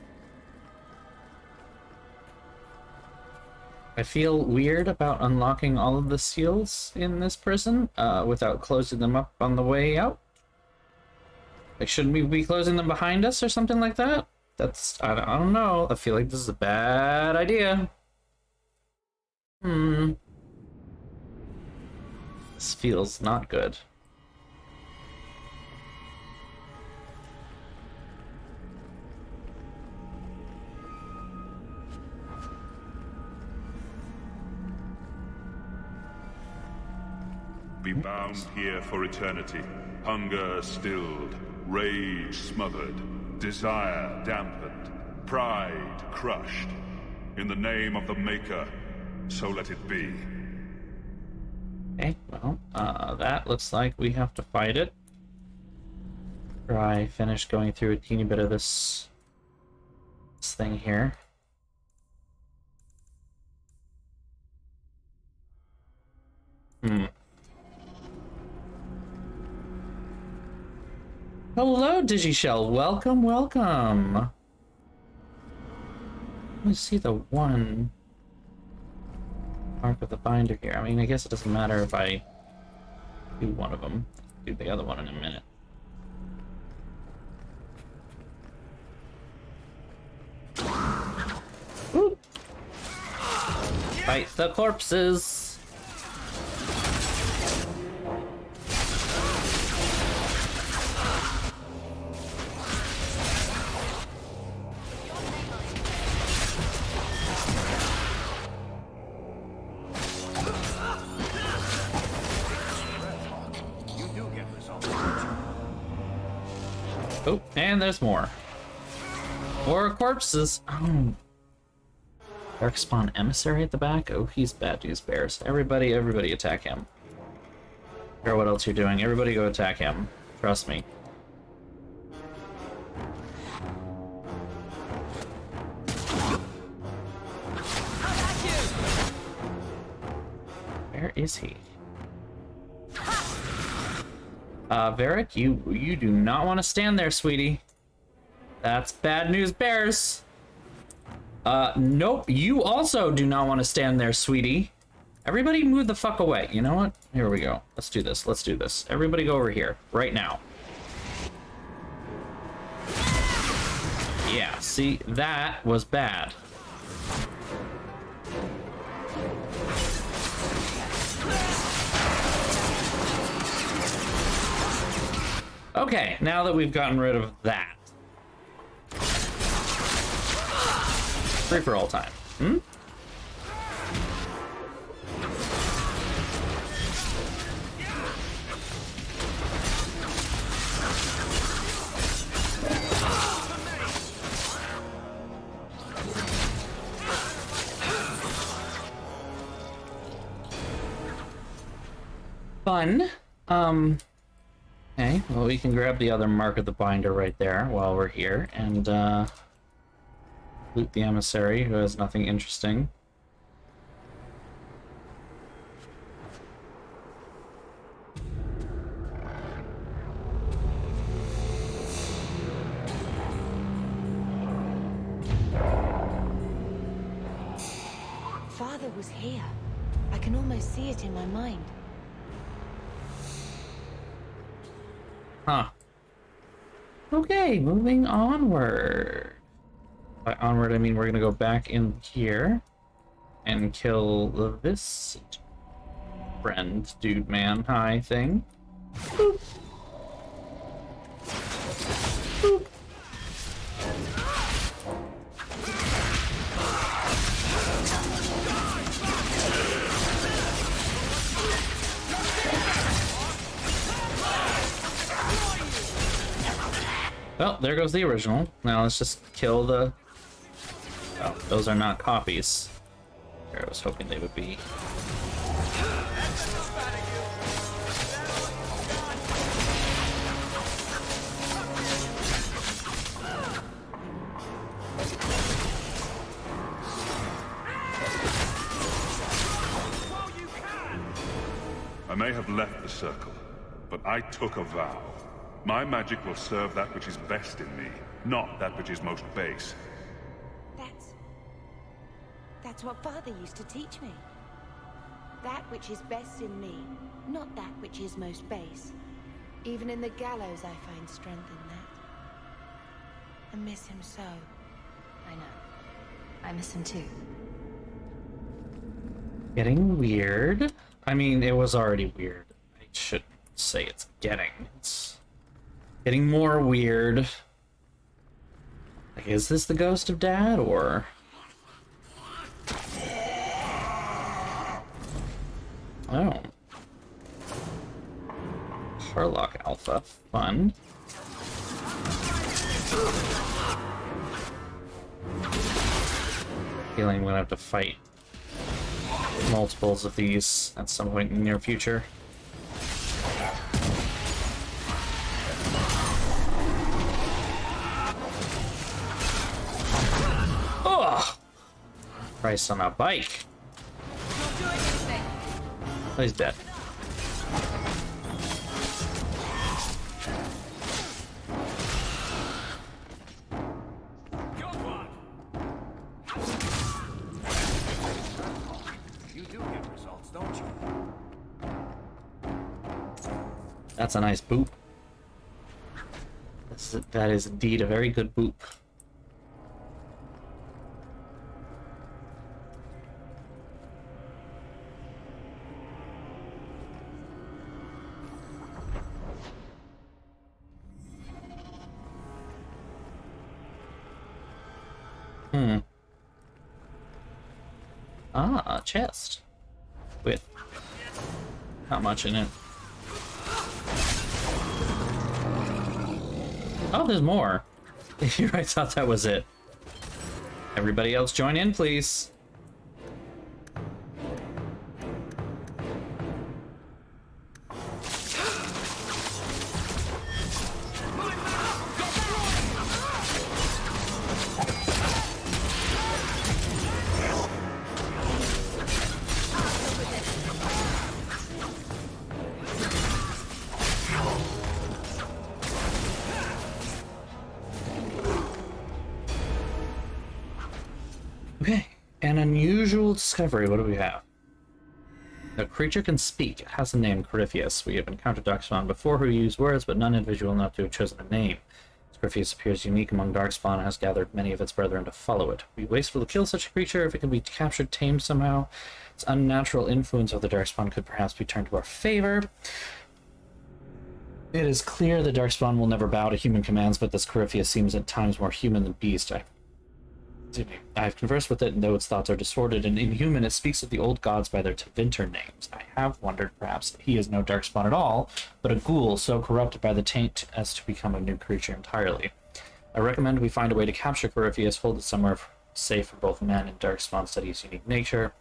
I feel weird about unlocking all of the seals in this prison without closing them up on the way out. Like, shouldn't we be closing them behind us or something like that? I don't know. I feel like this is a bad idea. This feels not good. Be bound here for eternity. Hunger stilled, rage smothered, desire dampened, pride crushed. In the name of the Maker, so let it be. Okay, well, that looks like we have to fight it. I finished going through a teeny bit of this thing here. Hello, Digishell. Welcome, welcome. Let me see the one mark of the binder here. I mean, I guess it doesn't matter if I do one of them. Do the other one in a minute. Woo. Fight the corpses. Oh, and there's more. More corpses. Oh. Darkspawn Emissary at the back? Oh, he's bad news bears. Everybody attack him. I don't care what else you're doing. Everybody go attack him. Trust me. Where is he? Varric, you do not want to stand there, sweetie. That's bad news bears. Nope, you also do not want to stand there, sweetie. Everybody move the fuck away. You know what? Here we go. Let's do this. Let's do this. Everybody go over here, right now. Yeah, see, that was bad. Okay, now that we've gotten rid of that. Free for all time. Fun. Okay, well, we can grab the other mark of the binder right there while we're here, and loot the emissary, who has nothing interesting. Father was here. I can almost see it in my mind. Huh. Okay, moving onward. By onward, I mean we're gonna go back in here and kill this friend, dude, man, hi thing. Boop. Boop. Well, there goes the original. Now let's just kill the... Oh, those are not copies. I was hoping they would be. I may have left the circle, but I took a vow. My magic will serve that which is best in me, not that which is most base. That's what Father used to teach me. That which is best in me, not that which is most base. Even in the gallows I find strength in that. I miss him so. I know. I miss him too. Getting weird. I mean, it was already weird. I shouldn't say it's getting more weird. Like, is this the ghost of Dad, or... Oh. Harlock Alpha. Fun. Feeling we're gonna have to fight multiples of these at some point in the near future. Oh! Christ on a bike. Oh, he's dead. You do get results, don't you? That's a nice boop. That is indeed a very good boop. Ah, a chest. With not much in it. Oh, there's more. I thought that was it. Everybody else join in, please. Okay, an unusual discovery. What do we have? The creature can speak. It has the name Corypheus. We have encountered Darkspawn before who use words, but none individual enough to have chosen a name. Corypheus appears unique among Darkspawn and has gathered many of its brethren to follow it. We wasteful to kill such a creature if it can be captured, tamed somehow. Its unnatural influence of the Darkspawn could perhaps be turned to our favor. It is clear the Darkspawn will never bow to human commands, but this Corypheus seems at times more human than beast. I have conversed with it, and though its thoughts are distorted and inhuman, it speaks of the old gods by their Tevinter names. I have wondered, perhaps, that he is no Darkspawn at all, but a ghoul so corrupted by the taint as to become a new creature entirely. I recommend we find a way to capture Corypheus, hold it somewhere safe for both men and Darkspawn studies unique nature.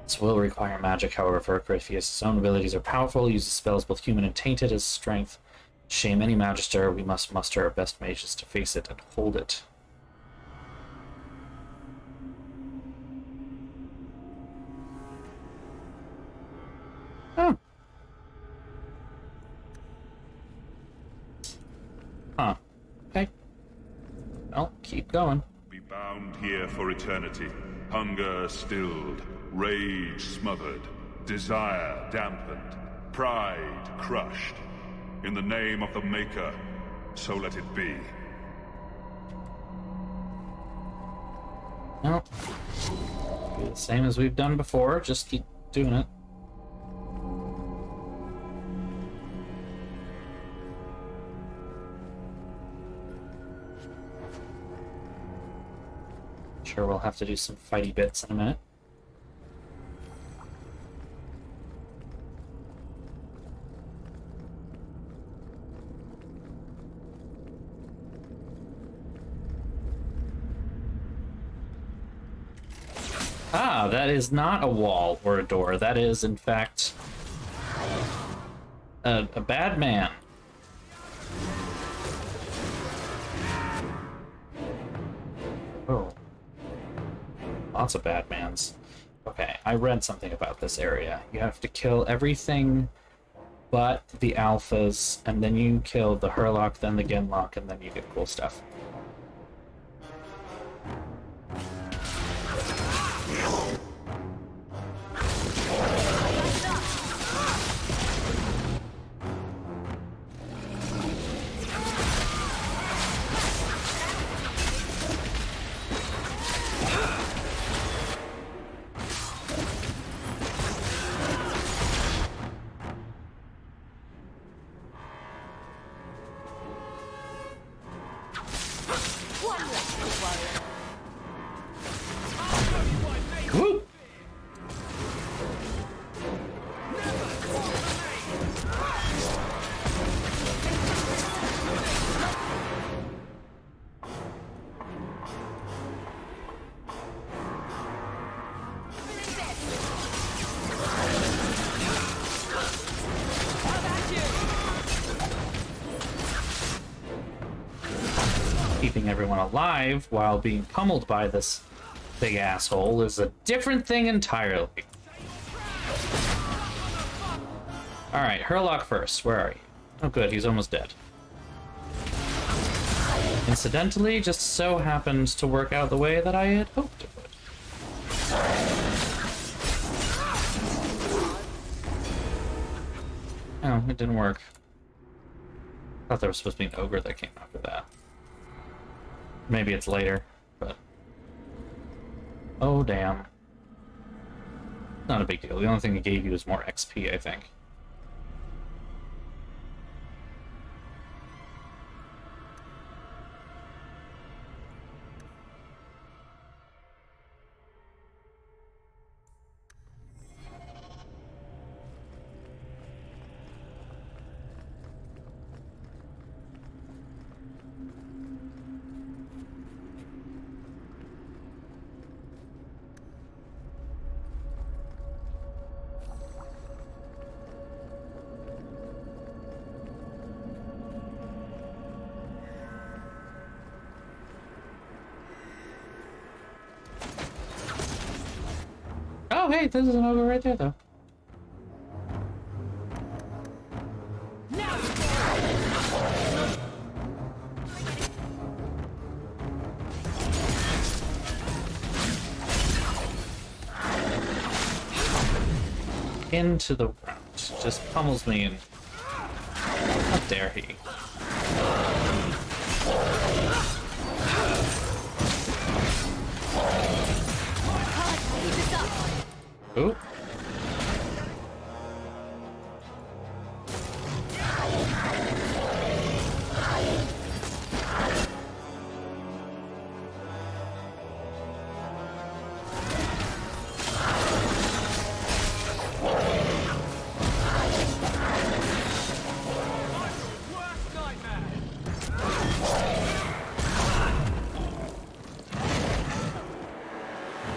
This will require magic, however, for Corypheus' own abilities are powerful, uses spells both human and tainted as strength. Shame any magister, we must muster our best mages to face it and hold it. Oh. Huh. Okay. Well, keep going. Be bound here for eternity. Hunger stilled, rage smothered, desire dampened, pride crushed. In the name of the Maker, so let it be. Well, do the same as we've done before, just keep doing it. Sure, we'll have to do some fighty bits in a minute. Ah, that is not a wall or a door. That is, in fact, a bad man. Oh. Lots of bad mans. Okay, I read something about this area. You have to kill everything but the alphas, and then you kill the Hurlock, then the Genlock, and then you get cool stuff. keeping everyone alive while being pummeled by this big asshole is a different thing entirely. Alright, Herlock first. Where are you? Oh good, he's almost dead. Incidentally, just so happened to work out the way that I had hoped it would. Oh, it didn't work. I thought there was supposed to be an ogre that came after that. Maybe it's later, but... Oh, damn. Not a big deal. The only thing it gave you was more XP, I think. Oh, hey, this is an ogre right there, though. Into the ground. Just pummels me and... How dare he? Ooh.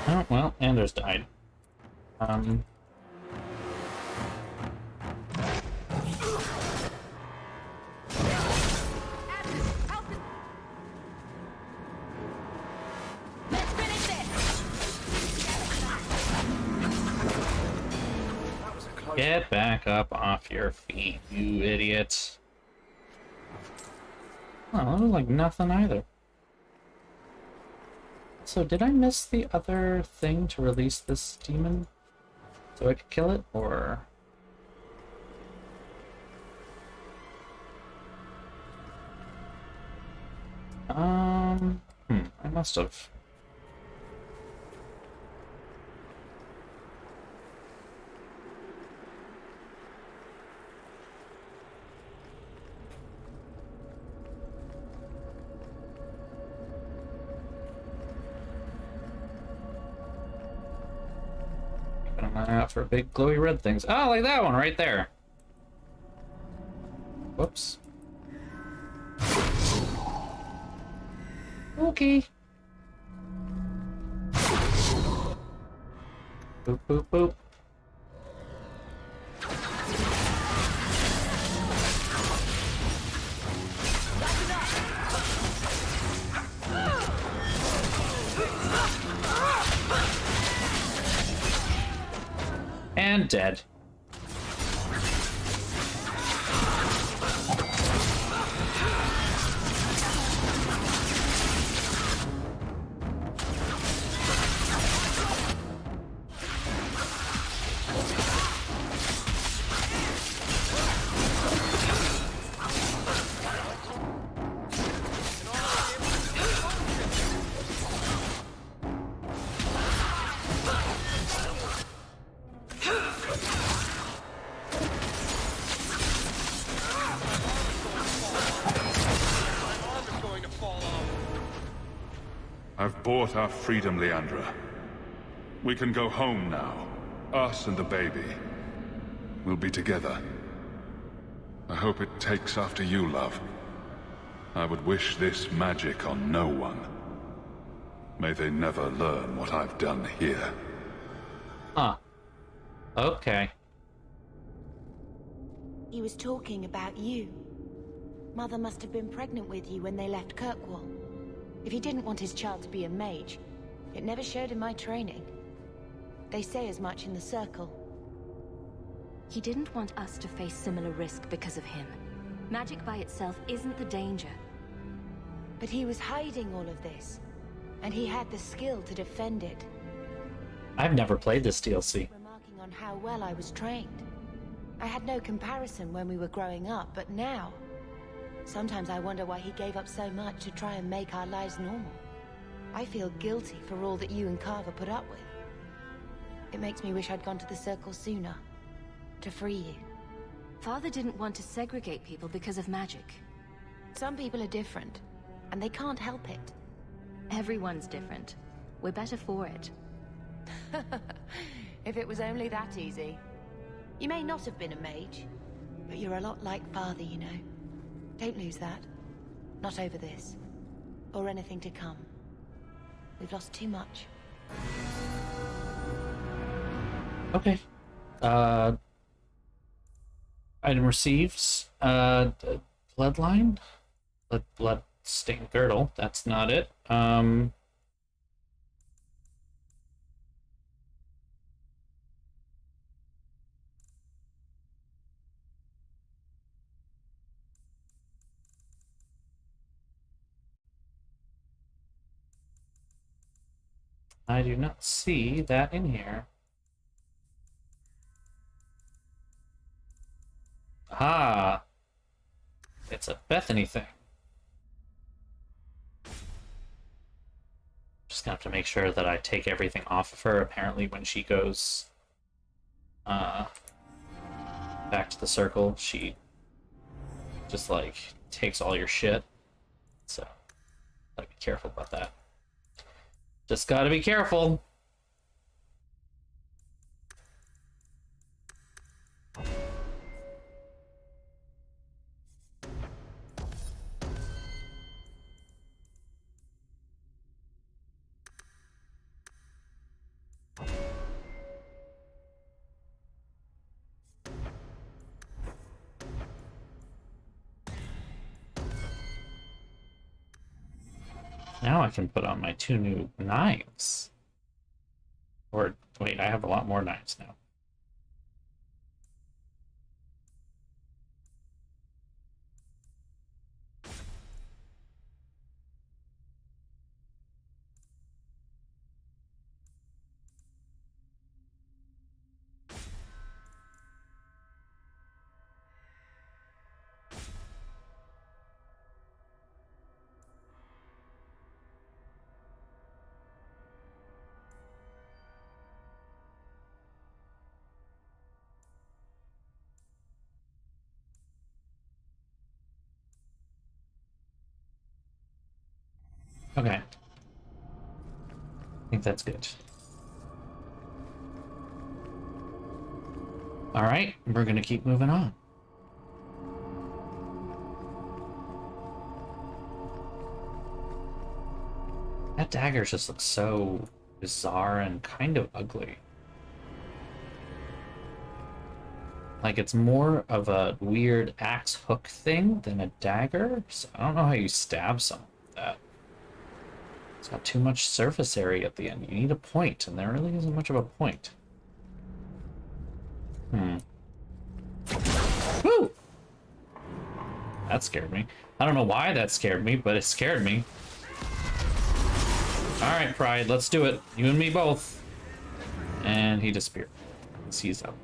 Oh, well, Anders died. Get back up off your feet, you idiot. Oh, that was like nothing either. So did I miss the other thing to release this demon? So I could kill it, or... I must have. Keep an eye out for big glowy red things. Oh, like that one right there. Whoops. Okay. Boop, boop, boop. And dead. I've bought our freedom, Leandra. We can go home now. Us and the baby. We'll be together. I hope it takes after you, love. I would wish this magic on no one. May they never learn what I've done here. Huh. Okay. He was talking about you. Mother must have been pregnant with you when they left Kirkwall. If he didn't want his child to be a mage, it never showed in my training. They say as much in the Circle. He didn't want us to face similar risk because of him. Magic by itself isn't the danger. But he was hiding all of this, and he had the skill to defend it. I've never played this DLC. Remarking on how well I was trained. I had no comparison when we were growing up, but now... Sometimes I wonder why he gave up so much to try and make our lives normal. I feel guilty for all that you and Carver put up with. It makes me wish I'd gone to the Circle sooner. To free you. Father didn't want to segregate people because of magic. Some people are different, and they can't help it. Everyone's different. We're better for it. If it was only that easy. You may not have been a mage, but you're a lot like Father, you know. Don't lose that. Not over this. Or anything to come. We've lost too much. Okay. Item received. Bloodline? Blood-stained girdle. That's not it. I do not see that in here. Ah, it's a Bethany thing. Just gonna have to make sure that I take everything off of her. Apparently when she goes back to the Circle, she just like takes all your shit. So gotta be careful about that. Just gotta be careful. Now I can put on my 2 new knives. Or, wait, I have a lot more knives now. Okay. I think that's good. Alright, we're gonna keep moving on. That dagger just looks so bizarre and kind of ugly. Like, it's more of a weird axe hook thing than a dagger, so I don't know how you stab something with that. It's got too much surface area at the end. You need a point, and there really isn't much of a point. Woo! That scared me. I don't know why that scared me, but it scared me. Alright, Pride, let's do it. You and me both. And he disappeared. He's up.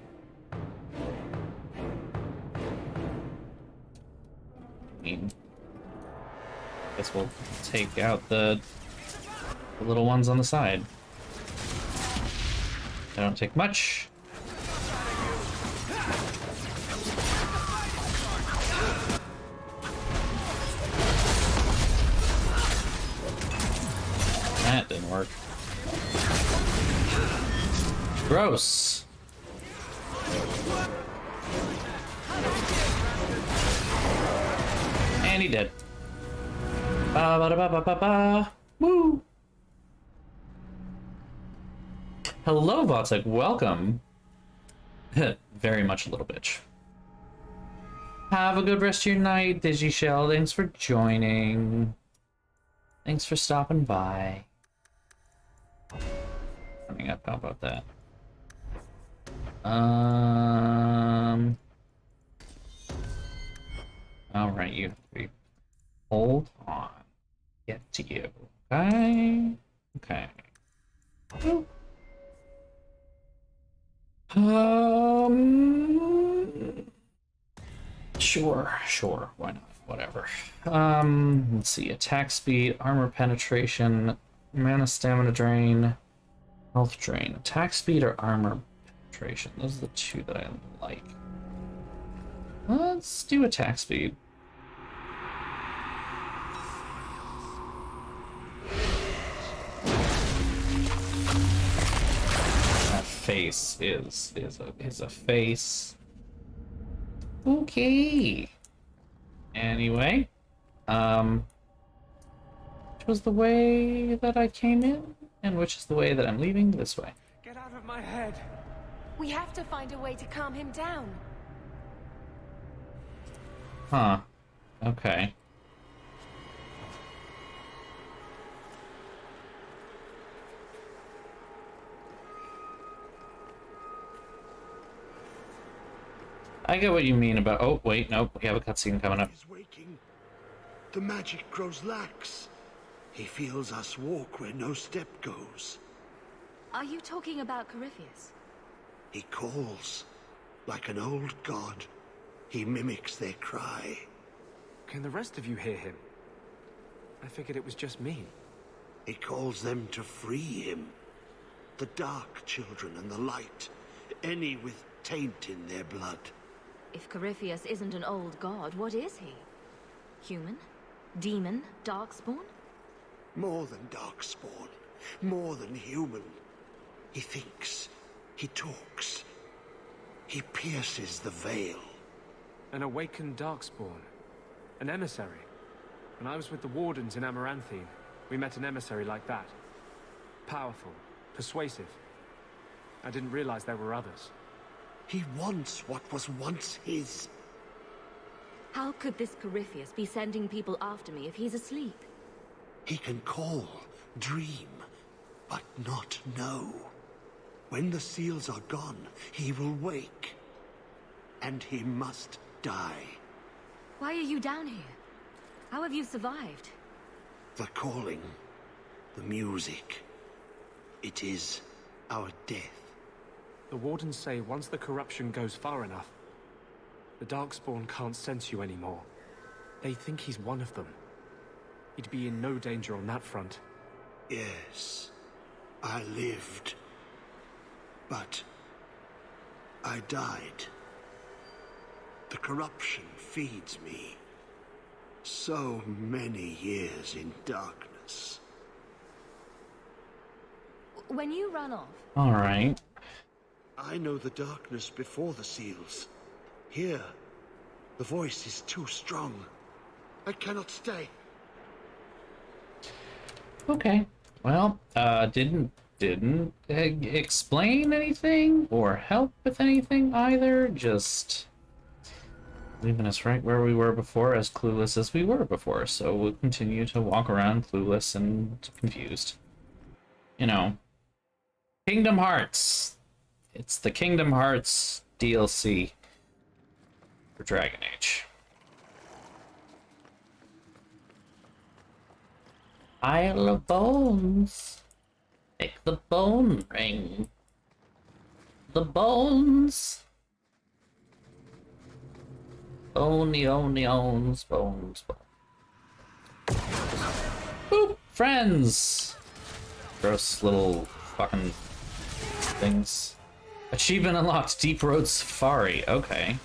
Guess we'll take out the little ones on the side. They don't take much. That didn't work. Gross. And he did. Ba ba ba ba ba ba. Woo. Hello, Votek. Welcome. Very much a little bitch. Have a good rest of your night, Digishell. Thanks for joining. Thanks for stopping by. Coming up, how about that? Alright, you three. Hold on. Get to you. Okay. Okay. Boop. Sure, why not? Whatever. Let's see, attack speed, armor penetration, mana stamina drain, health drain. Attack speed or armor penetration? Those are the two that I like. Let's do attack speed. That face is a face. Okay. Anyway, which was the way that I came in, and which is the way that I'm leaving? This way. Get out of my head! We have to find a way to calm him down. Huh. Okay. I get what you mean about... Oh, wait, nope. We have a cutscene coming up. He's waking. The magic grows lax. He feels us walk where no step goes. Are you talking about Corypheus? He calls. Like an old god. He mimics their cry. Can the rest of you hear him? I figured it was just me. He calls them to free him. The dark children and the light. Any with taint in their blood. If Corypheus isn't an old god, what is he? Human? Demon? Darkspawn? More than darkspawn. More than human. He thinks. He talks. He pierces the veil. An awakened darkspawn. An emissary. When I was with the Wardens in Amaranthine, we met an emissary like that. Powerful. Persuasive. I didn't realize there were others. He wants what was once his. How could this Corypheus be sending people after me if he's asleep? He can call, dream, but not know. When the seals are gone, he will wake. And he must die. Why are you down here? How have you survived? The calling, the music. It is our death. The Wardens say once the corruption goes far enough, the Darkspawn can't sense you anymore. They think he's one of them. He'd be in no danger on that front. Yes, I lived. But I died. The corruption feeds me. So many years in darkness. When you run off... Alright. I know the darkness before the seals. Here, the voice is too strong. I cannot stay. Okay. Well, didn't explain anything or help with anything either. Just leaving us right where we were before, as clueless as we were before. So we'll continue to walk around clueless and confused. You know, Kingdom Hearts. It's the Kingdom Hearts DLC for Dragon Age. Isle of Bones. Take the bone ring. The bones. Only owns bones. Boop! Friends! Gross little fucking things. Achievement unlocked, Deep Road Safari. Okay.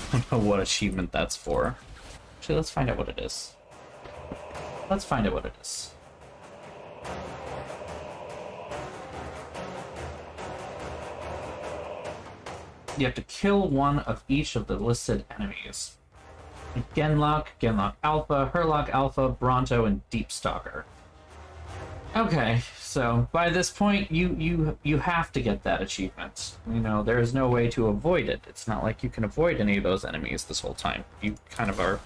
I don't know what achievement that's for. Actually, let's find out what it is. Let's find out what it is. You have to kill one of each of the listed enemies. Genlock, Genlock Alpha, Herlock Alpha, Bronto, and Deep Stalker. Okay, so by this point, you have to get that achievement. You know, there is no way to avoid it. It's not like you can avoid any of those enemies this whole time. You kind of are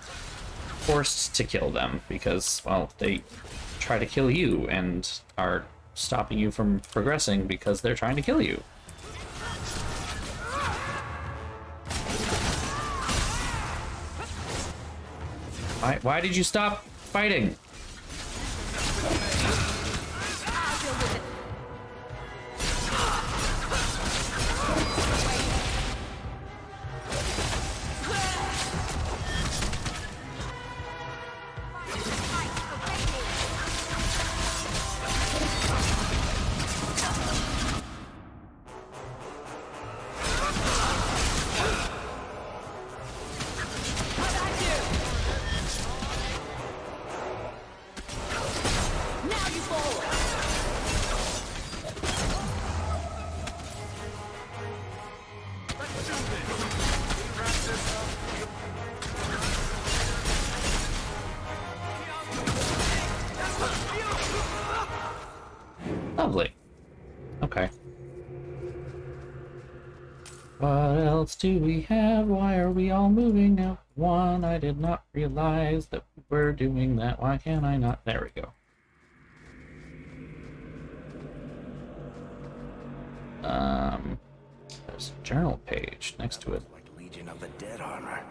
forced to kill them because, well, they try to kill you and are stopping you from progressing because they're trying to kill you. Why did you stop fighting? Lovely. Okay. What else do we have? Why are we all moving up one? I did not realize that we were doing that. Why can't I not? There we go. There's a journal page next to it. Like Legion of the Dead armor.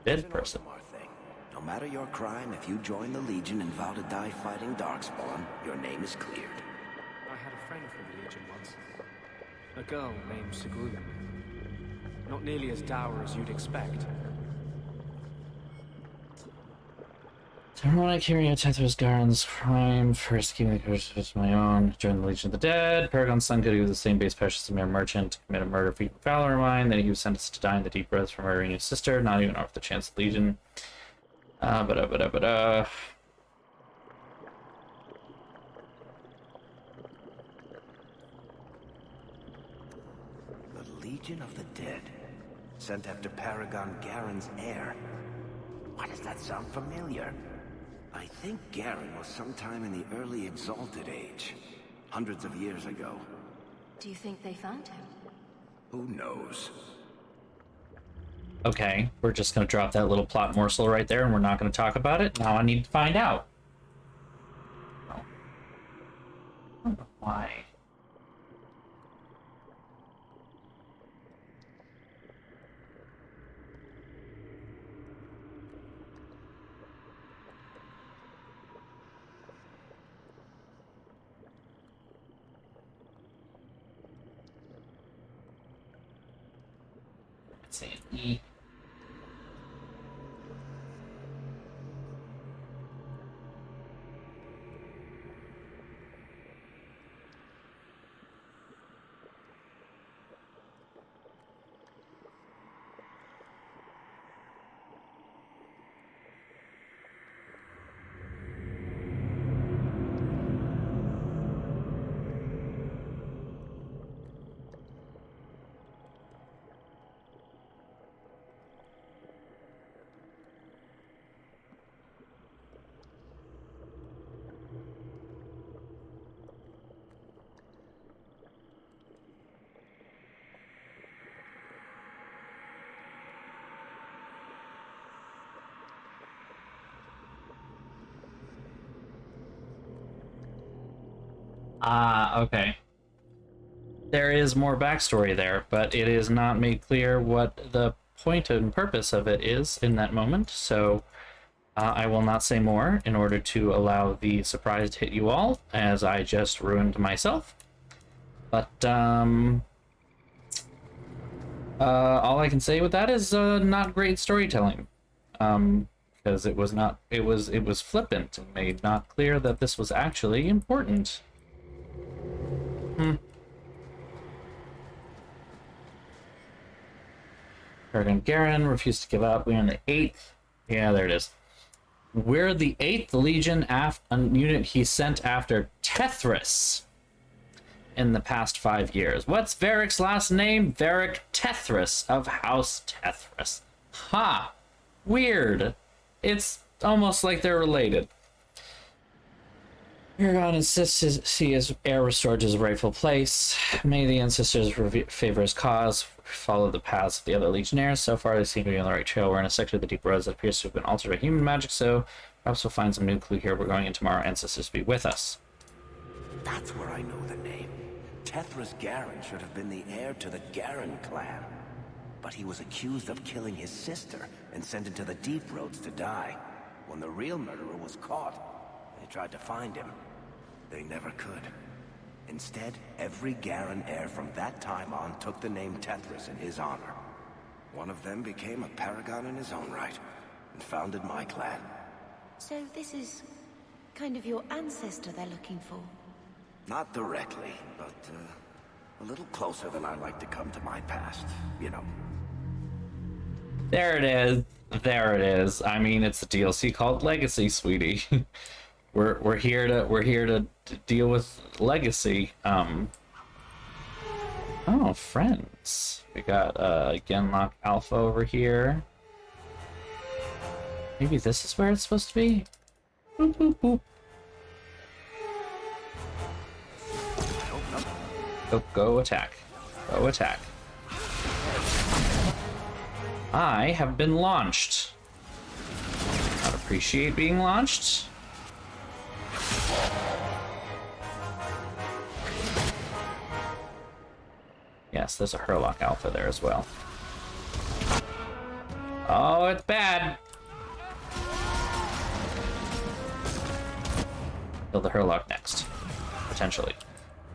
Dead person. One more thing. No matter your crime, if you join the Legion and vow to die fighting Darkspawn, your name is cleared. I had a friend from the Legion once. A girl named Sigrun. Not nearly as dour as you'd expect. When I carry out Tethras Garen's crime, first keeping the course of my own, join the Legion of the Dead. Paragon's son could do the same base precious as a mere merchant, to commit a murder for equal valor of mine, then he was sentenced to die in the deep breaths for murdering his sister, not even off the chance of Legion. The Legion of the Dead. Sent after Paragon Garen's heir. Why does that sound familiar? I think Garen was sometime in the early Exalted Age. Hundreds of years ago. Do you think they found him? Who knows? Okay, we're just gonna drop that little plot morsel right there and we're not gonna talk about it. Now I need to find out. Oh. I don't know why. Say an E. Ah, okay. There is more backstory there, but it is not made clear what the point and purpose of it is in that moment, so I will not say more in order to allow the surprise to hit you all, as I just ruined myself. But, all I can say with that is not great storytelling. Because it was not, it was flippant and made not clear that this was actually important. Paragon Garen refused to give up. We're in the 8th. Yeah, there it is. We're the 8th Legion unit he sent after Tethras in the past 5 years. What's Varric's last name? Varric Tethras of House Tethras. Ha! Weird. It's almost like they're related. Paragon insists to see his heir restored to his rightful place. May the ancestors favor his cause. Follow the paths of the other legionnaires. So far, they seem to be on the right trail. We're in a sector of the deep roads that appears to have been altered by human magic, so Perhaps we'll find some new clue here. We're going in tomorrow. Ancestors be with us. That's where I know the name. Tethras Garen should have been the heir to the Garen clan. But he was accused of killing his sister and sent into the deep roads to die. When the real murderer was caught, they tried to find him. They never could. Instead, every Garen heir from that time on took the name Tethras in his honor. One of them became a paragon in his own right, and founded my clan. So this is kind of your ancestor they're looking for? Not directly, but a little closer than I like to come to my past, you know. There it is. There it is. I mean, it's a DLC called Legacy, sweetie. we're here to deal with Legacy. Oh, friends. We got Genlock Alpha over here. Maybe this is where it's supposed to be? Boop, boop, boop. Go attack. Go attack. I have been launched. I'd appreciate being launched. Yes, there's a Hurlock Alpha there as well. Oh, it's bad. Kill the Hurlock next. Potentially.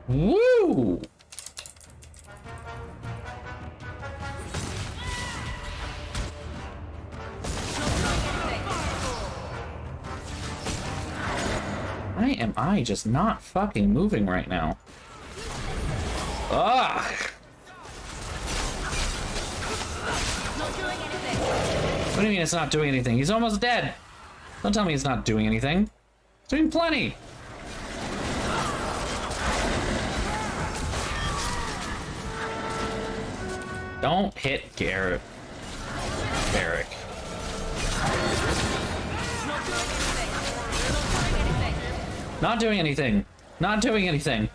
Woo! Why am I just not fucking moving right now? Ugh! What do you mean it's not doing anything? He's almost dead! Don't tell me it's not doing anything. It's doing plenty! Don't hit Garrett. Barrick. Not doing anything. Not doing anything.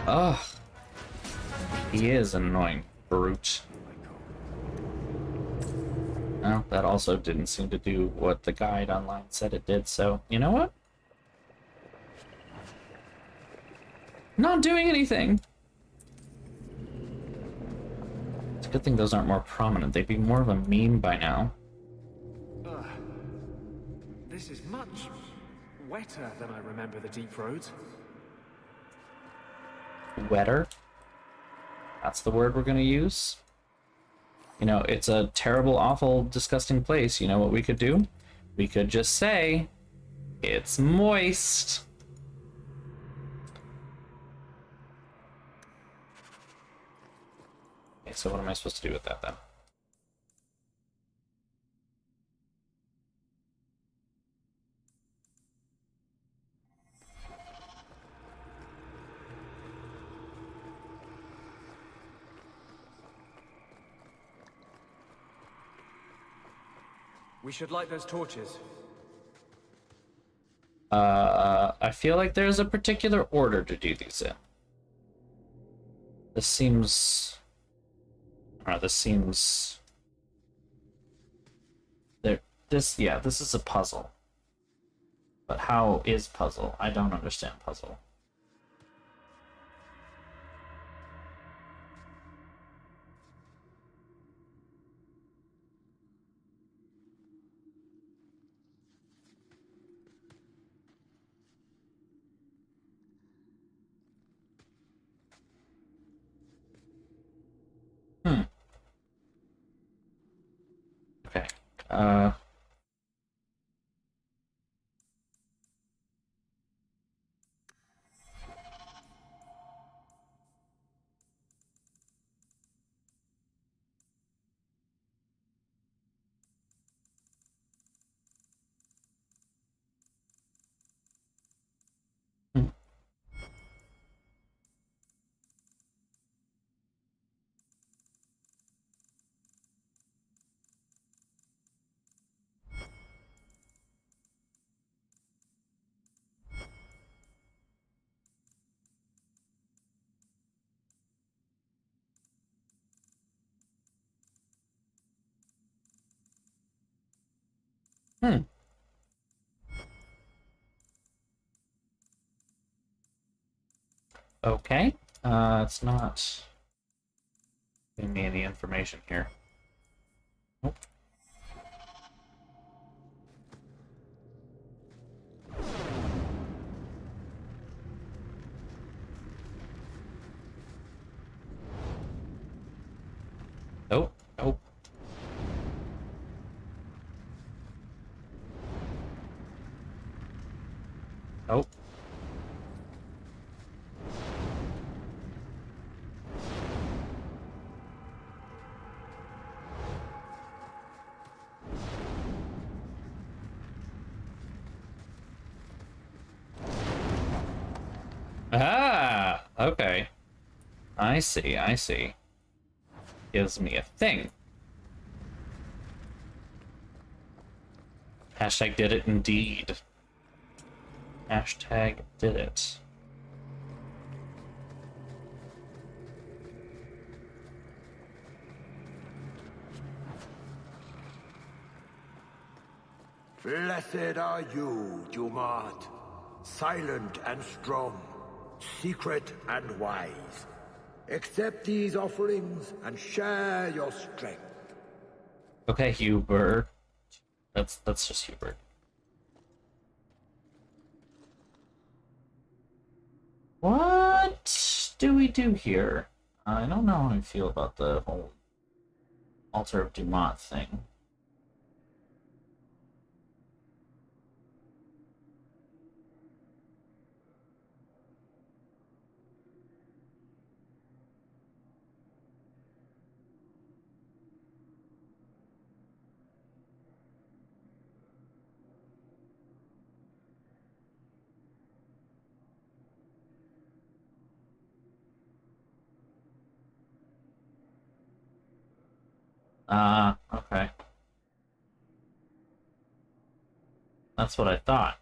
Ugh. He is an annoying brute. Well, that also didn't seem to do what the guide online said it did, so you know what? Not doing anything. It's a good thing those aren't more prominent. They'd be more of a meme by now. This is much wetter than I remember the deep roads. Wetter? That's the word we're gonna use? You know, it's a terrible, awful, disgusting place. You know what we could do? We could just say, it's moist. Okay, so what am I supposed to do with that then? We should light those torches. I feel like there's a particular order to do these in. This seems... this seems... This is a puzzle. But how is puzzle? I don't understand puzzle. Okay. Hmm. Okay. It's not giving me any information here. Nope. Nope. Nope. Nope. Ah, okay. I see, I see. Gives me a thing. Hashtag did it indeed. Hashtag did it. Blessed are you, Dumart. Silent and strong, secret and wise. Accept these offerings and share your strength. Okay, Hubert. That's just Hubert. What do we do here? I don't know how I feel about the whole Altar of Dumont thing. Okay. That's what I thought.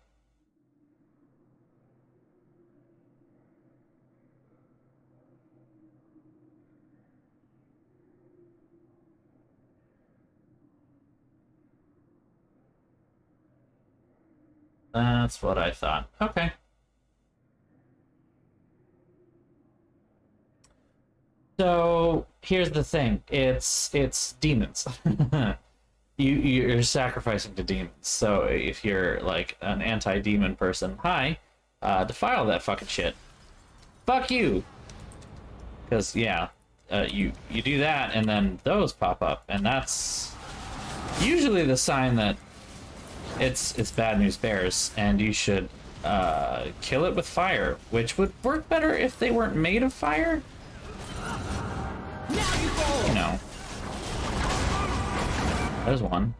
That's what I thought. Okay. So here's the thing. It's demons. You're sacrificing to demons. So if you're like an anti-demon person, hi, defile that fucking shit. Fuck you. Because yeah, you do that and then those pop up, and that's usually the sign that it's bad news bears, and you should kill it with fire, which would work better if they weren't made of fire. You know. There's one.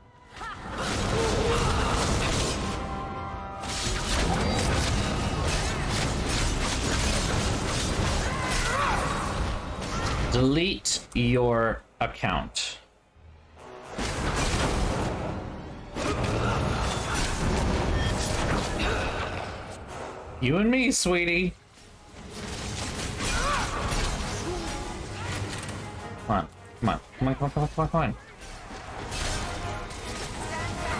Delete your account. You and me, sweetie. Come on, come on, come on, come on, come on, come on, come on.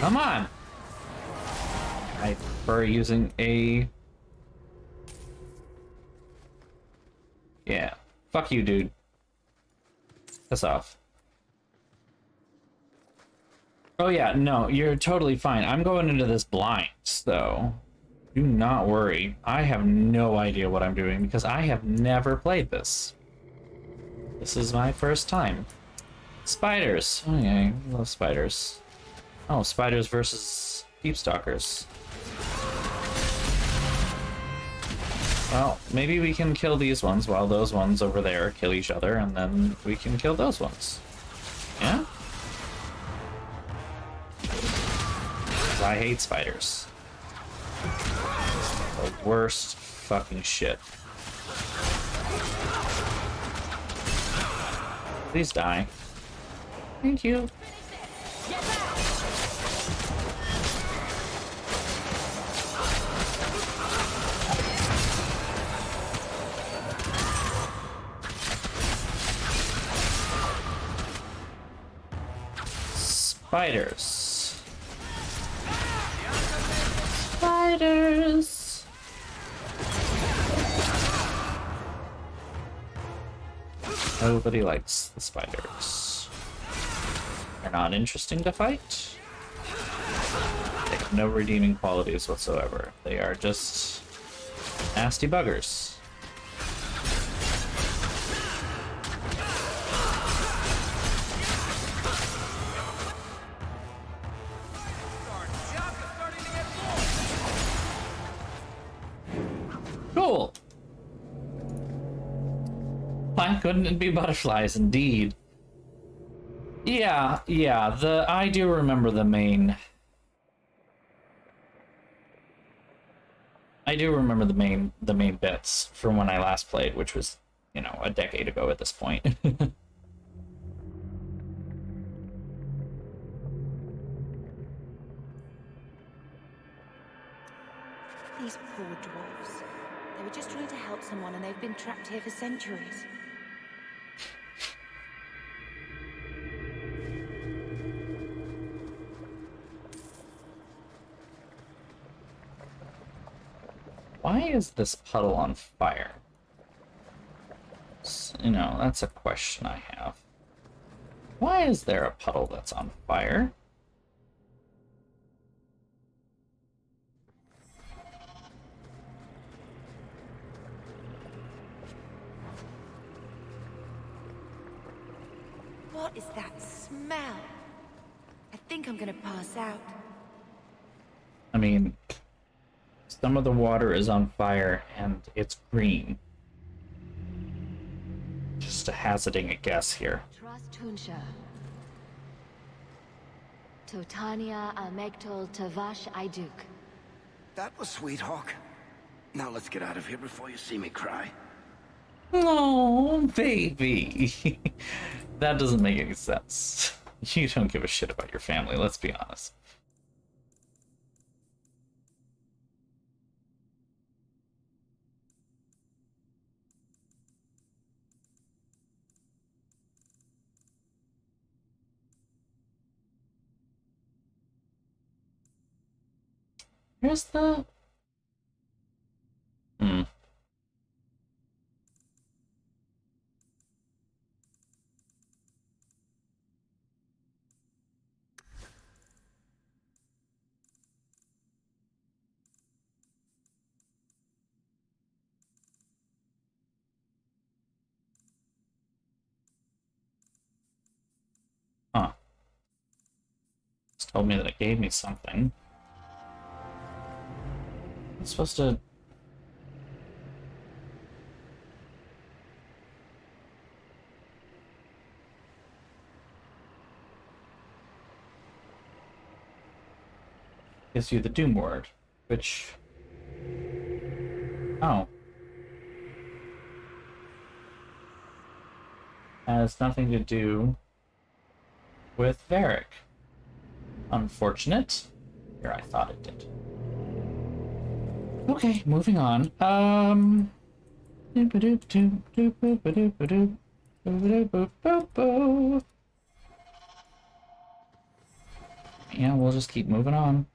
Come on! I prefer using a... Yeah. Fuck you, dude. Piss off. Oh yeah, no, you're totally fine. I'm going into this blind, though. Do not worry. I have no idea what I'm doing because I have never played this. This is my first time. Spiders. Oh yeah, I love spiders. Oh, spiders versus deep stalkers. Well, maybe we can kill these ones while those ones over there kill each other, and then we can kill those ones. Yeah? 'Cause I hate spiders. The worst fucking shit. Please die. Thank you. Spiders. spiders! Nobody likes the spiders. They're not interesting to fight. They have no redeeming qualities whatsoever. They are just nasty buggers. Cool. Why couldn't it be butterflies? Indeed. Yeah. I do remember the main. I do remember the main bits from when I last played, which was, you know, a decade ago at this point. These poor dwarves. They were just trying to help someone and they've been trapped here for centuries. Why is this puddle on fire? You know, that's a question I have. Why is there a puddle that's on fire? What is that smell? I think I'm gonna pass out. I mean, some of the water is on fire and it's green. Just hazarding a guess here. Trust Tunsha. Totania Amegtol Tavash Iduk. That was sweet, Hawk. Now let's get out of here before you see me cry. Oh, baby. That doesn't make any sense. You don't give a shit about your family, let's be honest. Here's the... Huh. It's told me that it gave me something. I'm supposed to... Gives you the Doom word, which... Oh. Has nothing to do with Varric. Unfortunate. Here, I thought it did. Okay, moving on. Yeah, we'll just keep moving on.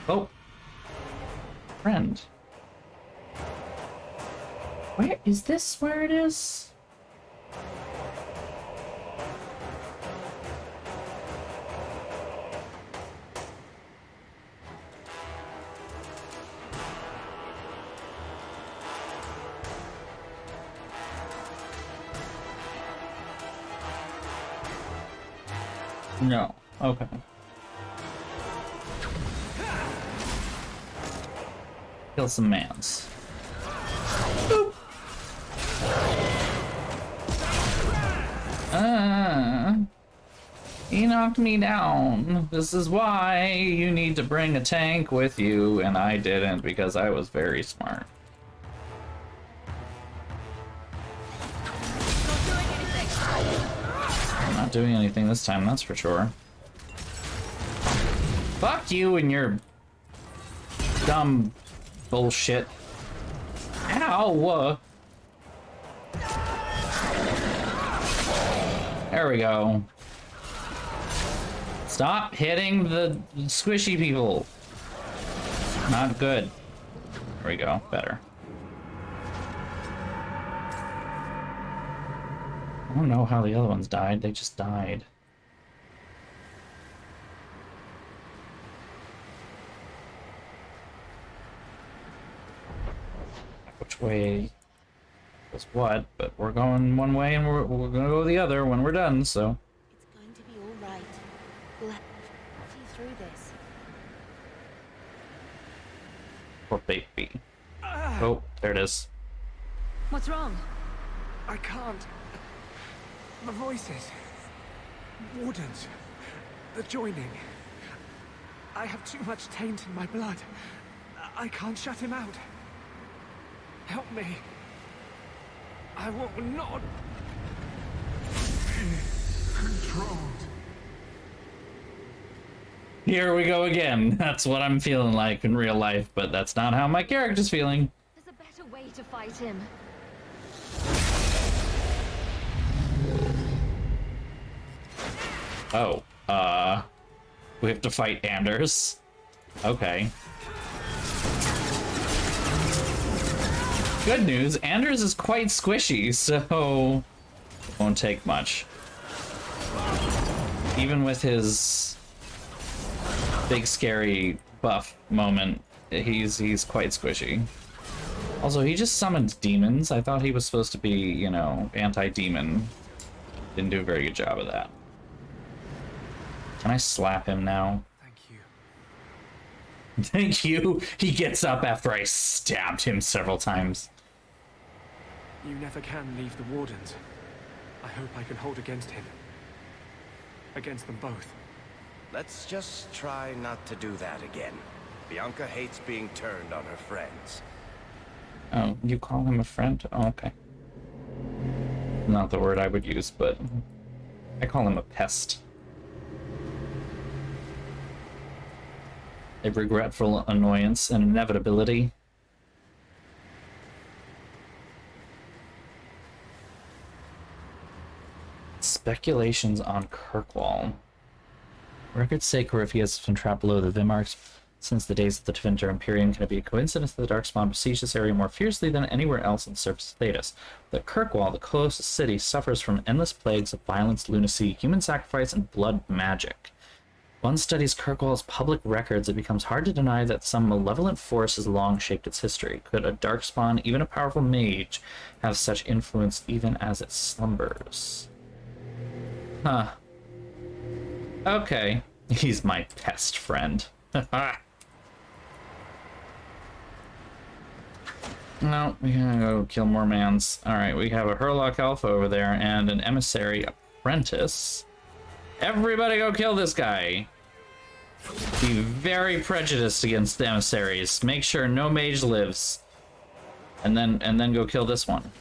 Oh! Friend. Where is this? Where it is? No. Okay. Kill some mans. Boop. He knocked me down. This is why you need to bring a tank with you, and I didn't because I was very smart. I'm not doing anything this time, that's for sure. Fuck you and your dumb bullshit. Ow! There we go. Let's Stop hitting the squishy people. Not good. There we go. Better. I don't know how the other ones died. They just died. Which way was what? But we're going one way and we're gonna go the other when we're done, so. It's going to be all right. We'll see through this. Poor baby. Oh, there it is. What's wrong? I can't. The voices. Wardens. The joining. I have too much taint in my blood. I can't shut him out. Help me. I will not be controlled. Here we go again. That's what I'm feeling like in real life, but that's not how my character's feeling. There's a better way to fight him. Oh, we have to fight Anders. Okay. Good news, Anders is quite squishy, so it won't take much. Even with his big scary buff moment, he's quite squishy. Also, he just summoned demons. I thought he was supposed to be, you know, anti-demon. Didn't do a very good job of that. Can I slap him now? Thank you. Thank you. He gets up after I stabbed him several times. You never can leave the Wardens. I hope I can hold against him. Against them both. Let's just try not to do that again. Bianca hates being turned on her friends. Oh, you call him a friend? Oh, okay. Not the word I would use, but I call him a pest. A regretful annoyance and inevitability. Speculations on Kirkwall. Records say Corypheus has been trapped below the Vimarks since the days of the Tevinter Imperium. Can it be a coincidence that the Darkspawn besiege this area more fiercely than anywhere else on the surface of Thedas? That Kirkwall, the closest city, suffers from endless plagues of violence, lunacy, human sacrifice, and blood magic. One studies Kirkwall's public records, it becomes hard to deny that some malevolent force has long shaped its history. Could a Darkspawn, even a powerful mage, have such influence even as it slumbers? Huh. Okay. He's my pest friend. No, we gotta go kill more mans. Alright, we have a Hurlock Alpha over there and an Emissary Apprentice. Everybody go kill this guy. Be very prejudiced against the emissaries. Make sure no mage lives. And then go kill this one.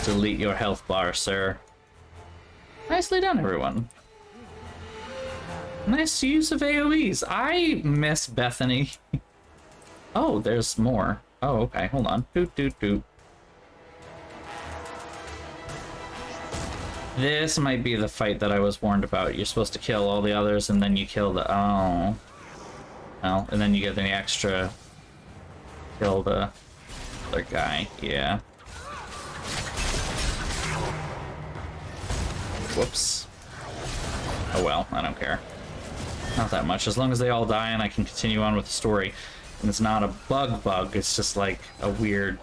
Delete your health bar, sir. Nicely done, everyone. Nice use of AoEs. I miss Bethany. Oh, there's more. Oh, okay, hold on. Doot, doot, doot. This might be the fight that I was warned about. You're supposed to kill all the others, and then you kill the... Oh. Well, and then you get the extra... Kill the other guy. Yeah. Whoops. Oh well, I don't care. Not that much. As long as they all die and I can continue on with the story. And it's not a bug, it's just like a weird...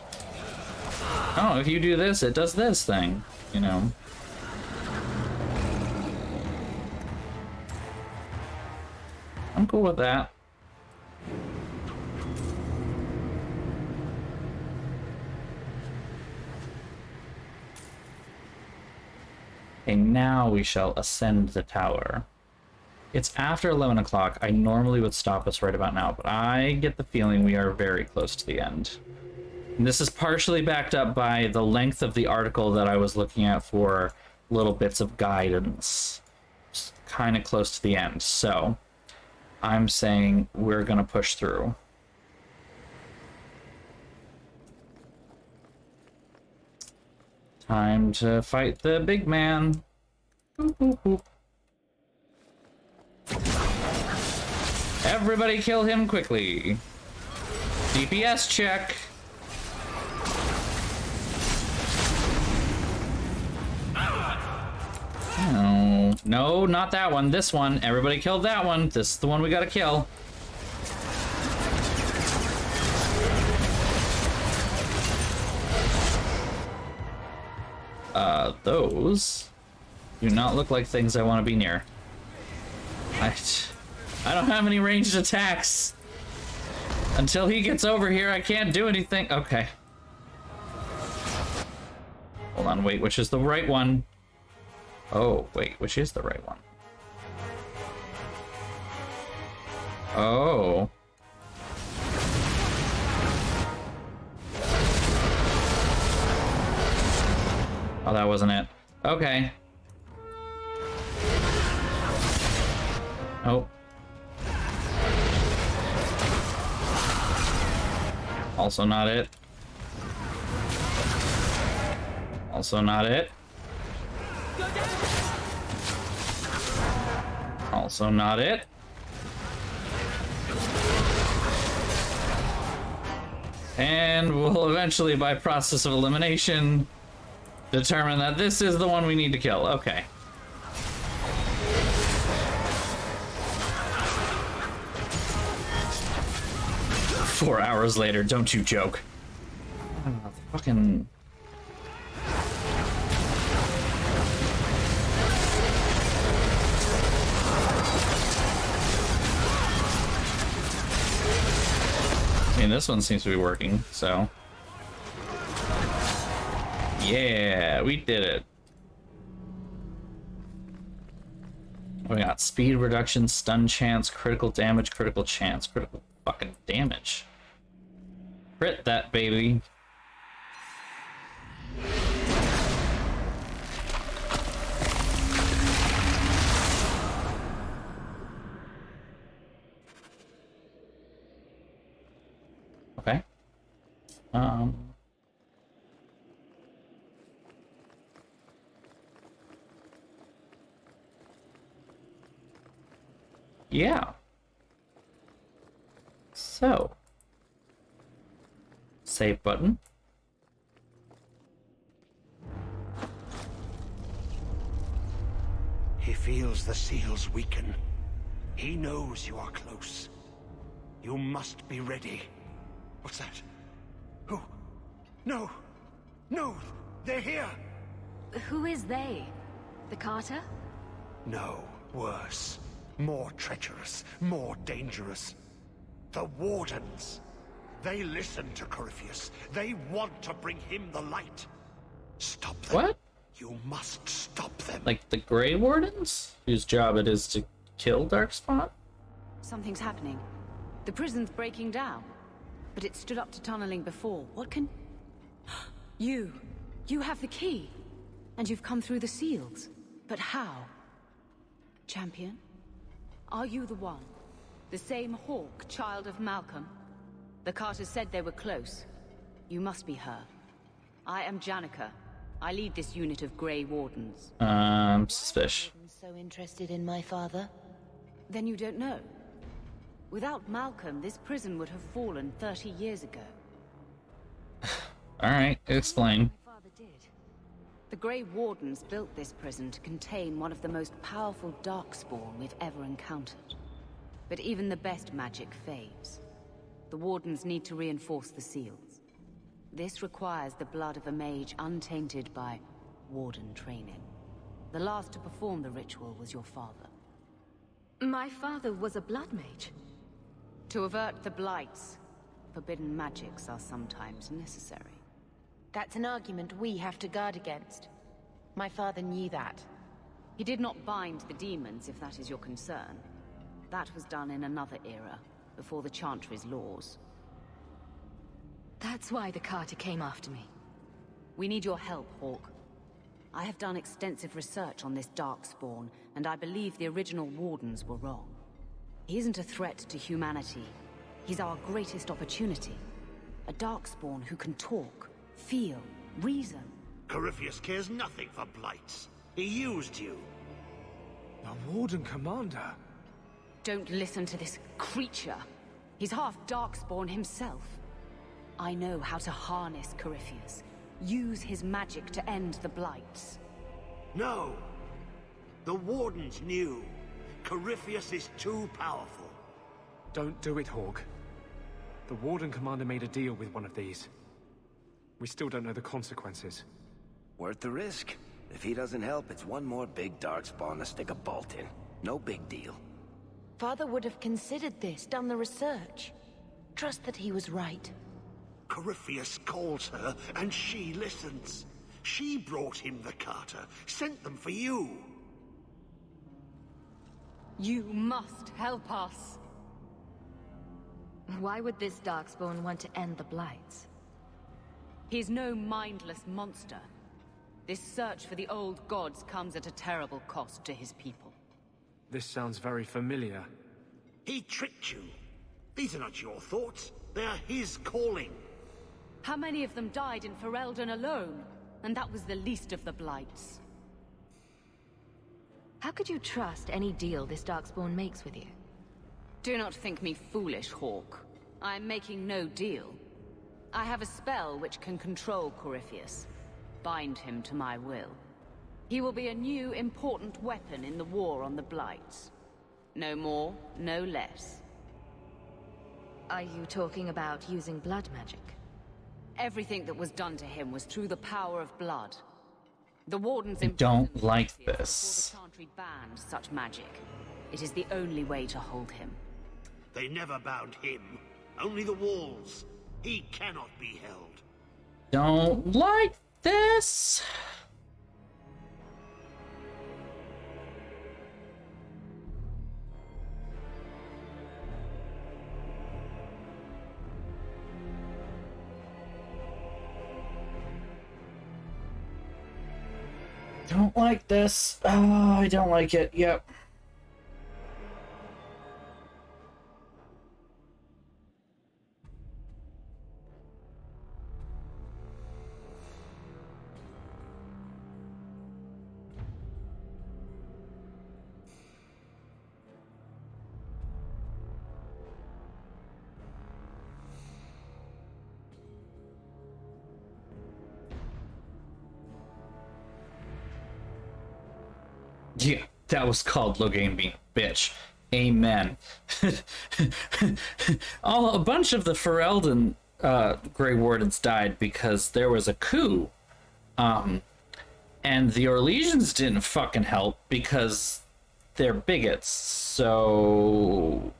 Oh, if you do this, it does this thing, you know? I'm cool with that. Okay, now we shall ascend the tower. It's after 11 o'clock. I normally would stop us right about now, but I get the feeling we are very close to the end. And this is partially backed up by the length of the article that I was looking at for little bits of guidance. Just kind of close to the end, so I'm saying we're gonna push through. Time to fight the big man. Boop, boop, boop. Everybody kill him quickly. DPS check. No, no, not that one. This one. Everybody killed that one. This is the one we gotta kill. Those do not look like things I want to be near. I don't have any ranged attacks. Until he gets over here, I can't do anything. Okay. Hold on, wait, which is the right one? Oh, wait, which is the right one? Oh. Oh, that wasn't it. Okay. Oh. Also not it. Also not it. Also not it. And we'll eventually, by process of elimination, determine that this is the one we need to kill. Okay. Four hours later, don't you joke. Fucking... I mean, this one seems to be working, so... Yeah, we did it. We got speed reduction, stun chance, critical damage, critical chance, critical fucking damage. Crit that baby. Okay. Yeah. So. Save button. He feels the seals weaken. He knows you are close. You must be ready. What's that? Who? No! No! They're here! Who is they? The Carter? No, worse. More treacherous, more dangerous. The Wardens. They listen to Corypheus. They want to bring him the light. Stop them. What? You must stop them. Like the Grey Wardens? Whose job it is to kill Darkspawn? Something's happening. The prison's breaking down. But it stood up to tunneling before. What can... You have the key. And you've come through the seals. But how? Champion? Are you the one? The same Hawk, child of Malcolm? The Carters said they were close. You must be her. I am Janica. I lead this unit of Grey Wardens. Suspicious. So interested in my father? Then you don't know? Without Malcolm, this prison would have fallen 30 years ago. Alright, explain. My father did. The Grey Wardens built this prison to contain one of the most powerful Darkspawn we've ever encountered. But even the best magic fades. The Wardens need to reinforce the seals. This requires the blood of a mage untainted by Warden training. The last to perform the ritual was your father. My father was a blood mage. To avert the blights, forbidden magics are sometimes necessary. That's an argument we have to guard against. My father knew that. He did not bind the demons, if that is your concern. That was done in another era, before the Chantry's laws. That's why the Carter came after me. We need your help, Hawk. I have done extensive research on this Darkspawn, and I believe the original Wardens were wrong. He isn't a threat to humanity. He's our greatest opportunity. A Darkspawn who can talk, feel, reason. Corypheus cares nothing for blights. He used you. The Warden Commander? Don't listen to this creature. He's half Darkspawn himself. I know how to harness Corypheus. Use his magic to end the blights. No. The Wardens knew. Corypheus is too powerful. Don't do it, Hawk. The Warden Commander made a deal with one of these. We still don't know the consequences. Worth the risk. If he doesn't help, it's one more big darkspawn to stick a bolt in. No big deal. Father would have considered this, done the research. Trust that he was right. Corypheus calls her, and she listens. She brought him the Carter, sent them for you. You must help us. Why would this Darkspawn want to end the Blights? He's no mindless monster. This search for the old gods comes at a terrible cost to his people. This sounds very familiar. He tricked you. These are not your thoughts. They are his calling. How many of them died in Ferelden alone? And that was the least of the blights. How could you trust any deal this Darkspawn makes with you? Do not think me foolish, Hawk. I am making no deal. I have a spell which can control Corypheus. Bind him to my will. He will be a new, important weapon in the war on the blights. No more, no less. Are you talking about using blood magic? Everything that was done to him was through the power of blood. The Wardens I don't like this. before the Chantry banned such magic. It is the only way to hold him. They never bound him. Only the walls. He cannot be held. Don't like this. Don't like this. Oh, I don't like it. Yep. Yeah, that was called Logain being a bitch. Amen. A bunch of the Ferelden Grey Wardens died because there was a coup. And the Orlesians didn't fucking help because they're bigots. So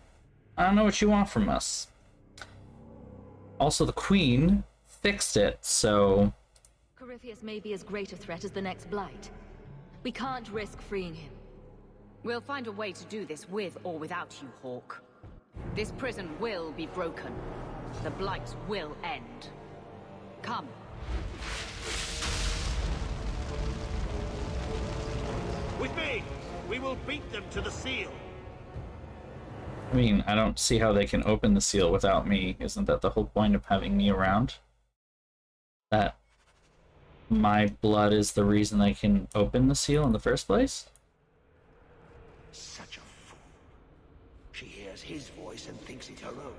I don't know what you want from us. Also, the Queen fixed it, so... Corypheus may be as great a threat as the next Blight. We can't risk freeing him. We'll find a way to do this with or without you, Hawk. This prison will be broken. The blights will end. Come. With me! We will beat them to the seal! I mean, I don't see how they can open the seal without me. Isn't that the whole point of having me around? That my blood is the reason they can open the seal in the first place? Such a fool. She hears his voice and thinks it her own.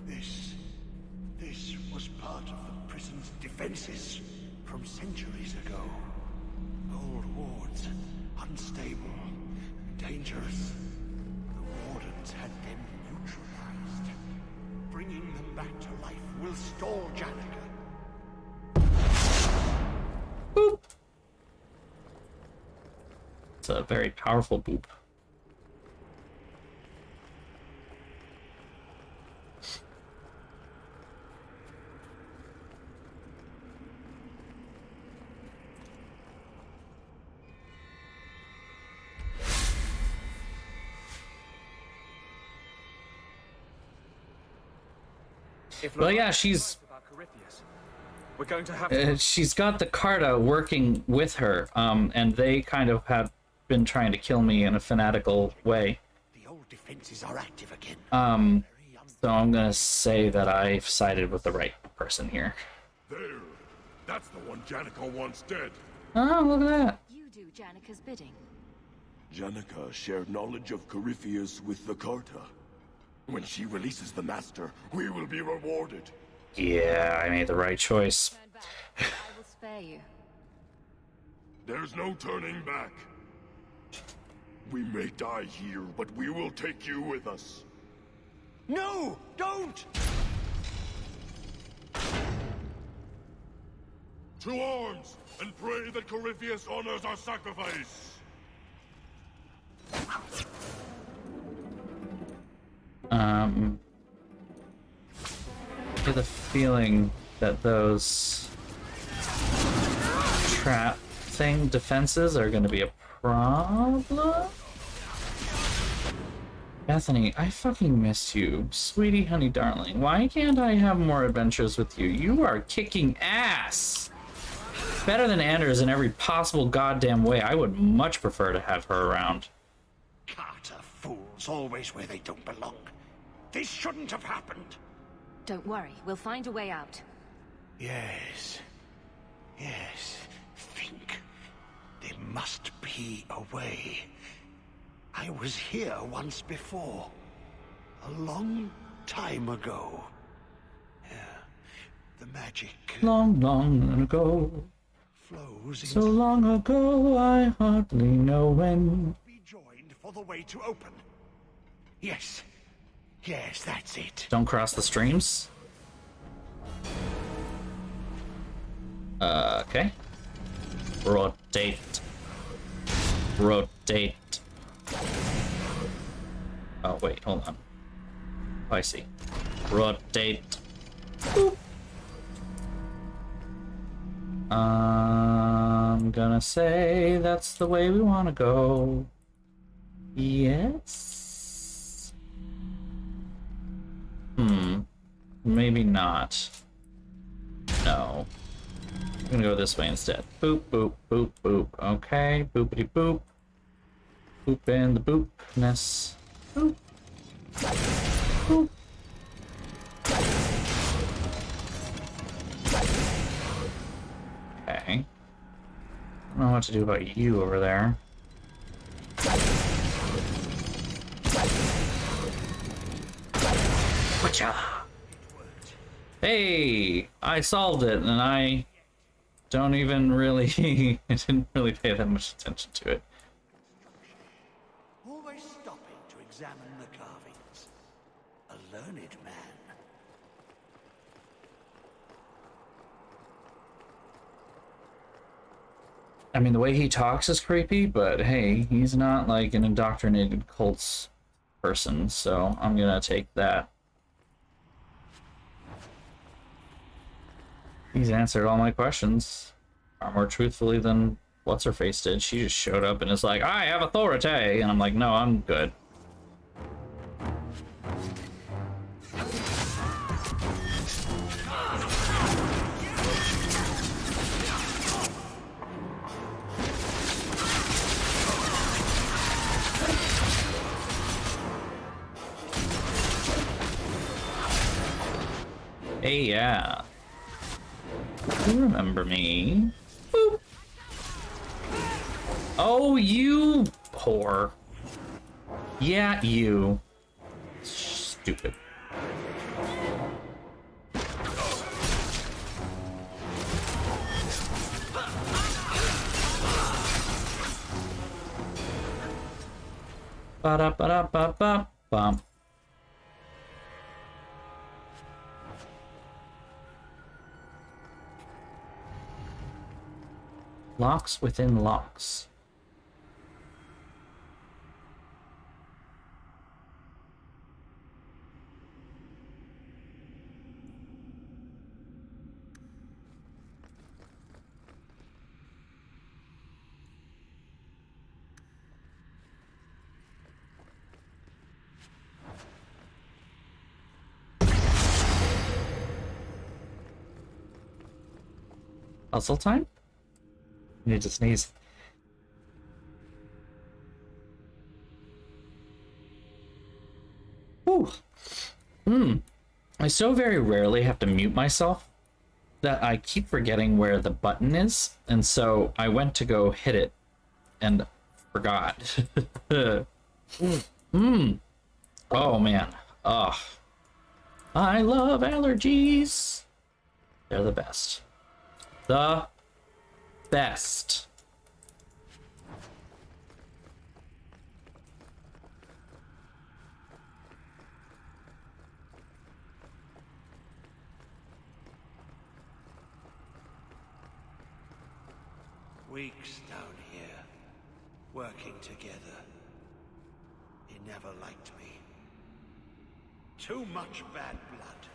This was part of the prison's defenses from centuries ago. Old wards, unstable, dangerous. The wardens had them neutralized. Bringing them back to life will stall Janica. Boop. It's a very powerful boop. Well, yeah, We're going to have she's got the Carta working with her, and they kind of have been trying to kill me in a fanatical way. The old defenses are active again. So I'm gonna say that I've sided with the right person here. There! That's the one Janica wants dead! Oh, look at that! You do Janika's bidding. Janica shared knowledge of Corypheus with the Carta. When she releases the Master, we will be rewarded. Yeah, I made the right choice. Turn back. I will spare you. There's no turning back. We may die here, but we will take you with us. No! Don't! To arms, and pray that Corypheus honors our sacrifice! I get the feeling that those trap thing defenses are gonna be a problem? Bethany, I fucking miss you. Sweetie, honey, darling. Why can't I have more adventures with you? You are kicking ass! Better than Anders in every possible goddamn way. I would much prefer to have her around. Carter fools always where they don't belong. This shouldn't have happened. Don't worry, we'll find a way out. Yes. Yes. Think. There must be a way. I was here once before. A long time ago. Yeah. The magic Long, long ago. flows So long ago, I hardly know when. be joined for the way to open. Yes. Yes, that's it. Don't cross the streams. Okay. Rotate. Rotate. Oh, wait, hold on. Oh, I see. Rotate. Boop. I'm gonna say that's the way we want to go. Yes? Maybe not. No. I'm gonna go this way instead. Boop, boop, boop, boop. Okay, boopity boop. Boop in the boopness. Boop. Boop. Okay. I don't know what to do about you over there. Whatcha? Hey, I solved it, and I don't even really, I didn't really pay that much attention to it. Always stopping to examine the carvings. A learned man. I mean, the way he talks is creepy, but hey, he's not like an indoctrinated cults person, so I'm gonna take that. He's answered all my questions far more truthfully than What's-Her-Face did. She just showed up and is like, I have authority, and I'm like, no, I'm good. Hey, yeah. You remember me? Boop. Oh, you whore. Yeah, you. Stupid. Ba-da-ba-da-ba-ba-bum. Locks within locks. Puzzle time? I need to sneeze. Whew. I so very rarely have to mute myself that I keep forgetting where the button is, and so I went to go hit it and forgot. Oh man. Ugh. I love allergies. They're the best. The best. Weeks down here, working together. He never liked me. Too much bad blood.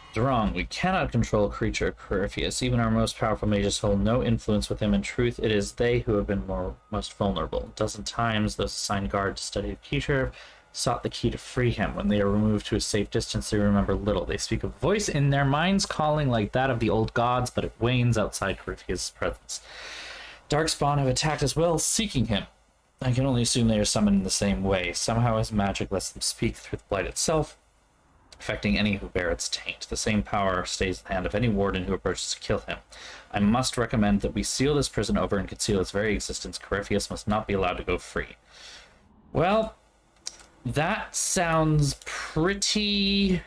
It's wrong. We cannot control a creature, Corypheus. Even our most powerful mages hold no influence with him. In truth, it is they who have been most vulnerable. A dozen times, those assigned guard to study the creature sought the key to free him. When they are removed to a safe distance, they remember little. They speak a voice in their minds calling like that of the old gods, but it wanes outside Corypheus' presence. Darkspawn have attacked as well, seeking him. I can only assume they are summoned in the same way. Somehow his magic lets them speak through the blight itself, affecting any who bear its taint. The same power stays in the hand of any warden who approaches to kill him. I must recommend that we seal this prison over and conceal its very existence. Corypheus must not be allowed to go free. Well, that sounds pretty...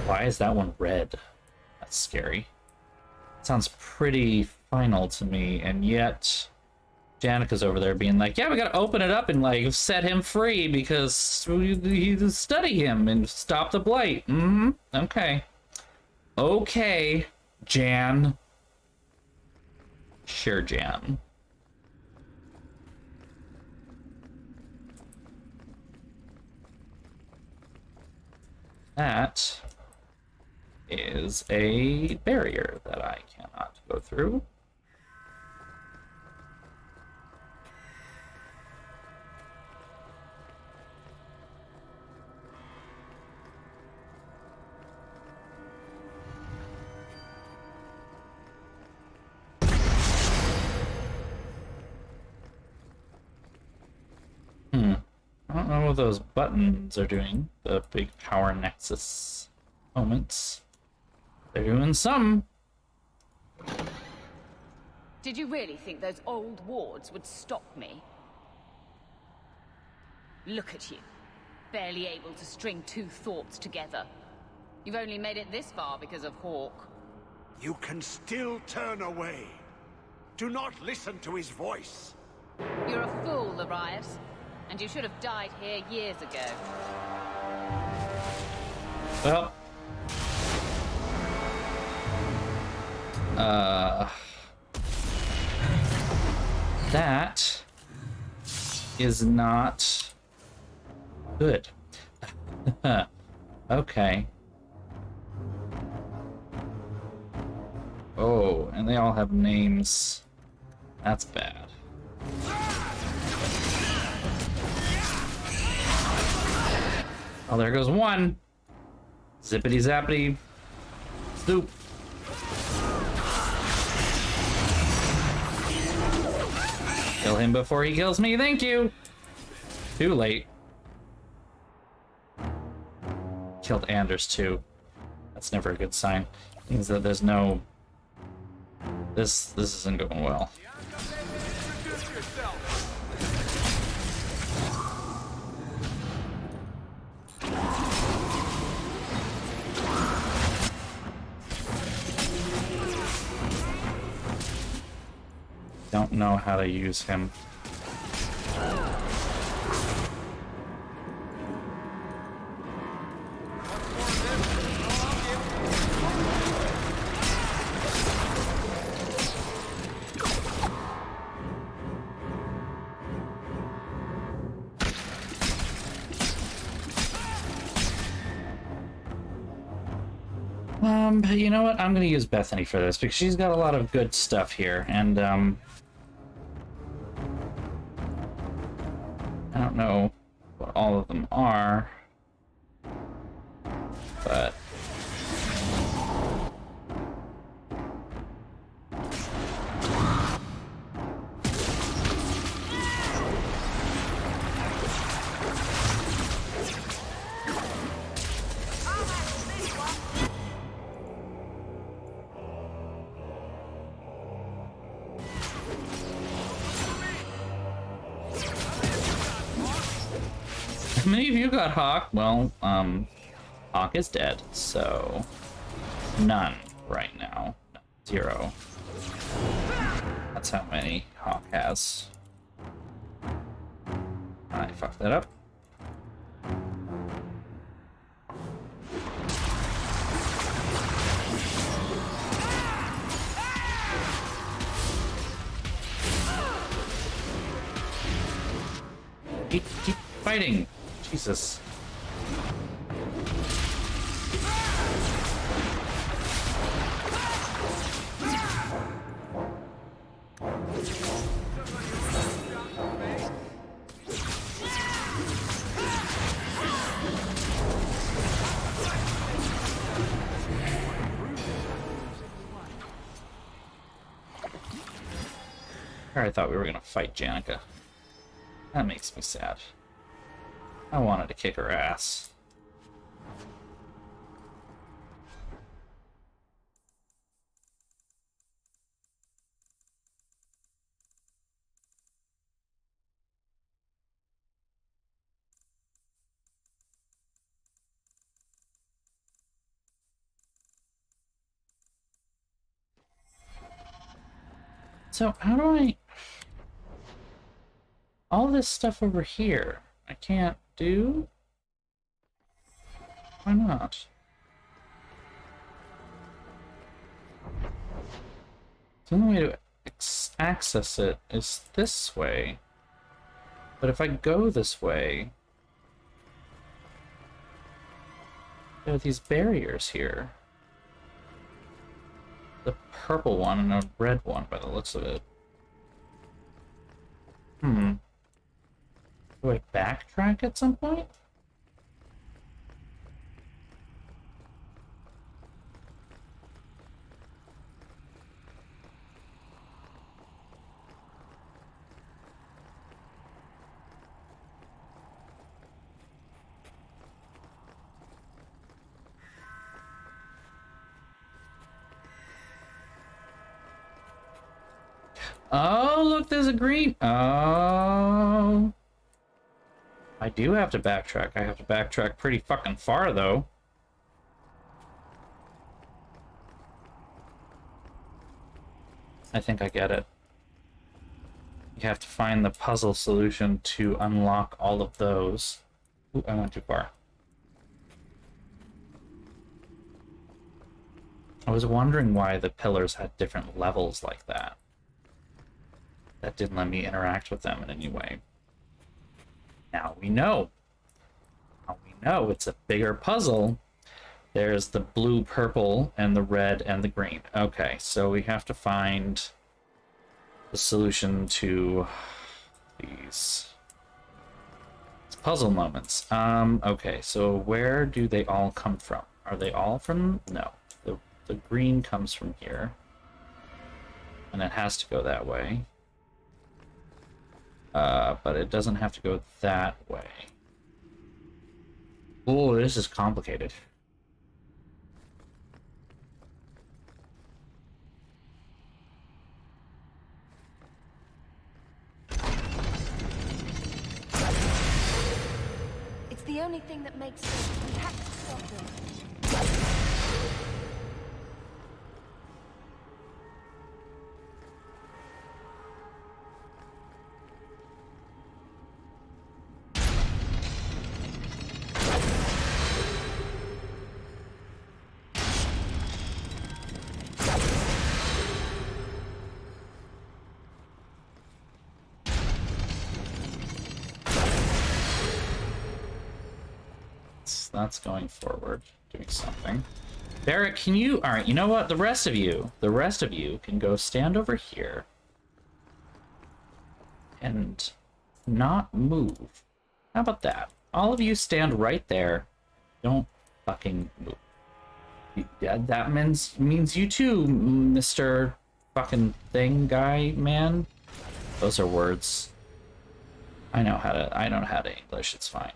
Why is that one red? That's scary. Sounds pretty final to me, and yet Janika's over there being like, yeah, we gotta open it up and like set him free because we study him and stop the blight. Okay. Okay, Jan. Sure, Jan. That is a barrier that I cannot go through. I don't know what those buttons are doing. The big power nexus moments. They're doing some. Did you really think those old wards would stop me? Look at you. Barely able to string two thoughts together. You've only made it this far because of Hawk. You can still turn away. Do not listen to his voice. You're a fool, Arias. And you should have died here years ago. Well. That is not good. Okay. Oh, and they all have names. That's bad. Oh, there goes one. Zippity zappity. Stoop. Kill him before he kills me, thank you. Too late. Killed Anders too. That's never a good sign. Means that there's no... This isn't going well. Don't know how to use him. But you know what? I'm gonna use Bethany for this because she's got a lot of good stuff here, and I don't know what all of them are, but How many of you got Hawk? Well, Hawk is dead, so none right now. 0. That's how many Hawk has. I fucked that up. Keep fighting! Jesus. I thought we were gonna fight Janica. That makes me sad. I wanted to kick her ass. So how do I... all this stuff over here, I can't do? Why not? The only way to access it is this way. But if I go this way, there are these barriers here. The purple one and a red one by the looks of it. Do I backtrack at some point? Oh, look, there's a green. Oh. I do have to backtrack. I have to backtrack pretty fucking far, though. I think I get it. You have to find the puzzle solution to unlock all of those. Ooh, I went too far. I was wondering why the pillars had different levels like that. That didn't let me interact with them in any way. Now we know. Now we know it's a bigger puzzle. There's the blue, purple, and the red, and the green. Okay, so we have to find the solution to these puzzle moments. Okay, so where do they all come from? Are they all from... no. The green comes from here. And it has to go that way. But it doesn't have to go that way. Oh, this is complicated. It's the only thing that makes sense. We have to stop them. That's going forward, doing something. Barrett, can you... alright, you know what? The rest of you can go stand over here. And not move. How about that? All of you stand right there. Don't fucking move. Yeah, that means you too, Mr. fucking thing guy, man. Those are words. I know how to English, it's fine.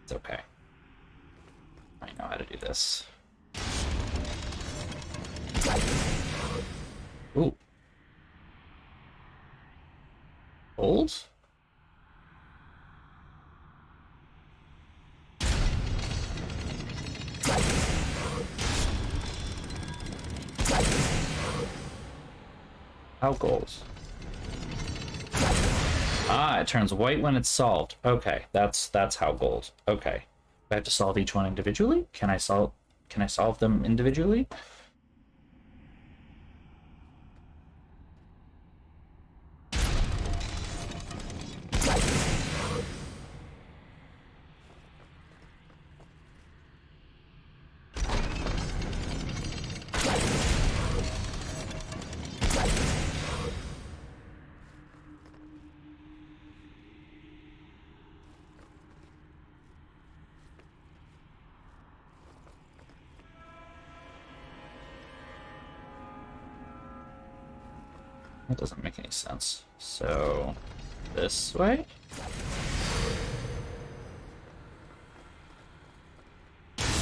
It's okay. I know how to do this. Ooh. Hold? How gold? Ah, it turns white when it's solved. Okay, that's how gold. Okay. I have to solve each one individually? Can I solve them individually? That doesn't make any sense. So, this way?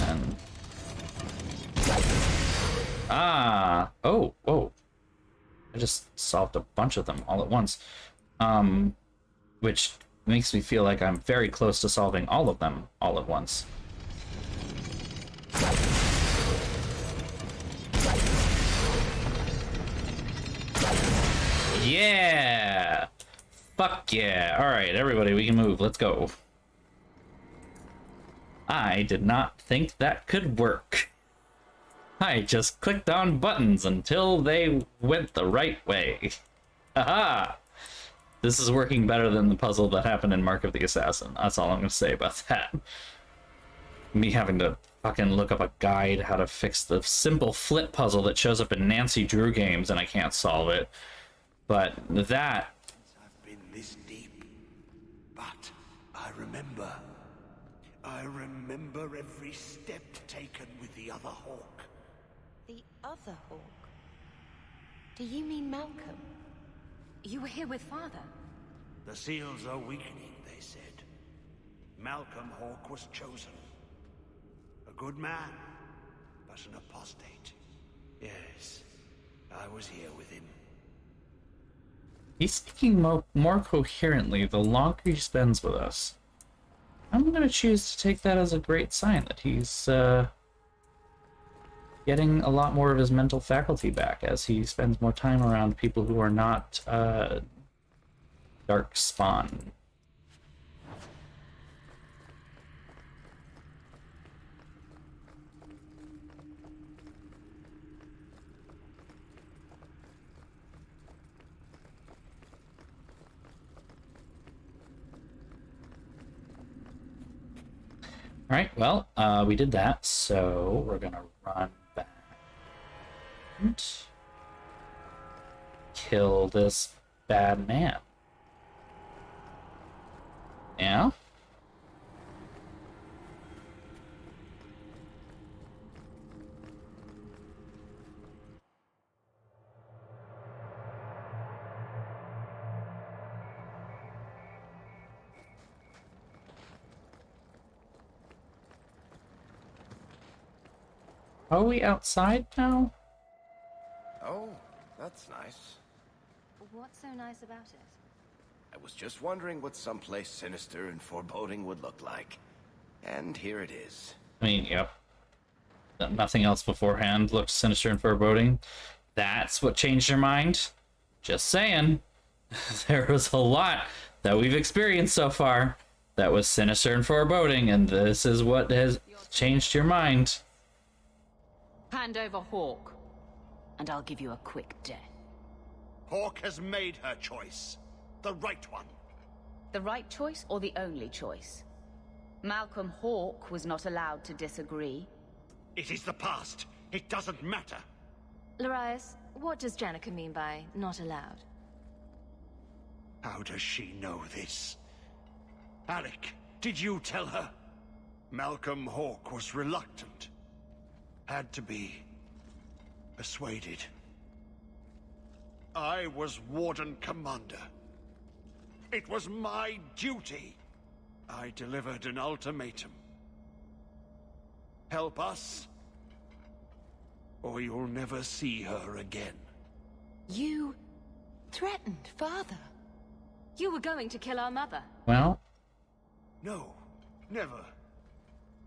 And... Ah! Oh, whoa. I just solved a bunch of them all at once. Which makes me feel like I'm very close to solving all of them all at once. Yeah! Fuck yeah! Alright, everybody, we can move. Let's go. I did not think that could work. I just clicked on buttons until they went the right way. Haha! This is working better than the puzzle that happened in Mark of the Assassin. That's all I'm gonna say about that. Me having to fucking look up a guide how to fix the simple flip puzzle that shows up in Nancy Drew games and I can't solve it. But that... I've been this deep, but I remember every step taken with the other hawk. The other hawk? Do you mean Malcolm? You were here with Father. The seals are weakening, they said. Malcolm Hawke was chosen. A good man, but an apostate. Yes, I was here with him. He's speaking more coherently the longer he spends with us. I'm going to choose to take that as a great sign that he's getting a lot more of his mental faculty back as he spends more time around people who are not Darkspawn. Alright, well, we did that, so we're gonna run back and kill this bad man. Yeah? Are we outside now? Oh, that's nice. What's so nice about it? I was just wondering what someplace sinister and foreboding would look like. And here it is. I mean, yep. Nothing else beforehand looked sinister and foreboding. That's what changed your mind? Just saying. There was a lot that we've experienced so far that was sinister and foreboding, and this is what has changed your mind. Hand over Hawke, and I'll give you a quick death. Hawke has made her choice. The right one. The right choice or the only choice? Malcolm Hawke was not allowed to disagree. It is the past. It doesn't matter. Larius, what does Janica mean by not allowed? How does she know this? Alec, did you tell her? Malcolm Hawke was reluctant. Had to be persuaded. I was Warden Commander. It was my duty. I delivered an ultimatum. Help us, or you'll never see her again. You threatened Father. You were going to kill our mother. Well? No, never.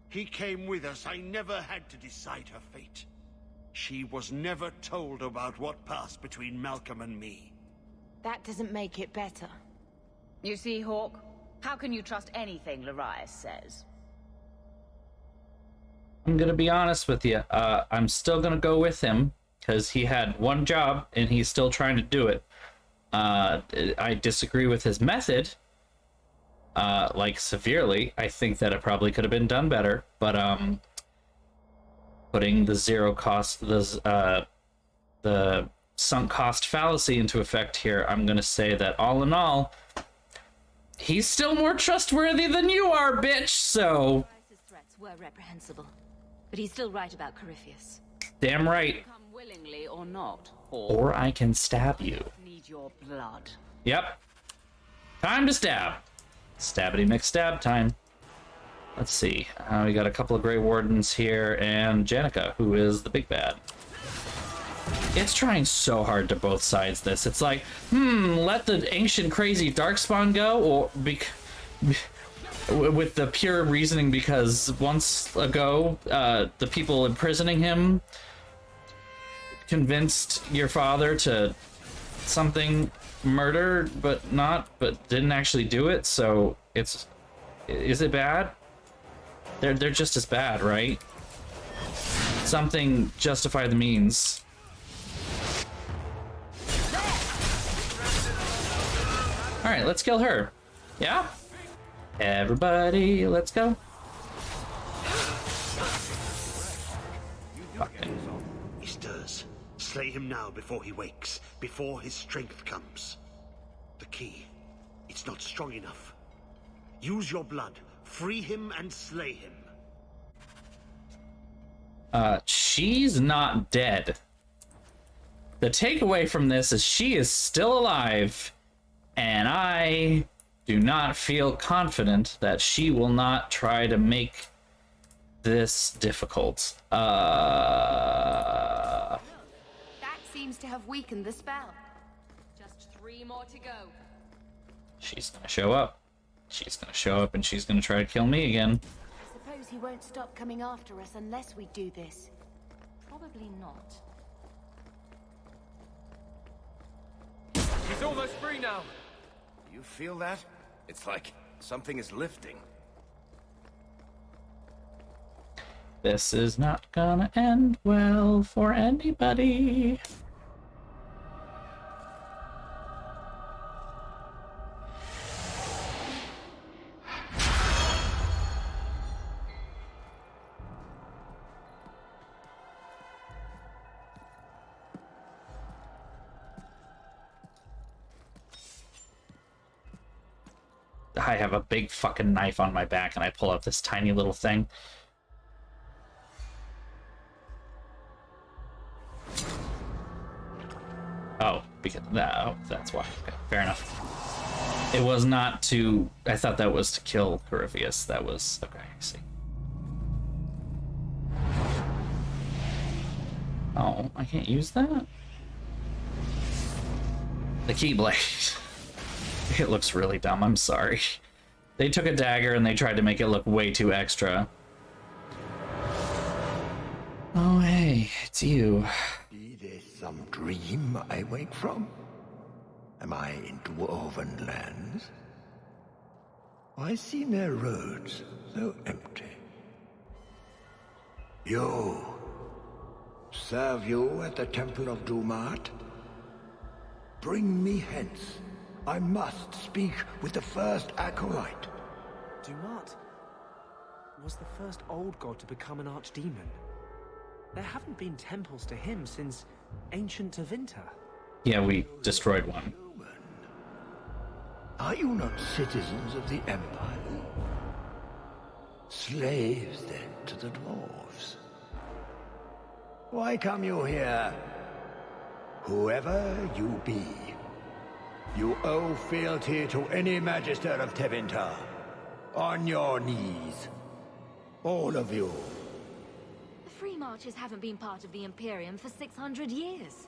He came with us. I never had to decide her fate. She was never told about what passed between Malcolm and me. That doesn't make it better. You see, Hawk? How can you trust anything Larius says? I'm gonna be honest with you. I'm still gonna go with him because he had one job and he's still trying to do it. I disagree with his method, like severely. I think that it probably could have been done better, but putting the zero cost, the sunk cost fallacy into effect here, I'm gonna say that all in all, he's still more trustworthy than you are, bitch. So His threats were reprehensible, but he's still right about Corypheus. damn right. Come willingly or not, Or I can stab you. need your blood. Yep. Time to stab. Stabbity McStab time. Let's see. We got a couple of Grey Wardens here and Janica, who is the big bad. It's trying so hard to both sides this. It's like, let the ancient crazy Darkspawn go, or with the pure reasoning because once ago, the people imprisoning him convinced your father to something murder, but didn't actually do it. So is it bad? They're just as bad, right? Something justify the means. All right, let's kill her. Yeah? Everybody, let's go. Fucking. He stirs. Slay him now before he wakes, before his strength comes. The key. It's not strong enough. Use your blood. Free him and slay him. She's not dead. The takeaway from this is she is still alive, and I do not feel confident that she will not try to make this difficult. That seems to have weakened the spell. Just 3 more to go. She's gonna show up. She's gonna show up and she's gonna try to kill me again. I suppose he won't stop coming after us unless we do this. Probably not. He's almost free now. You feel that? It's like something is lifting. This is not gonna end well for anybody. I have a big fucking knife on my back and I pull out this tiny little thing. Oh, because no, that's why. Okay, fair enough. It was not to. I thought that was to kill Corypheus. That was okay. I see. Oh, I can't use that. The Keyblade. It looks really dumb. I'm sorry. They took a dagger and they tried to make it look way too extra. Oh, hey, it's you. Be this some dream I wake from? Am I in dwarven lands? Why seem their roads so empty? You! Serve you at the Temple of Dumat? Bring me hence. I must speak with the first acolyte. Dumat was the first old god to become an archdemon. There haven't been temples to him since ancient Tevinter. Yeah, we destroyed one. Are you not citizens of the Empire? Slaves, then, to the dwarves? Why come you here? Whoever you be, you owe fealty to any Magister of Tevinter. On your knees. All of you. The Free Marches haven't been part of the Imperium for 600 years.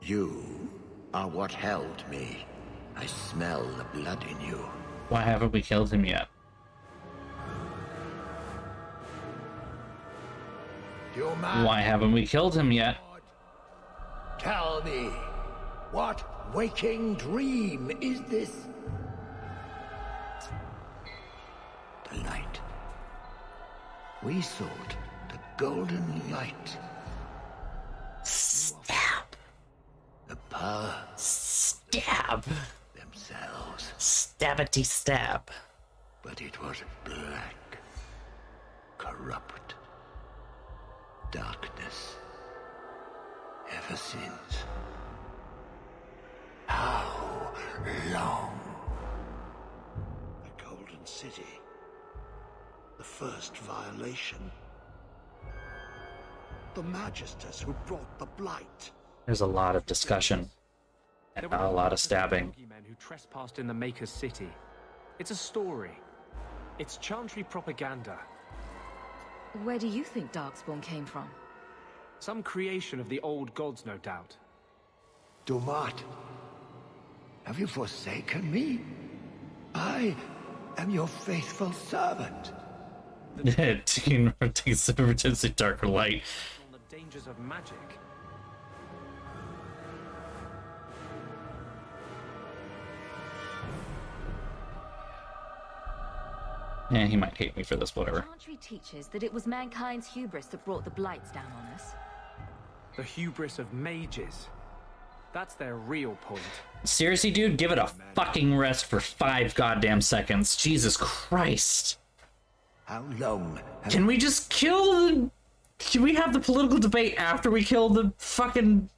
You are what held me. I smell the blood in you. Why haven't we killed him yet? Why haven't we killed him yet? Tell me, what waking dream is this? The light. We sought the golden light. Stab. The power. Stab. Themselves. Stabbity stab. But it was black. Corrupt. Darkness. Ever since. How long? The Golden City. The first violation. The Magisters who brought the Blight. There's a lot of discussion and a lot of stabbing. Men who trespassed in the Maker's City. It's a story. It's Chantry propaganda. Where do you think Darkspawn came from? Some creation of the old gods, no doubt. Dumat, have you forsaken me? I am your faithful servant. Teen takes the darker light. On the dangers of magic. Yeah, he might hate me for this, whatever. Chantry teaches that it was mankind's hubris that brought the blights down on us. The hubris of mages. That's their real point. Seriously, dude, give it a fucking rest for 5 goddamn seconds. Jesus Christ. How long? Can we just kill the... Can we have the political debate after we kill the fucking...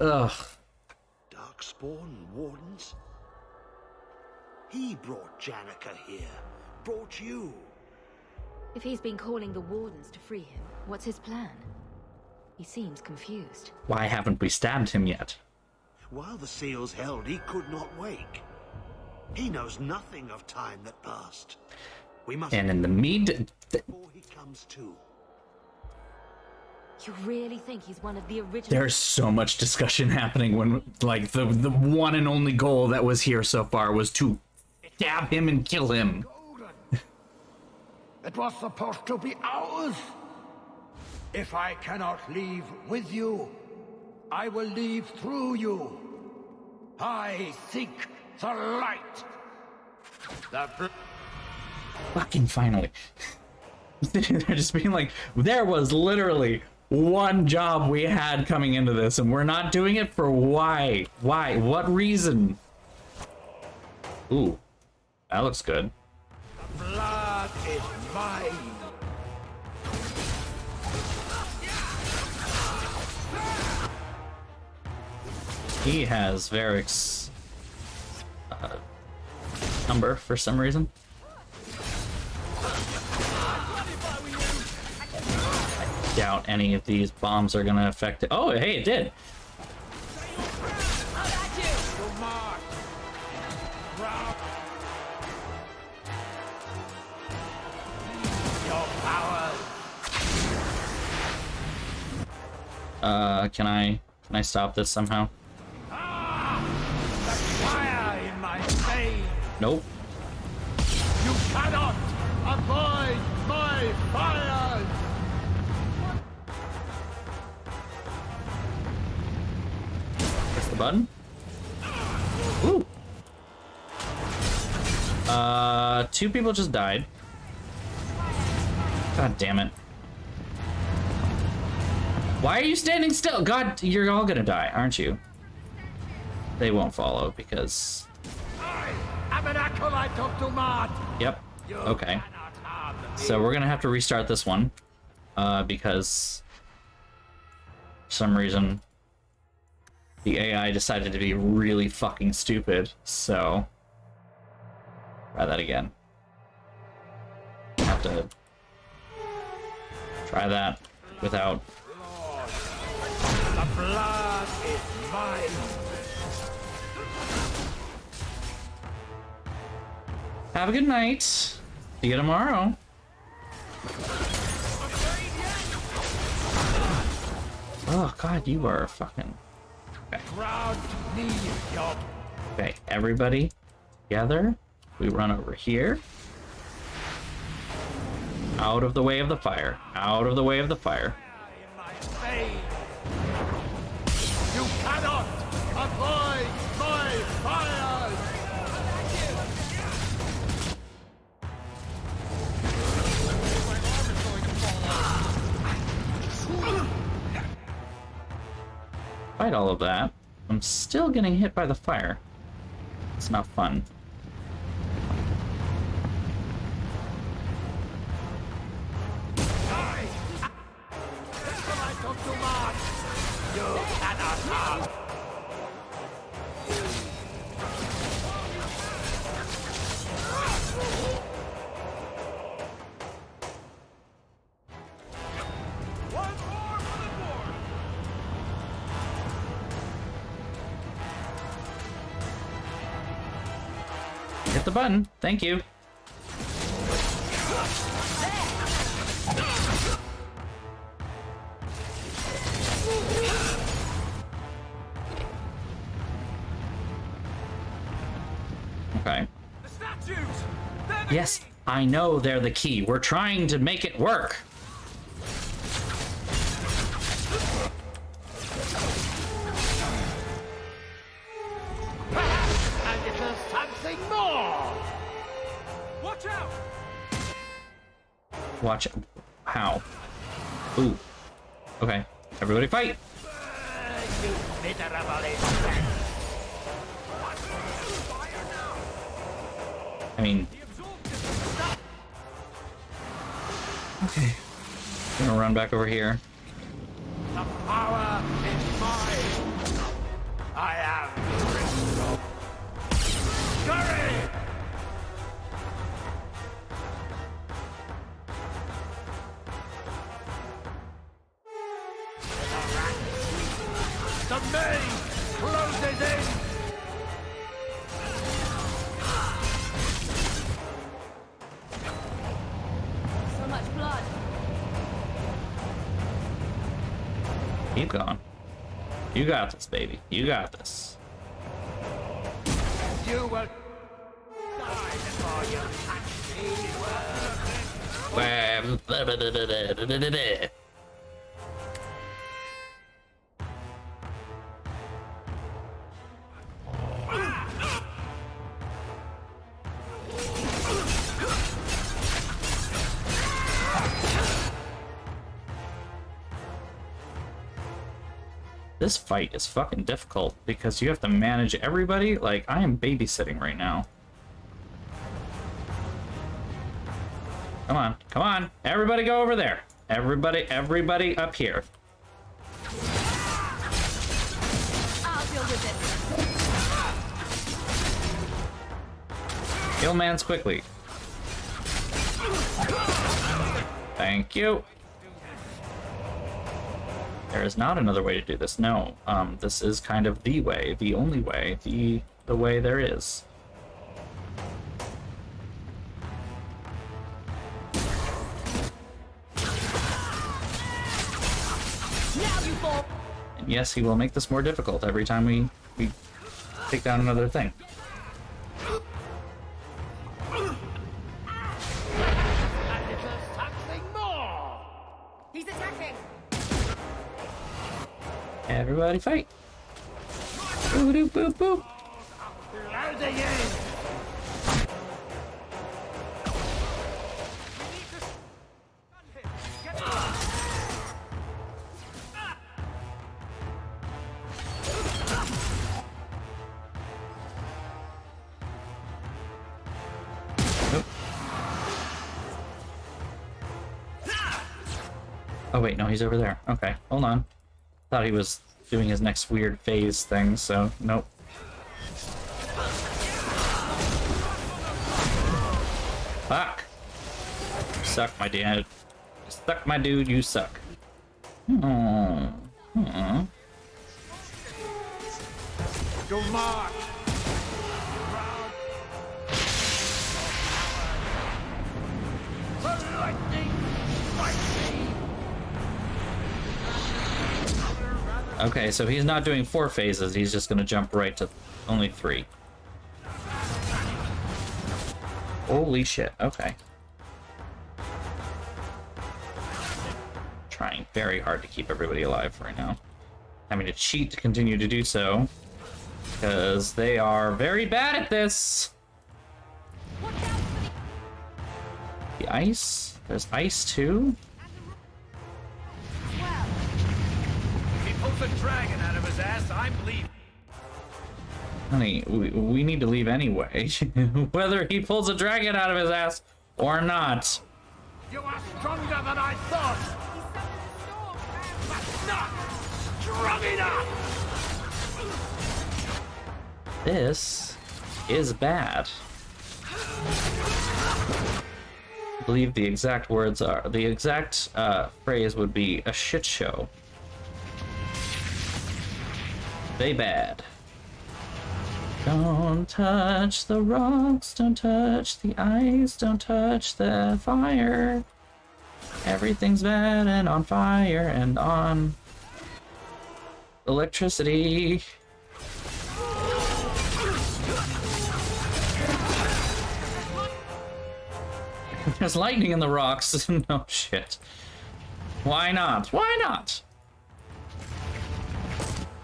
Ugh. Darkspawn wardens? He brought Janica here. Brought you. If he's been calling the wardens to free him, what's his plan? He seems confused. Why haven't we stabbed him yet? While the seals held, he could not wake. He knows nothing of time that passed. We must... And in the before he comes to. You really think he's one of the original... There's so much discussion happening when, like, the one and only goal that was here so far was to stab him and kill him. It was supposed to be ours. If I cannot leave with you, I will leave through you. I seek the light. Fucking finally. They're just being like, there was literally one job we had coming into this, and we're not doing it for why? Why? What reason? Ooh, that looks good. The blood is mine. He has Varric's number for some reason. I doubt any of these bombs are gonna affect it. Oh, hey, it did. Can I stop this somehow? The fire in my veins. Nope. You cannot avoid my fire. Press the button. Ooh. 2 people just died. God damn it. Why are you standing still? God, you're all gonna die, aren't you? They won't follow because... I'm an acolyte of Dumat. Yep. Okay. So we're gonna have to restart this one. Because... for some reason... the AI decided to be really fucking stupid, so... try that again. Have to... try that without... The blood is mine. Have a good night. See you tomorrow. Oh god, you are fucking... Okay. Okay, everybody together. We run over here. Out of the way of the fire. Out of the way of the fire. You cannot avoid my fires! Despite all of that, I'm still getting hit by the fire. It's not fun. Hit the button. Thank you. Okay. Yes, I know they're the key. We're trying to make it work. And it is something more! Watch out! Watch it. How? Ooh. Okay. Everybody fight! You miserable insect! I mean... Okay. I'm gonna run back over here. The power is mine! I am Crystal! Scurry! The maze closes in! So much blood. Keep going. You got this, baby. You got this. You will die before you touch me. This fight is fucking difficult because you have to manage everybody. Like, I am babysitting right now. Come on, come on. Everybody go over there. Everybody up here. I'll deal with it. Kill mans quickly. Thank you. There is not another way to do this. No, this is kind of the way, the only way, the way there is. Now you fall. And yes, he will make this more difficult every time we take down another thing. He's attacking. Everybody fight! Boop doop boop boop! Nope. Oh wait, no, he's over there. Okay, hold on. Thought he was doing his next weird phase thing, so nope. Fuck! You suck, my dad. You suck, my dude, you suck. Oh. Aww. Go march! The lightning strikes me! Okay, so he's not doing 4 phases, he's just gonna jump right to only 3. Holy shit, okay. trying very hard to keep everybody alive right now. Having to cheat to continue to do so, because they are very bad at this. The ice? There's ice too? If he pulls a dragon out of his ass, I'm leaving. Honey, we need to leave anyway. Whether he pulls a dragon out of his ass or not. You are stronger than I thought! But not strong enough! This is bad. I believe the exact words are, the exact phrase would be a shit show. They bad. Don't touch the rocks, don't touch the ice, don't touch the fire. Everything's bad and on fire and on electricity. There's lightning in the rocks. No shit. Why not? Why not?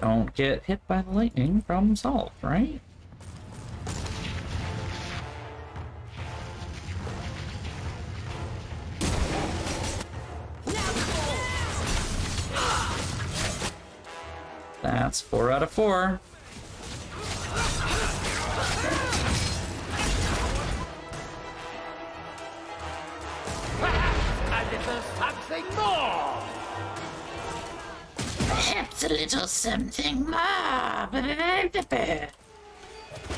Don't get hit by the lightning, problem solved, right? That's 4 out of 4. A little something more! Perhaps a little something more.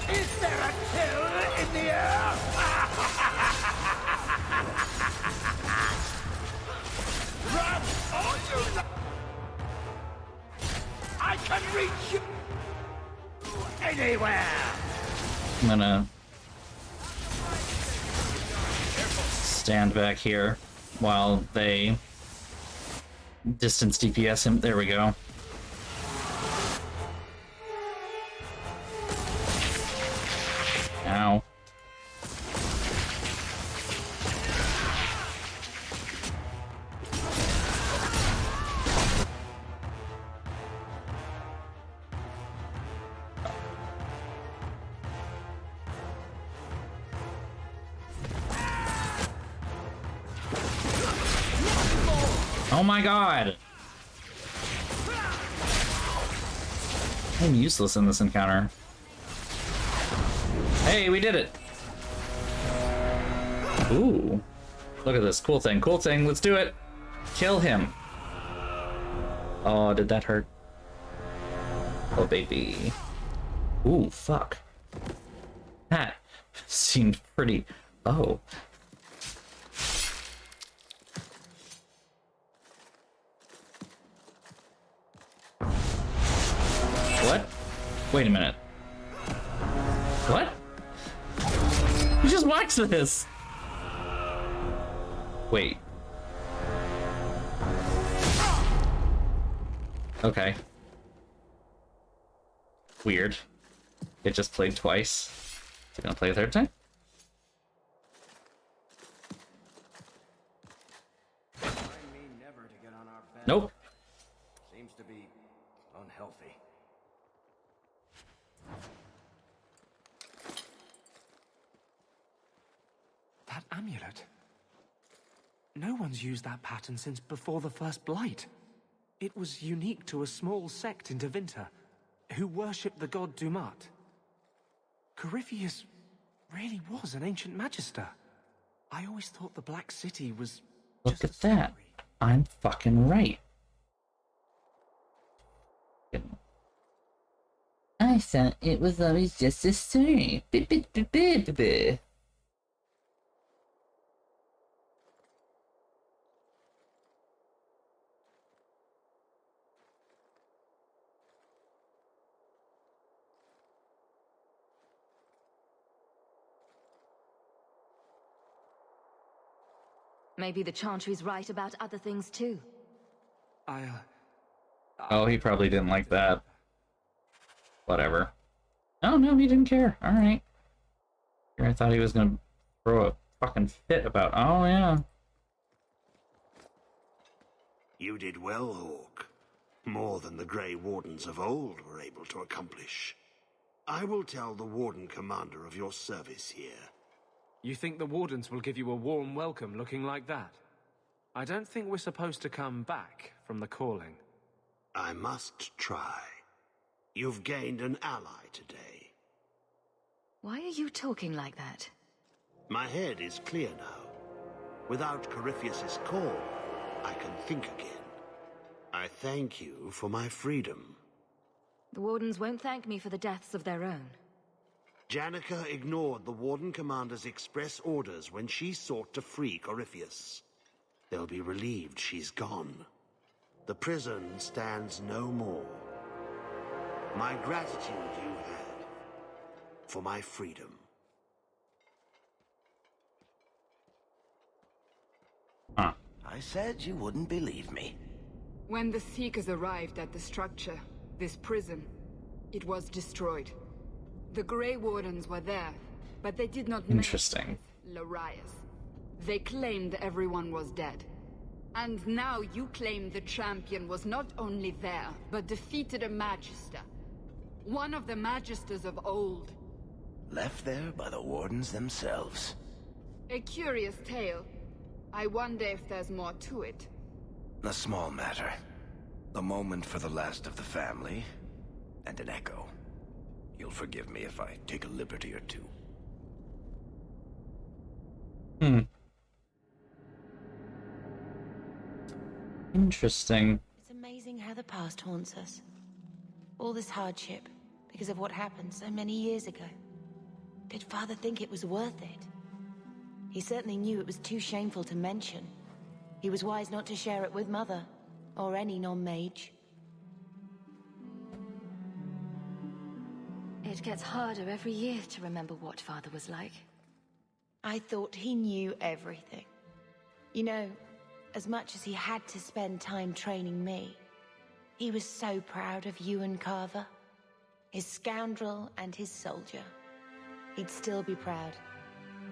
Is there a chill in the air? Run! All you... I can reach you anywhere! I'm gonna stand back here while they distance DPS him. There we go. Ow. Oh my god! I'm useless in this encounter. Hey, we did it! Ooh. Look at this. Cool thing. Cool thing. Let's do it! Kill him! Oh, did that hurt? Oh, baby. Ooh, fuck. That seemed pretty... Oh. What? Wait a minute. What? You just watched this! Wait. Okay. Weird. It just played twice. Is it gonna play a third time? Nope. Seems to be unhealthy. That amulet. No one's used that pattern since before the first blight. It was unique to a small sect in Tevinter, who worshipped the god Dumat. Corypheus really was an ancient magister. I always thought the Black City was Look at that. I'm fucking right. I thought it was always just a story. Maybe the Chantry's right about other things too. Oh, he probably didn't like that. Whatever. Oh, no, he didn't care. Alright. I thought he was gonna throw a fucking fit about... Oh, yeah. You did well, Hawk. More than the Grey Wardens of old were able to accomplish. I will tell the Warden Commander of your service here. You think the Wardens will give you a warm welcome looking like that? I don't think we're supposed to come back from the calling. I must try. You've gained an ally today. Why are you talking like that? My head is clear now. Without Corypheus's call, I can think again. I thank you for my freedom. The Wardens won't thank me for the deaths of their own. Janica ignored the Warden Commander's express orders when she sought to free Corypheus. They'll be relieved she's gone. The prison stands no more. My gratitude you have for my freedom. I said you wouldn't believe me. When the Seekers arrived at the structure, this prison, it was destroyed. The Grey Wardens were there, but they did not Interesting. Larius. They claimed everyone was dead. And now you claim the champion was not only there, but defeated a Magister. One of the Magisters of old. Left there by the Wardens themselves. A curious tale. I wonder if there's more to it. A small matter. A moment for the last of the family, and an echo. You'll forgive me if I take a liberty or two. Interesting. It's amazing how the past haunts us. All this hardship, because of what happened so many years ago. Did Father think it was worth it? He certainly knew it was too shameful to mention. He was wise not to share it with Mother, or any non-mage. It gets harder every year to remember what Father was like. I thought he knew everything. You know, as much as he had to spend time training me, he was so proud of you and Carver. His scoundrel and his soldier. He'd still be proud,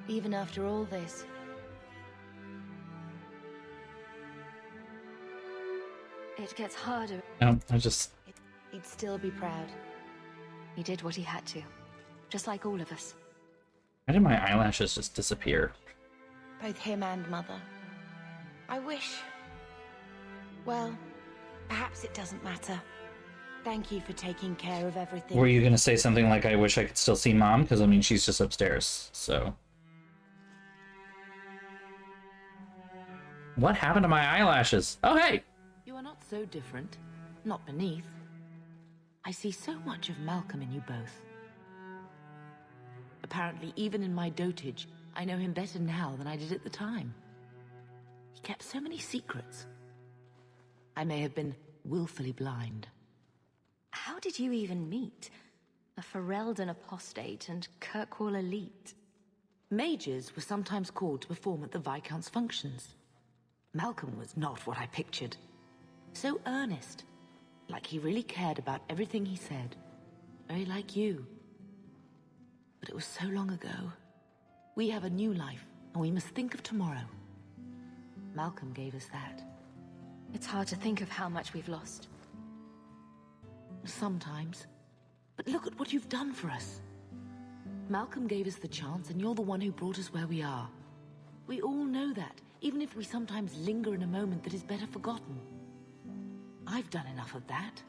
even after all this. It gets harder. No, I just... He'd still be proud. He did what he had to. Just like all of us. Why did my eyelashes just disappear? Both him and Mother. I wish... Well, perhaps it doesn't matter. Thank you for taking care of everything. Were you gonna say something like, I wish I could still see Mom? Because, I mean, she's just upstairs, so... What happened to my eyelashes? Oh, hey! You are not so different. Not beneath. I see so much of Malcolm in you both. Apparently, even in my dotage, I know him better now than I did at the time. He kept so many secrets. I may have been willfully blind. How did you even meet? A Ferelden apostate and Kirkwall elite. Mages were sometimes called to perform at the Viscount's functions. Malcolm was not what I pictured. So earnest, like he really cared about everything he said. Very like you. But it was so long ago. We have a new life, and we must think of tomorrow. Malcolm gave us that. It's hard to think of how much we've lost. Sometimes. But look at what you've done for us. Malcolm gave us the chance, and you're the one who brought us where we are. We all know that, even if we sometimes linger in a moment that is better forgotten. I've done enough of that.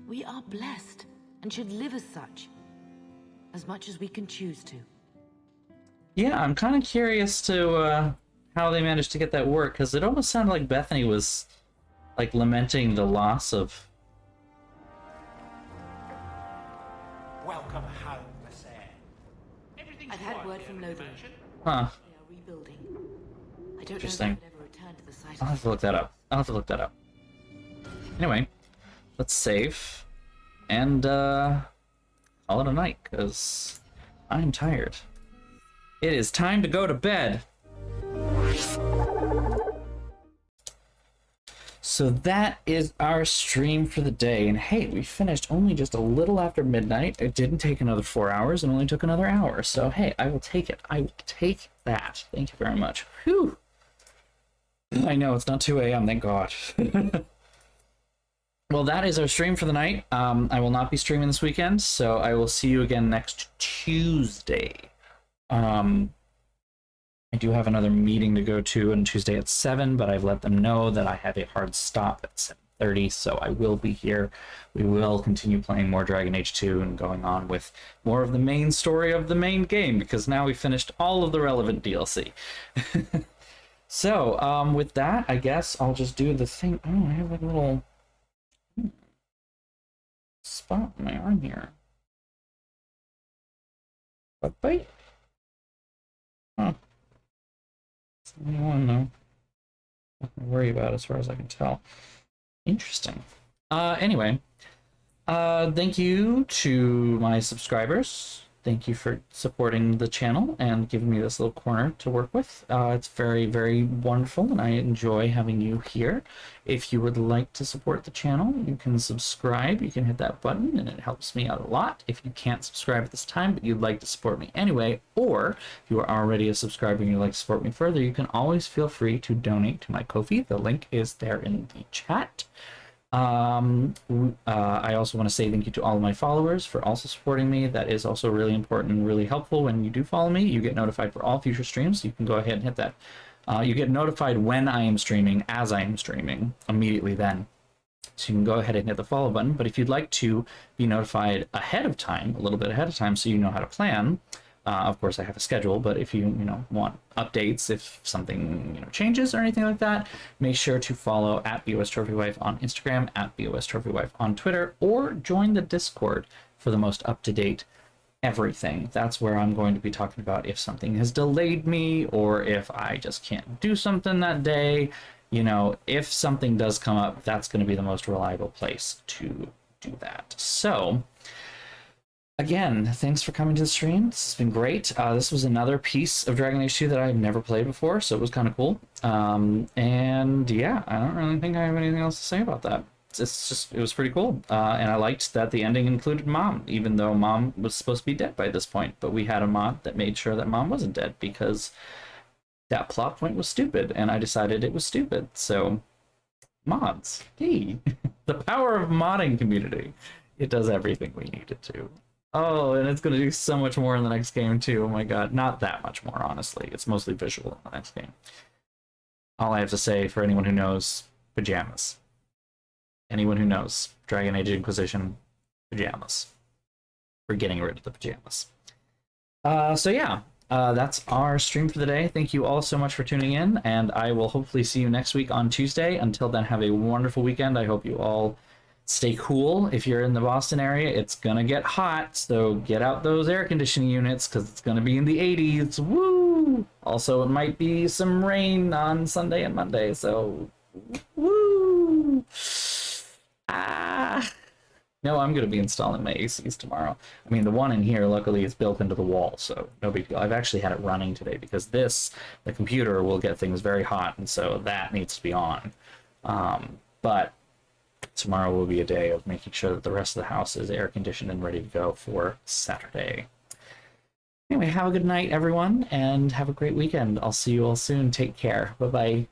We are blessed, and should live as such. As much as we can choose to. Yeah, I'm kind of curious to how they managed to get that work, because it almost sounded like Bethany was like lamenting the loss of... Welcome home, Miss Eyre. Everything's I've had quiet word here from in the Lothar. mansion. Huh. They are rebuilding. I don't know if Interesting. I could ever return to the site. I'll have to look that up. I'll have to look that up. Anyway, let's save and call it a night, because I'm tired. It is time to go to bed. So that is our stream for the day, and hey, we finished only just a little after midnight. It didn't take another 4 hours, and only took another hour, so hey, I will take it. I will take that. Thank you very much. Whew. I know, it's not 2 a.m., thank God. Well, that is our stream for the night. I will not be streaming this weekend, so I will see you again next Tuesday. I do have another meeting to go to on Tuesday at 7, but I've let them know that I have a hard stop at 7:30, so I will be here. We will continue playing more Dragon Age 2 and going on with more of the main story of the main game, because now we finished all of the relevant DLC. So, with that, I guess I'll just do the thing. Oh, I have like a little spot on my arm here. Bug bite? Huh. It's the only one, though. Nothing to worry about as far as I can tell. Interesting. Anyway, thank you to my subscribers. Thank you for supporting the channel and giving me this little corner to work with. It's very, very wonderful, and I enjoy having you here. If you would like to support the channel, you can subscribe. You can hit that button, and it helps me out a lot. If you can't subscribe at this time, but you'd like to support me anyway, or if you are already a subscriber and you'd like to support me further, you can always feel free to donate to my Ko-fi. The link is there in the chat. I also want to say thank you to all of my followers for also supporting me. That is also really important and really helpful. When you do follow me, you get notified for all future streams. So you can go ahead and hit that. You get notified when I am streaming, as I am streaming, immediately then. So you can go ahead and hit the follow button. But if you'd like to be notified ahead of time, a little bit ahead of time, so you know how to plan, of course, I have a schedule, but if you want updates, if something changes or anything like that, make sure to follow at BOSTrophyWife on Instagram, at BOSTrophyWife on Twitter, or join the Discord for the most up-to-date everything. That's where I'm going to be talking about if something has delayed me, or if I just can't do something that day. If something does come up, that's going to be the most reliable place to do that. So, again, thanks for coming to the stream. This has been great. This was another piece of Dragon Age 2 that I've never played before, so it was kind of cool. And yeah, I don't really think I have anything else to say about that. It was pretty cool. And I liked that the ending included Mom, even though Mom was supposed to be dead by this point. But we had a mod that made sure that Mom wasn't dead, because that plot point was stupid, and I decided it was stupid. So, mods. Hey, the power of modding community. It does everything we need it to. Oh, and it's going to do so much more in the next game, too. Oh my god. Not that much more, honestly. It's mostly visual in the next game. All I have to say, for anyone who knows, pajamas. Anyone who knows, Dragon Age Inquisition, pajamas. We're getting rid of the pajamas. So yeah, that's our stream for the day. Thank you all so much for tuning in, and I will hopefully see you next week on Tuesday. Until then, have a wonderful weekend. I hope you all stay cool. If you're in the Boston area, it's gonna get hot, so get out those air conditioning units, because it's gonna be in the 80s. Woo! Also, it might be some rain on Sunday and Monday, so woo! No, I'm gonna be installing my ACs tomorrow. I mean, the one in here, luckily, is built into the wall, so no big deal. I've actually had it running today, because the computer will get things very hot, and so that needs to be on. But tomorrow will be a day of making sure that the rest of the house is air conditioned and ready to go for Saturday. Anyway, have a good night, everyone, and have a great weekend. I'll see you all soon. Take care. Bye-bye.